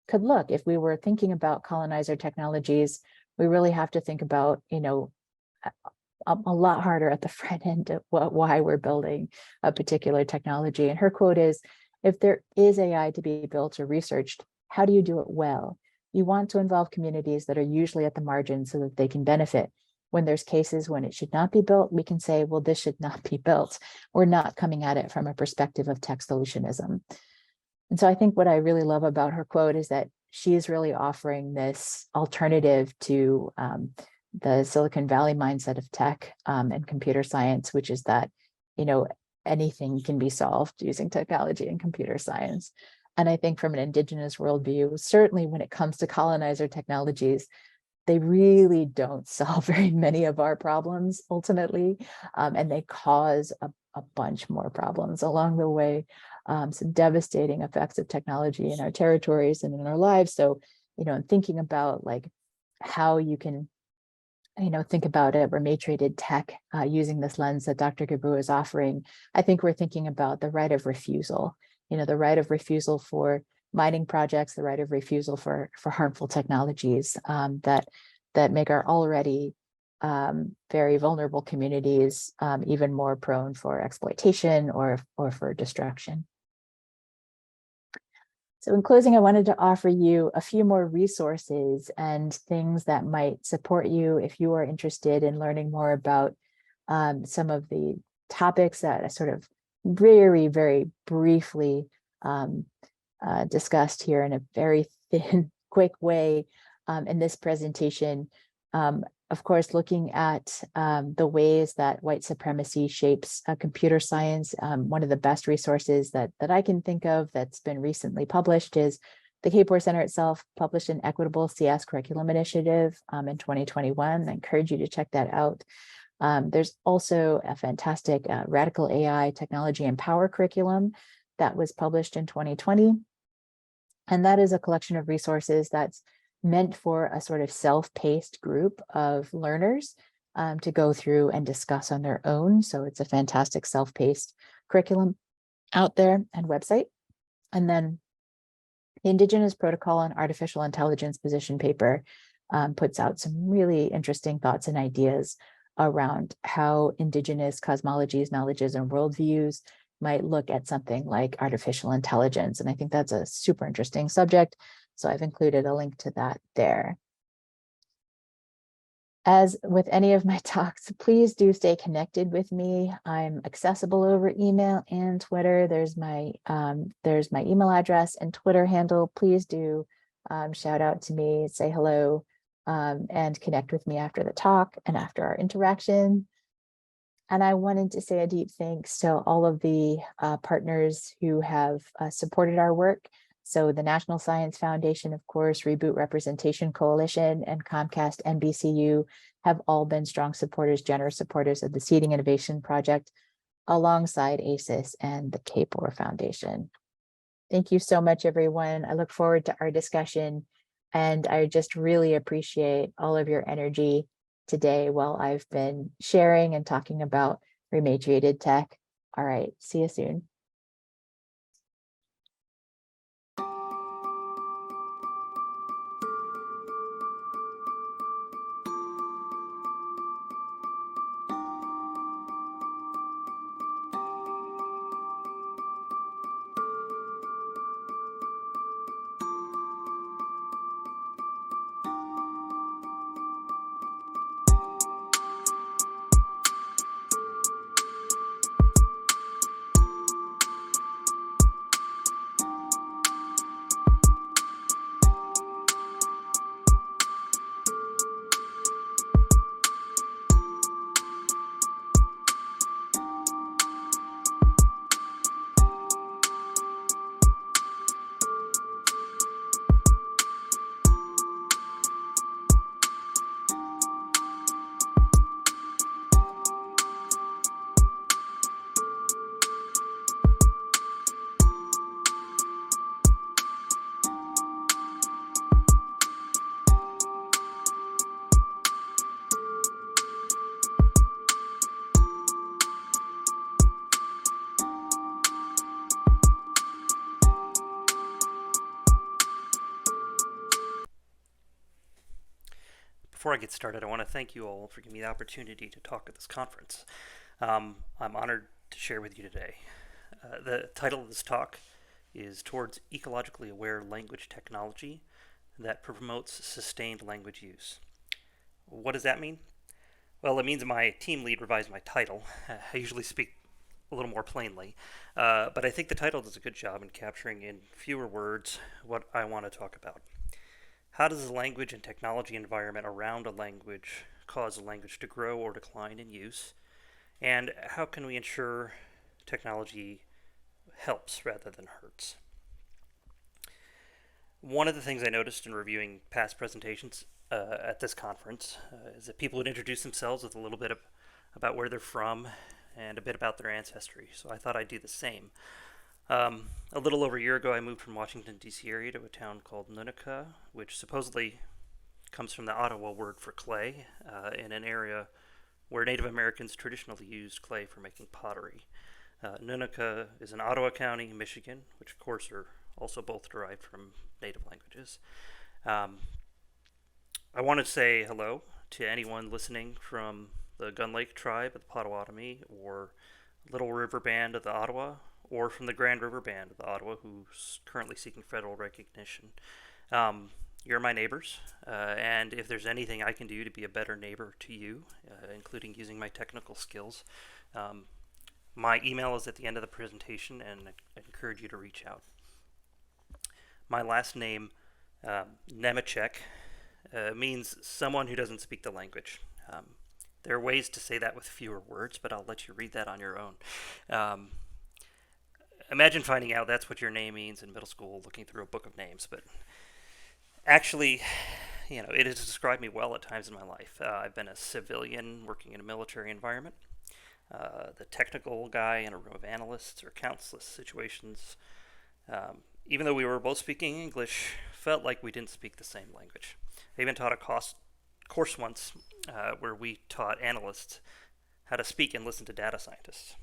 could look. If we were thinking about colonizer technologies, we really have to think about, a lot harder at the front end of why we're building a particular technology. And her quote is, if there is AI to be built or researched, how do you do it well? You want to involve communities that are usually at the margin so that they can benefit. When there's cases when it should not be built, we can say, well, this should not be built. We're not coming at it from a perspective of tech solutionism. And so I think what I really love about her quote is that she is really offering this alternative to the Silicon Valley mindset of tech and computer science, which is that, anything can be solved using technology and computer science. And I think from an Indigenous worldview, certainly when it comes to colonizer technologies, they really don't solve very many of our problems ultimately, and they cause a bunch more problems along the way. Some devastating effects of technology in our territories and in our lives. So, in thinking about like how you can, think about a rematriated tech using this lens that Dr. Gebru is offering, I think we're thinking about the right of refusal, the right of refusal for mining projects, the right of refusal for harmful technologies that make our already very vulnerable communities even more prone for exploitation or for destruction. So in closing, I wanted to offer you a few more resources and things that might support you if you are interested in learning more about some of the topics that I sort of very, very briefly discussed here in a very thin, quick way in this presentation. Of course, looking at the ways that white supremacy shapes computer science, one of the best resources that I can think of that's been recently published is the Kapor Center itself published an Equitable CS Curriculum Initiative in 2021. I encourage you to check that out. There's also a fantastic Radical AI Technology and Power curriculum that was published in 2020. And that is a collection of resources that's meant for a sort of self-paced group of learners to go through and discuss on their own. So it's a fantastic self-paced curriculum out there and website. And then the Indigenous Protocol on Artificial Intelligence position paper puts out some really interesting thoughts and ideas around how Indigenous cosmologies, knowledges, and worldviews might look at something like artificial intelligence. And I think that's a super interesting subject. So I've included a link to that there. As with any of my talks, please do stay connected with me. I'm accessible over email and Twitter. There's my email address and Twitter handle. Please do shout out to me, say hello, and connect with me after the talk and after our interaction. And I wanted to say a deep thanks to all of the partners who have supported our work. So the National Science Foundation, of course, Reboot Representation Coalition, and Comcast NBCU have all been strong supporters, generous supporters of the Seeding Innovation Project, alongside ACES and the Kapor Foundation. Thank you so much, everyone. I look forward to our discussion, and I just really appreciate all of your energy today while I've been sharing and talking about rematriated tech. All right, see you soon. Before I get started, I want to thank you all for giving me the opportunity to talk at this conference. I'm honored to share with you today. The title of this talk is Towards Ecologically Aware Language Technology that Promotes Sustained Language Use. What does that mean? Well, it means my team lead revised my title. I usually speak a little more plainly, but I think the title does a good job in capturing in fewer words what I want to talk about. How does the language and technology environment around a language cause a language to grow or decline in use? And how can we ensure technology helps rather than hurts? One of the things I noticed in reviewing past presentations at this conference is that people would introduce themselves with a little bit about where they're from and a bit about their ancestry. So I thought I'd do the same. A little over a year ago, I moved from Washington, D.C. area to a town called Nunavut, which supposedly comes from the Ottawa word for clay, in an area where Native Americans traditionally used clay for making pottery. Nunavut is in Ottawa County, Michigan, which of course are also both derived from Native languages. I want to say hello to anyone listening from the Gun Lake tribe of the Potawatomi, or Little River Band of the Ottawa, or from the Grand River Band of the Ottawa, who's currently seeking federal recognition. You're my neighbors, and if there's anything I can do to be a better neighbor to you, including using my technical skills, my email is at the end of the presentation, and I encourage you to reach out. My last name, Nemechek, means someone who doesn't speak the language. There are ways to say that with fewer words, but I'll let you read that on your own. Imagine finding out that's what your name means in middle school, looking through a book of names. But actually, it has described me well at times in my life. I've been a civilian working in a military environment, the technical guy in a room of analysts, or countless situations. Even though we were both speaking English, felt like we didn't speak the same language. I even taught a course once where we taught analysts how to speak and listen to data scientists.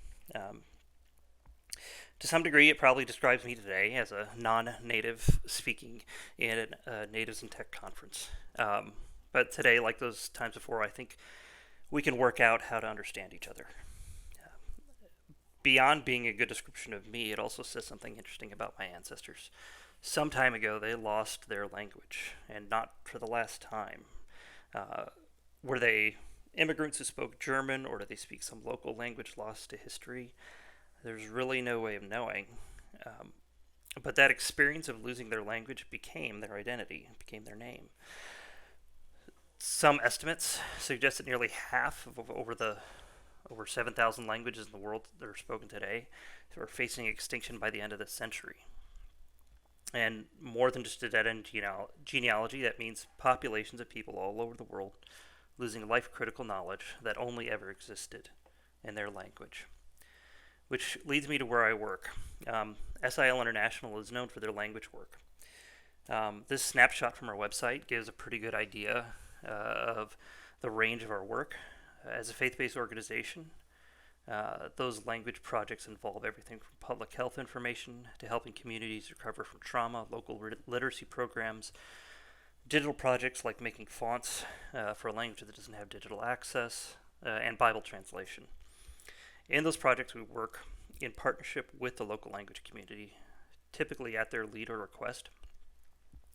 To some degree, it probably describes me today as a non-native speaking in a Natives in Tech conference. But today, like those times before, I think we can work out how to understand each other. Beyond being a good description of me, it also says something interesting about my ancestors. Some time ago, they lost their language, and not for the last time. Were they immigrants who spoke German, or did they speak some local language lost to history? There's really no way of knowing. But that experience of losing their language became their identity, became their name. Some estimates suggest that nearly half of over 7,000 languages in the world that are spoken today are facing extinction by the end of this century. And more than just a dead-end genealogy, that means populations of people all over the world losing life-critical knowledge that only ever existed in their language. Which leads me to where I work. SIL International is known for their language work. This snapshot from our website gives a pretty good idea of the range of our work. As a faith-based organization, those language projects involve everything from public health information to helping communities recover from trauma, local literacy programs, digital projects like making fonts for a language that doesn't have digital access, and Bible translation. In those projects, we work in partnership with the local language community, typically at their lead or request.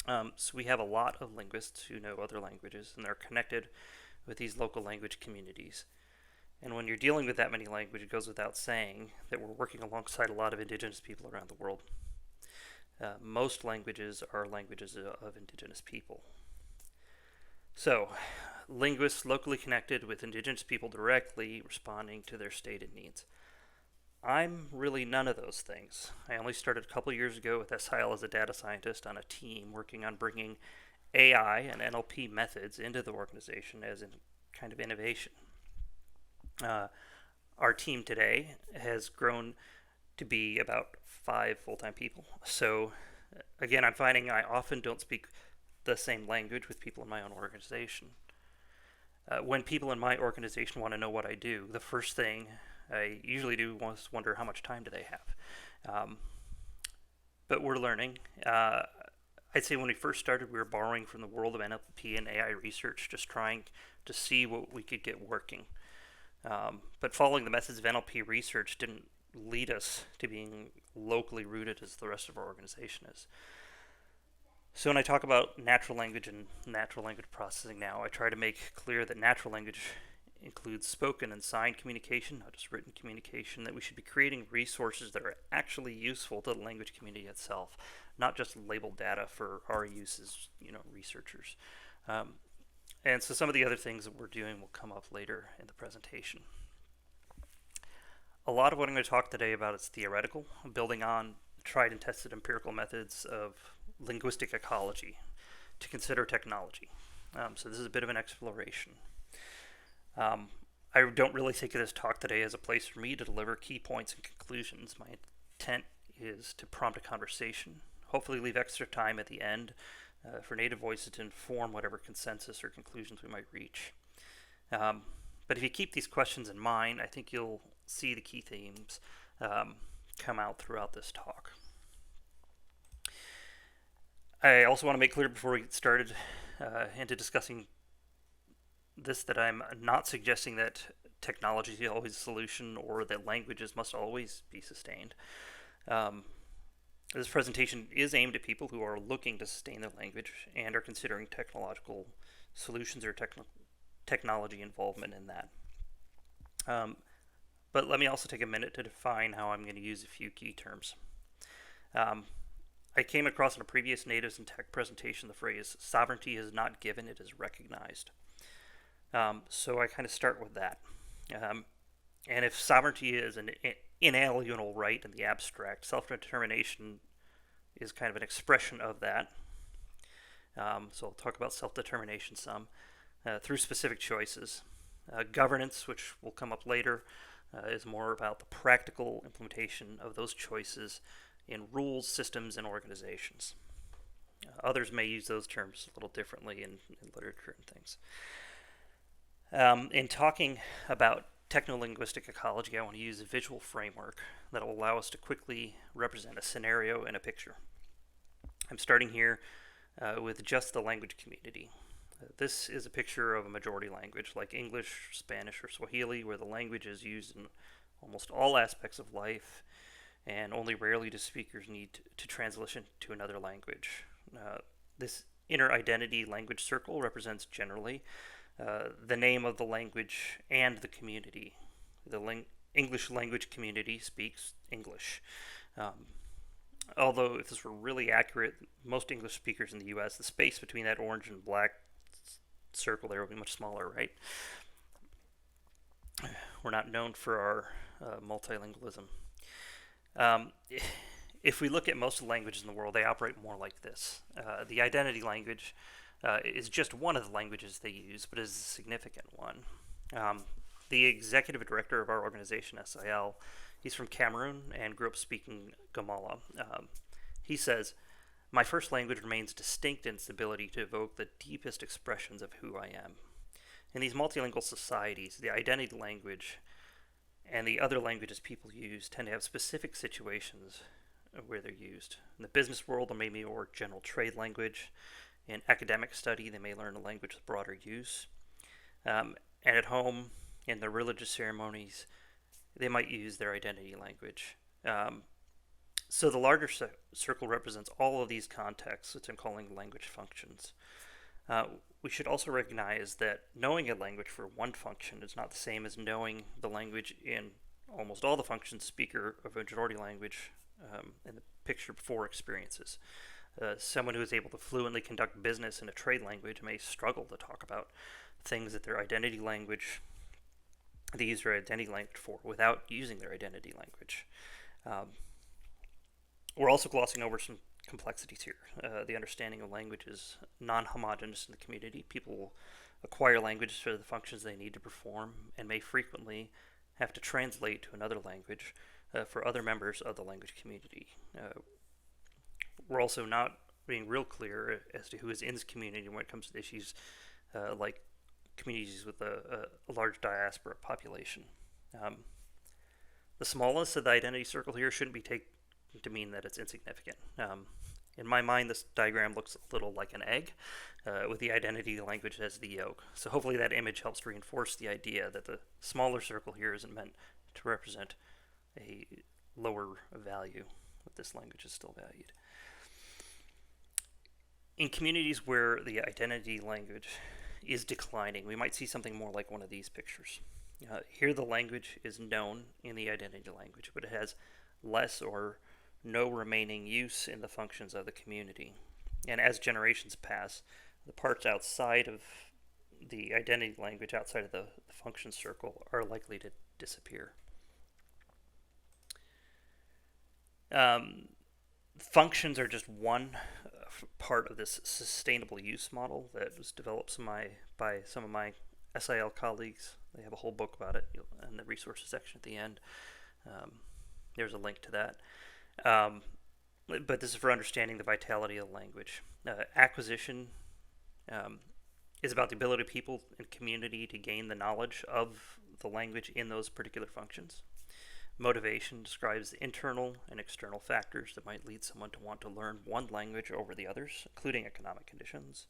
So we have a lot of linguists who know other languages, and they're connected with these local language communities. And when you're dealing with that many languages, it goes without saying that we're working alongside a lot of Indigenous people around the world. Most languages are languages of Indigenous people. So, linguists locally connected with Indigenous people directly responding to their stated needs. I'm really none of those things. I only started a couple years ago with SIL as a data scientist on a team working on bringing AI and NLP methods into the organization as a kind of innovation. Our team today has grown to be about 5 full-time people. So again, I'm finding I often don't speak the same language with people in my own organization. When people in my organization want to know what I do, the first thing I usually do is wonder how much time do they have. But we're learning. I'd say when we first started, we were borrowing from the world of NLP and AI research, just trying to see what we could get working. But following the methods of NLP research didn't lead us to being locally rooted as the rest of our organization is. So when I talk about natural language and natural language processing now, I try to make clear that natural language includes spoken and signed communication, not just written communication, that we should be creating resources that are actually useful to the language community itself, not just labeled data for our use as researchers. And so some of the other things that we're doing will come up later in the presentation. A lot of what I'm going to talk today about is theoretical, building on tried and tested empirical methods of linguistic ecology to consider technology. So this is a bit of an exploration. I don't really think of this talk today as a place for me to deliver key points and conclusions. My intent is to prompt a conversation, hopefully leave extra time at the end for Native voices to inform whatever consensus or conclusions we might reach. But if you keep these questions in mind, I think you'll see the key themes come out throughout this talk. I also want to make clear before we get started into discussing this that I'm not suggesting that technology is always a solution or that languages must always be sustained. This presentation is aimed at people who are looking to sustain their language and are considering technological solutions or technology involvement in that. But let me also take a minute to define how I'm going to use a few key terms. I came across in a previous Natives in Tech presentation the phrase, sovereignty is not given, it is recognized. So I kind of start with that. And if sovereignty is an inalienable right in the abstract, self-determination is kind of an expression of that. So I'll talk about self-determination some through specific choices. Governance, which will come up later, is more about the practical implementation of those choices in rules, systems, and organizations. Others may use those terms a little differently in literature and things. In talking about technolinguistic ecology, I want to use a visual framework that will allow us to quickly represent a scenario and a picture. I'm starting here with just the language community. This is a picture of a majority language like English, Spanish, or Swahili, where the language is used in almost all aspects of life, and only rarely do speakers need to translation to another language. This inner identity language circle represents generally the name of the language and the community. The English language community speaks English. Although if this were really accurate, most English speakers in the US, the space between that orange and black circle there would be much smaller, right? We're not known for our multilingualism. If we look at most of the languages in the world, they operate more like this. The identity language is just one of the languages they use, but is a significant one. The executive director of our organization, SIL, he's from Cameroon and grew up speaking Gamala. He says, "My first language remains distinct in its ability to evoke the deepest expressions of who I am." In these multilingual societies, the identity language and the other languages people use tend to have specific situations where they're used. In the business world, there may be more general trade language. In academic study, they may learn a language with broader use. And at home, in their religious ceremonies, they might use their identity language. So the larger circle represents all of these contexts, which I'm calling language functions. We should also recognize that knowing a language for one function is not the same as knowing the language in almost all the functions speaker of a majority language in the picture before experiences. Someone who is able to fluently conduct business in a trade language may struggle to talk about things that their identity language, they use their identity language for without using their identity language. We're also glossing over some complexities here. The understanding of language is non-homogeneous in the community. People will acquire languages for the functions they need to perform and may frequently have to translate to another language for other members of the language community. We're also not being real clear as to who is in this community when it comes to issues like communities with a large diaspora population. The smallness of the identity circle here shouldn't be taken to mean that it's insignificant. In my mind, this diagram looks a little like an egg, with the identity language as the yolk. So hopefully that image helps reinforce the idea that the smaller circle here isn't meant to represent a lower value, but this language is still valued. In communities where the identity language is declining, we might see something more like one of these pictures. Here the language is known in the identity language, but it has less or no remaining use in the functions of the community. And as generations pass, the parts outside of the identity language, outside of the function circle, are likely to disappear. Functions are just one part of this sustainable use model that was developed by some of my SIL colleagues. They have a whole book about it in the resources section at the end. There's a link to that. But this is for understanding the vitality of the language. Acquisition is about the ability of people and community to gain the knowledge of the language in those particular functions. Motivation describes the internal and external factors that might lead someone to want to learn one language over the others, including economic conditions.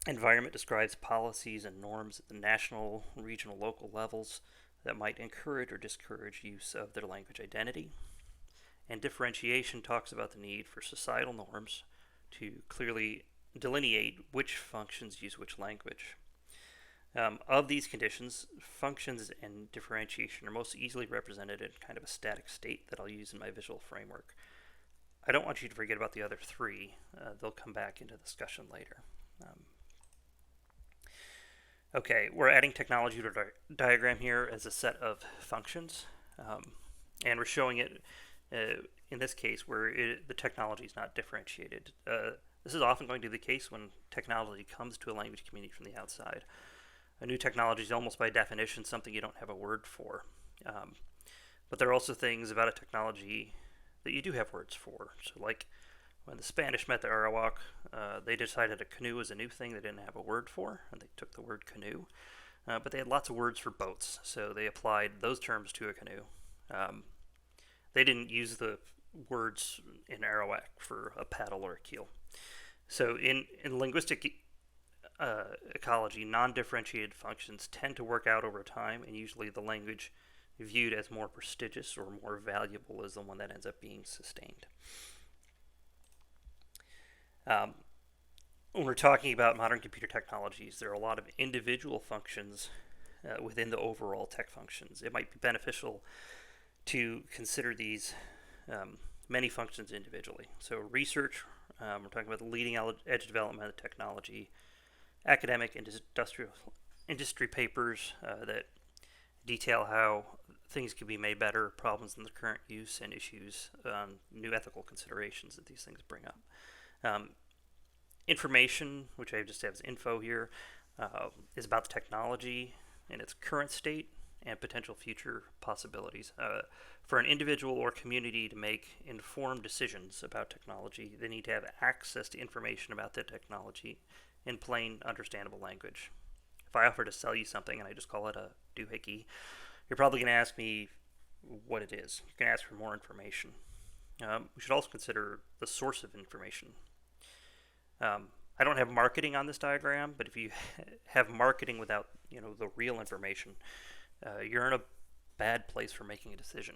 Environment describes policies and norms at the national, regional, local levels that might encourage or discourage use of their language identity. And differentiation talks about the need for societal norms to clearly delineate which functions use which language. Of these conditions, functions and differentiation are most easily represented in kind of a static state that I'll use in my visual framework. I don't want you to forget about the other three. They'll come back into discussion later. Okay, we're adding technology to our diagram here as a set of functions, and we're showing it in this case where the technology is not differentiated. This is often going to be the case when technology comes to a language community from the outside. A new technology is almost by definition something you don't have a word for. But there are also things about a technology that you do have words for. So like when the Spanish met the Arawak, they decided a canoe was a new thing they didn't have a word for, and they took the word canoe. But they had lots of words for boats, so they applied those terms to a canoe. They didn't use the words in Arawak for a paddle or a keel. So in linguistic ecology, non-differentiated functions tend to work out over time, and usually the language viewed as more prestigious or more valuable is the one that ends up being sustained. When we're talking about modern computer technologies, there are a lot of individual functions within the overall tech functions. It might be beneficial to consider these many functions individually. So research, we're talking about the leading edge development of technology. Academic and industry papers that detail how things can be made better, problems in the current use, and issues on new ethical considerations that these things bring up. Information, which I just have as info here, is about the technology in its current state and potential future possibilities. For an individual or community to make informed decisions about technology, they need to have access to information about the technology in plain, understandable language. If I offer to sell you something and I just call it a doohickey, you're probably going to ask me what it is. You're going to ask for more information. We should also consider the source of information. I don't have marketing on this diagram, but if you have marketing without the real information, you're in a bad place for making a decision.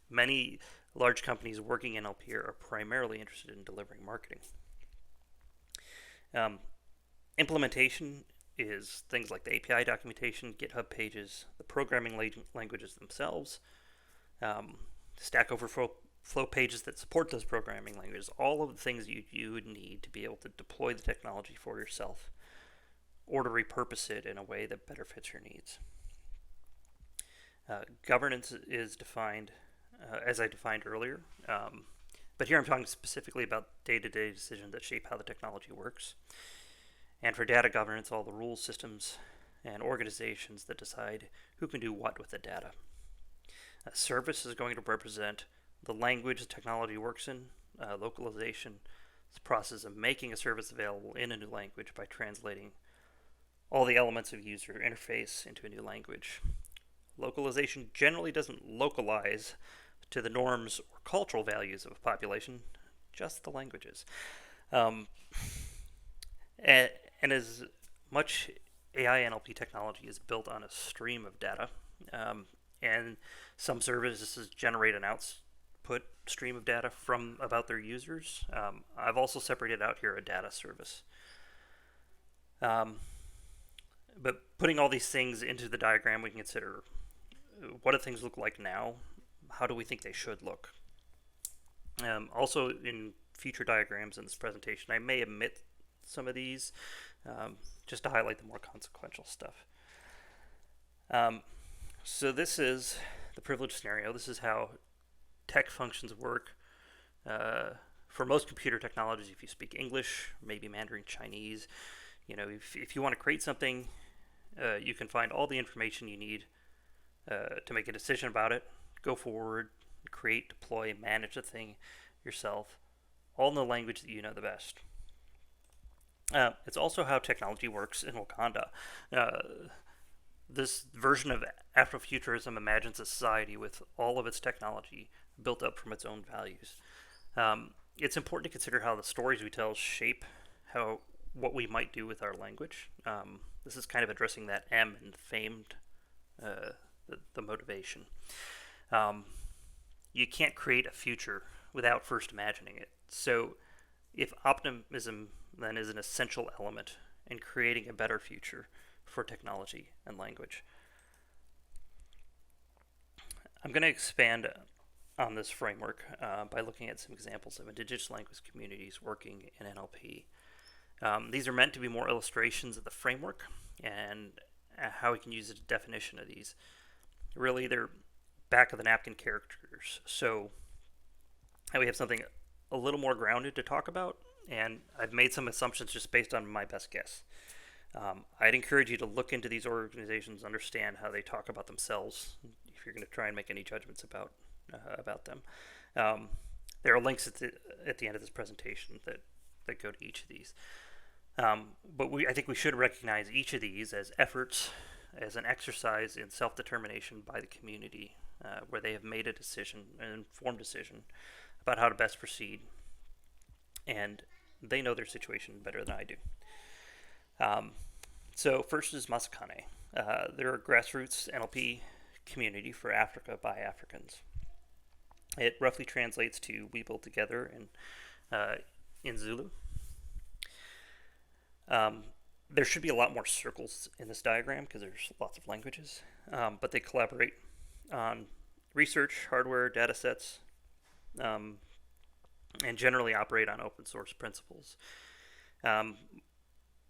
Many large companies working in LP are primarily interested in delivering marketing. Implementation is things like the API documentation, GitHub pages, the programming languages themselves, Stack Overflow pages that support those programming languages, all of the things you would need to be able to deploy the technology for yourself or to repurpose it in a way that better fits your needs. Governance is defined as I defined earlier, but here I'm talking specifically about day-to-day decisions that shape how the technology works. And for data governance, all the rules, systems, and organizations that decide who can do what with the data. A service is going to represent the language the technology works in, localization, the process of making a service available in a new language by translating all the elements of user interface into a new language. Localization generally doesn't localize to the norms or cultural values of a population, just the languages. And as much AI NLP technology is built on a stream of data, and some services generate an output stream of data from about their users. I've also separated out here a data service. But putting all these things into the diagram, we can consider what do things look like now? How do we think they should look? Also, in future diagrams in this presentation, I may omit some of these just to highlight the more consequential stuff. So this is the privileged scenario. This is how tech functions work. For most computer technologies, if you speak English, maybe Mandarin Chinese, if you want to create something, you can find all the information you need to make a decision about it, go forward, create, deploy, manage the thing yourself, all in the language that you know the best. It's also how technology works in Wakanda. This version of Afrofuturism imagines a society with all of its technology built up from its own values. It's important to consider how the stories we tell shape what we might do with our language. This is kind of addressing that M in famed, the motivation. You can't create a future without first imagining it. So if optimism then is an essential element in creating a better future for technology and language. I'm going to expand on this framework by looking at some examples of indigenous language communities working in NLP. These are meant to be more illustrations of the framework and how we can use a definition of these. Really, they're back of the napkin characters. So we have something a little more grounded to talk about, and I've made some assumptions just based on my best guess. I'd encourage you to look into these organizations, understand how they talk about themselves, if you're going to try and make any judgments about them. There are links at the end of this presentation that go to each of these. But I think we should recognize each of these as efforts, as an exercise in self-determination by the community, where they have made a decision, an informed decision, about how to best proceed. And they know their situation better than I do. So first is Masakane. They're a grassroots NLP community for Africa by Africans. It roughly translates to "we build together" in Zulu. There should be a lot more circles in this diagram because there's lots of languages, but they collaborate on research, hardware, data sets, and generally operate on open source principles.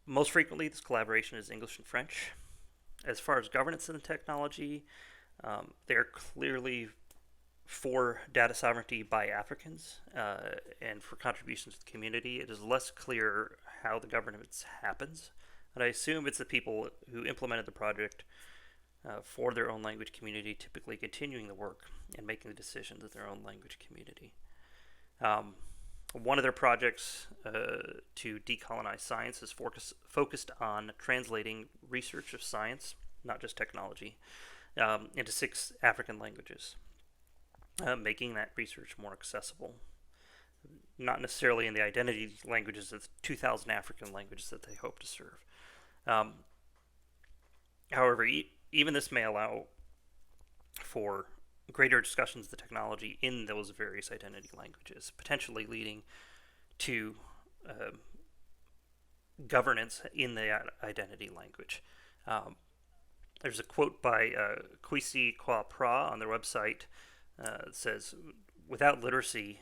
Most frequently, this collaboration is English and French. As far as governance and technology, they're clearly for data sovereignty by Africans and for contributions to the community. It is less clear how the governance happens, but I assume it's the people who implemented the project for their own language community, typically continuing the work and making the decisions of their own language community. One of their projects to decolonize science is focused on translating research of science, not just technology, into 6 African languages, making that research more accessible. Not necessarily in the identity languages of the 2,000 African languages that they hope to serve. However, even this may allow for greater discussions of the technology in those various identity languages, potentially leading to governance in the identity language. There's a quote by Kwesi Kwa-Pra on their website that says, "Without literacy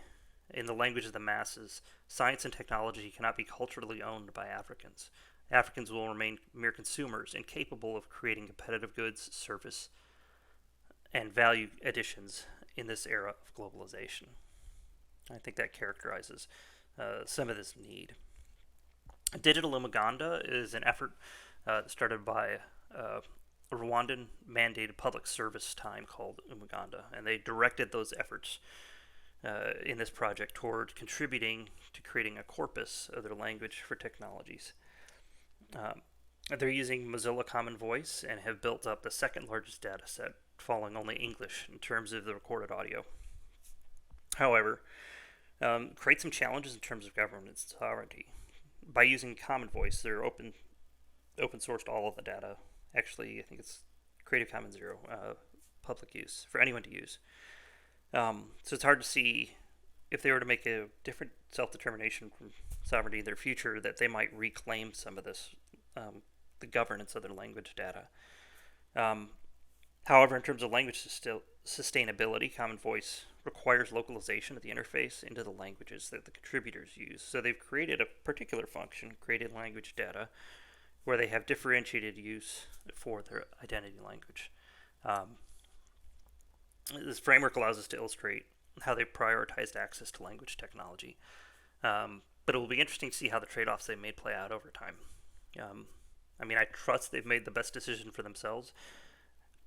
in the language of the masses, science and technology cannot be culturally owned by Africans. Africans will remain mere consumers, incapable of creating competitive goods, service, and value additions in this era of globalization." I think that characterizes some of this need. Digital Umuganda is an effort started by a Rwandan mandated public service time called Umuganda, and they directed those efforts in this project toward contributing to creating a corpus of their language for technologies. They're using Mozilla Common Voice and have built up the second largest data set, following only English in terms of the recorded audio However, create some challenges in terms of governance and sovereignty. By using Common Voice, they're open sourced all of the data. Actually, I think it's Creative Commons 0, public use for anyone to use. So it's hard to see if they were to make a different self-determination from sovereignty in their future, that they might reclaim some of this, the governance of their language data. However, in terms of language sustainability, Common Voice requires localization of the interface into the languages that the contributors use. So they've created a particular function, created language data, where they have differentiated use for their identity language. This framework allows us to illustrate how they prioritized access to language technology. But it will be interesting to see how the trade-offs they made play out over time. I trust they've made the best decision for themselves,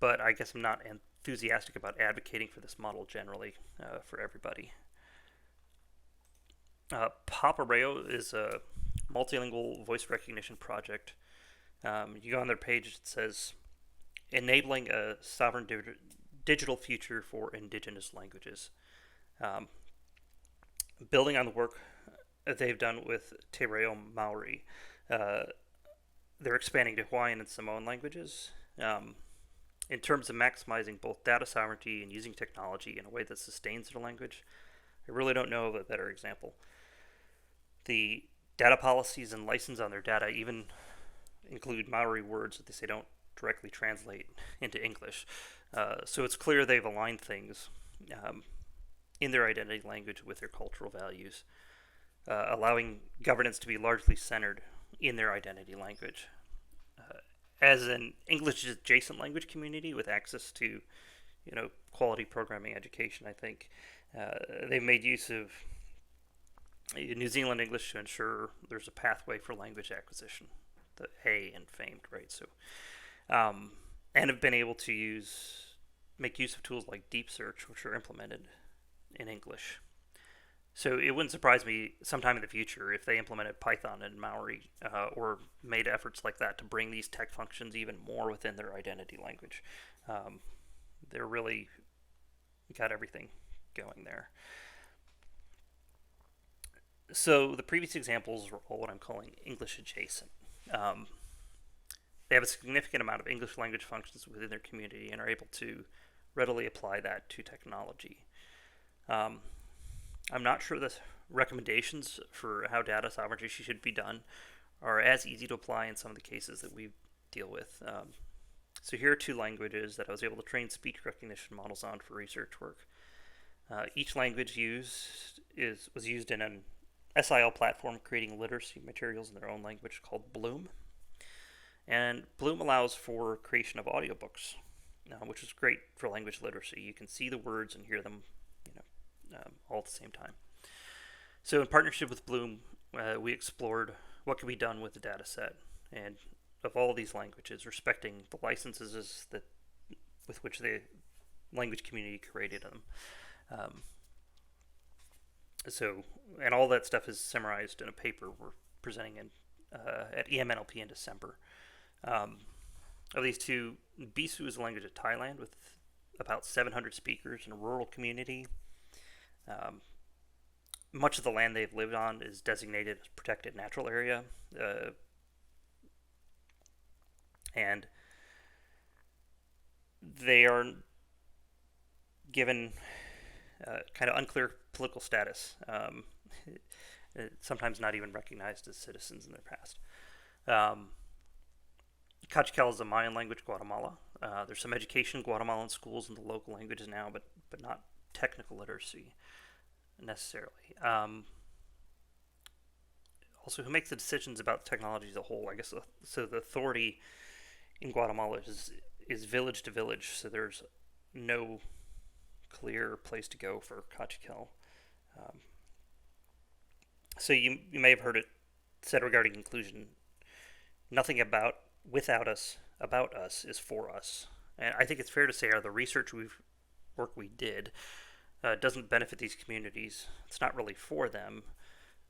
but I guess I'm not enthusiastic about advocating for this model generally for everybody. Papareo is a multilingual voice recognition project. You go on their page, it says, enabling a sovereign digital future for indigenous languages. Building on the work that they've done with Te Reo Maori, they're expanding to Hawaiian and Samoan languages. In terms of maximizing both data sovereignty and using technology in a way that sustains their language, I really don't know of a better example. The data policies and license on their data even include Maori words that they say don't directly translate into English. So it's clear they've aligned things in their identity language with their cultural values, allowing governance to be largely centered in their identity language. As an English adjacent language community with access to, quality programming education, I think they've made use of New Zealand English to ensure there's a pathway for language acquisition, the A in famed, right? So, and have been able to make use of tools like deep search, which are implemented in English. So it wouldn't surprise me sometime in the future if they implemented Python and Maori or made efforts like that to bring these tech functions even more within their identity language. They're really got everything going there. So the previous examples were all what I'm calling English adjacent. They have a significant amount of English language functions within their community and are able to readily apply that to technology. I'm not sure the recommendations for how data sovereignty should be done are as easy to apply in some of the cases that we deal with. So here are two languages that I was able to train speech recognition models on for research work. Each language was used in an SIL platform creating literacy materials in their own language called Bloom. And Bloom allows for creation of audiobooks, which is great for language literacy. You can see the words and hear them all at the same time. So in partnership with Bloom, we explored what could be done with the data set and of all of these languages, respecting the licenses with which the language community created them. And all that stuff is summarized in a paper we're presenting at EMNLP in December. Of these two, Bisu is a language of Thailand with about 700 speakers in a rural community. Much of the land they've lived on is designated as protected natural area, and they are given kind of unclear political status, sometimes not even recognized as citizens in their past. Kachkel is a Mayan language, Guatemala. There's some education in Guatemalan schools in the local languages now, but not technical literacy necessarily. Also, who makes the decisions about technology as a whole? I guess so. The authority in Guatemala is village to village, so there's no clear place to go for Kachkel. So you may have heard it said regarding inclusion: nothing about us is for us. And I think it's fair to say the research work we did doesn't benefit these communities. It's not really for them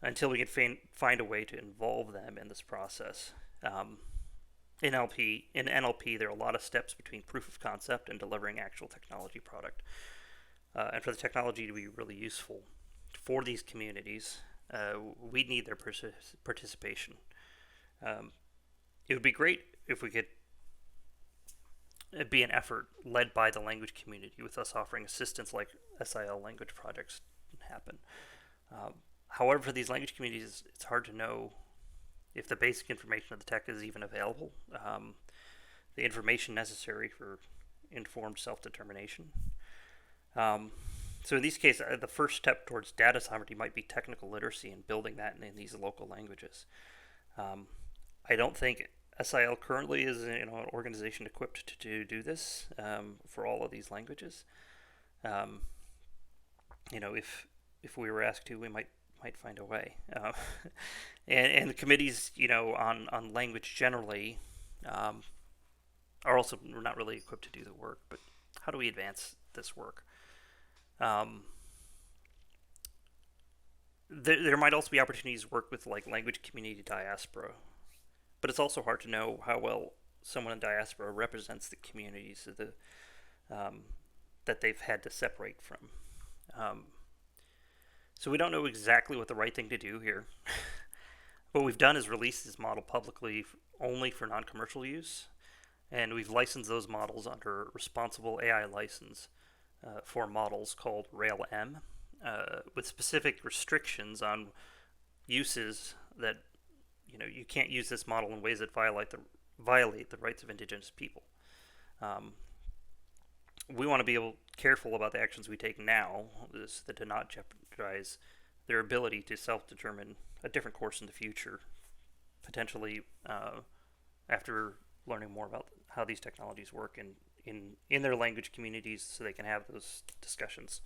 until we can find a way to involve them in this process. In NLP, there are a lot of steps between proof of concept and delivering actual technology product. and for the technology to be really useful for these communities, we need their participation. It would be great if we could be an effort led by the language community, with us offering assistance like SIL language projects happen. However, for these language communities, it's hard to know if the basic information of the tech is even available, the information necessary for informed self-determination. So in these cases, the first step towards data sovereignty might be technical literacy and building that in these local languages. I don't think SIL currently is an organization equipped to do this for all of these languages. If we were asked to, we might find a way. And the committees, on language generally, are also not really equipped to do the work. But how do we advance this work? There might also be opportunities to work with language community diaspora, but it's also hard to know how well someone in diaspora represents the communities that they've had to separate from. So we don't know exactly what the right thing to do here. What we've done is release this model publicly only for non-commercial use, and we've licensed those models under responsible AI license for models called RailM, with specific restrictions on uses that you can't use this model in ways that violate the rights of Indigenous people. We want to be careful about the actions we take now, that do not jeopardize their ability to self-determine a different course in the future, potentially after learning more about how these technologies work in their language communities, so they can have those discussions.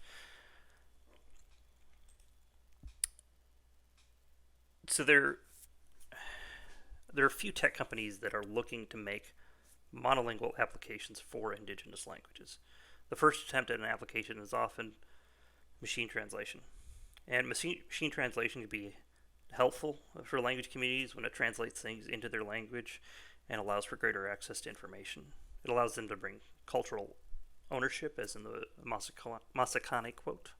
So there are a few tech companies that are looking to make monolingual applications for Indigenous languages. The first attempt at an application is often machine translation. And machine translation can be helpful for language communities when it translates things into their language and allows for greater access to information. It allows them to bring cultural ownership, as in the Masakane quote.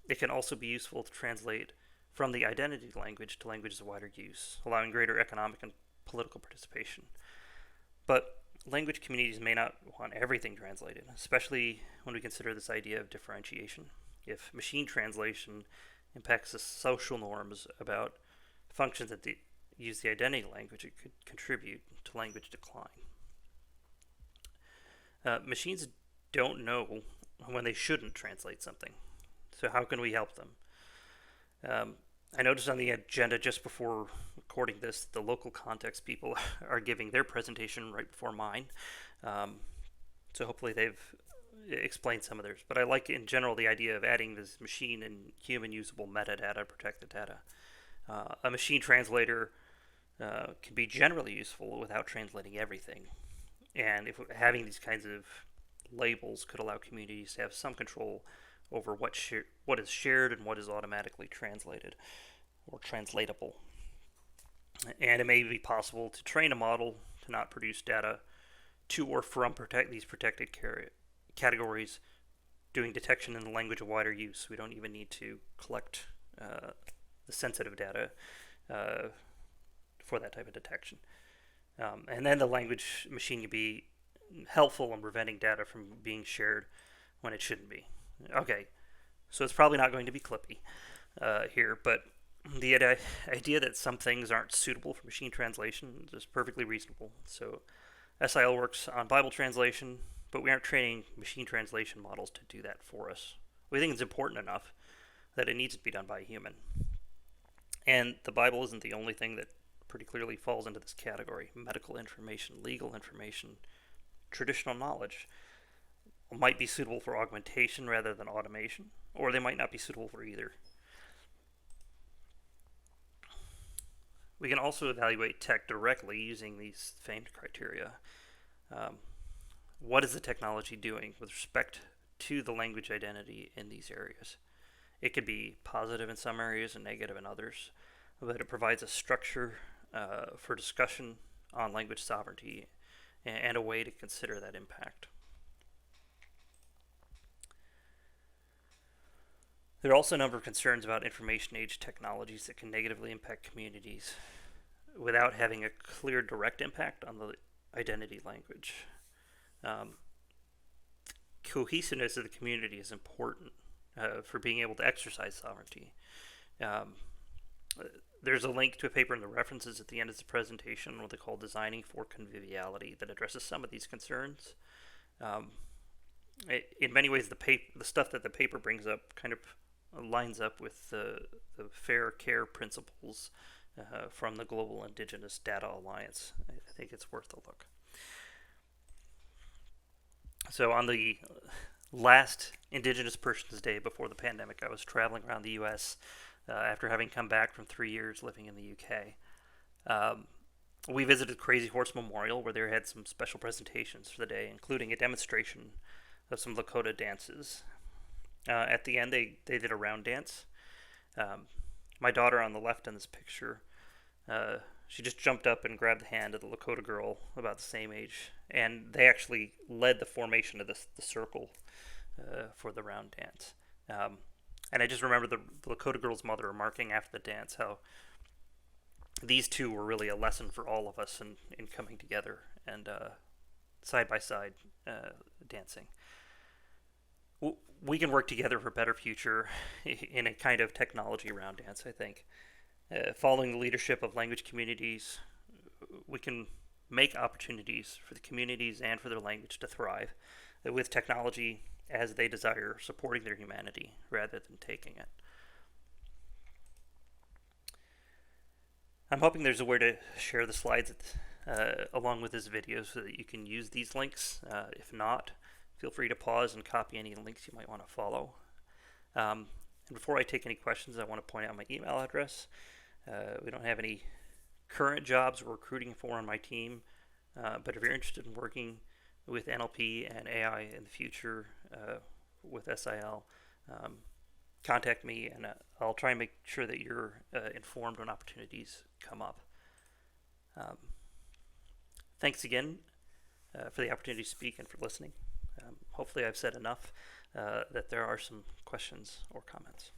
It can also be useful to translate from the identity language to languages of wider use, allowing greater economic and political participation. But language communities may not want everything translated, especially when we consider this idea of differentiation. If machine translation impacts the social norms about functions that use the identity language, it could contribute to language decline. Machines don't know when they shouldn't translate something, so how can we help them? I noticed on the agenda just before recording this, the local context people are giving their presentation right before mine. So hopefully they've explained some of theirs. But I like, in general, the idea of adding this machine and human usable metadata to protect the data. A machine translator can be generally useful without translating everything. And if having these kinds of labels could allow communities to have some control over what is shared and what is automatically translated or translatable. And it may be possible to train a model to not produce data to or from these protected categories, doing detection in the language of wider use. We don't even need to collect the sensitive data for that type of detection. And then the language machine can be helpful in preventing data from being shared when it shouldn't be. Okay, so it's probably not going to be clippy here, but the idea that some things aren't suitable for machine translation is perfectly reasonable. So SIL works on Bible translation, but we aren't training machine translation models to do that for us. We think it's important enough that it needs to be done by a human. And the Bible isn't the only thing that pretty clearly falls into this category. Medical information, legal information, traditional knowledge might be suitable for augmentation rather than automation, or they might not be suitable for either. We can also evaluate tech directly using these famed criteria. What is the technology doing with respect to the language identity in these areas? It could be positive in some areas and negative in others, but it provides a structure for discussion on language sovereignty and a way to consider that impact. There are also a number of concerns about information age technologies that can negatively impact communities without having a clear direct impact on the identity language. Cohesiveness of the community is important for being able to exercise sovereignty. There's a link to a paper in the references at the end of the presentation, what they call Designing for Conviviality, that addresses some of these concerns. In many ways, the stuff that the paper brings up kind of lines up with the fair care principles from the Global Indigenous Data Alliance. I think it's worth a look. So on the last Indigenous Persons Day before the pandemic, I was traveling around the U.S. After having come back from 3 years living in the U.K. We visited Crazy Horse Memorial, where they had some special presentations for the day, including a demonstration of some Lakota dances. At the end, they did a round dance. My daughter on the left in this picture, she just jumped up and grabbed the hand of the Lakota girl about the same age, and they actually led the formation of the circle for the round dance. And I just remember the Lakota girl's mother remarking after the dance how these two were really a lesson for all of us in coming together and side by side dancing. We can work together for a better future in a kind of technology round dance, I think. Following the leadership of language communities, we can make opportunities for the communities and for their language to thrive with technology as they desire, supporting their humanity rather than taking it. I'm hoping there's a way to share the slides along with this video so that you can use these links. If not, feel free to pause and copy any links you might want to follow. And before I take any questions, I want to point out my email address. We don't have any current jobs we're recruiting for on my team, but if you're interested in working with NLP and AI in the future with SIL, contact me, and I'll try and make sure that you're informed when opportunities come up. Thanks again for the opportunity to speak and for listening. Hopefully I've said enough that there are some questions or comments.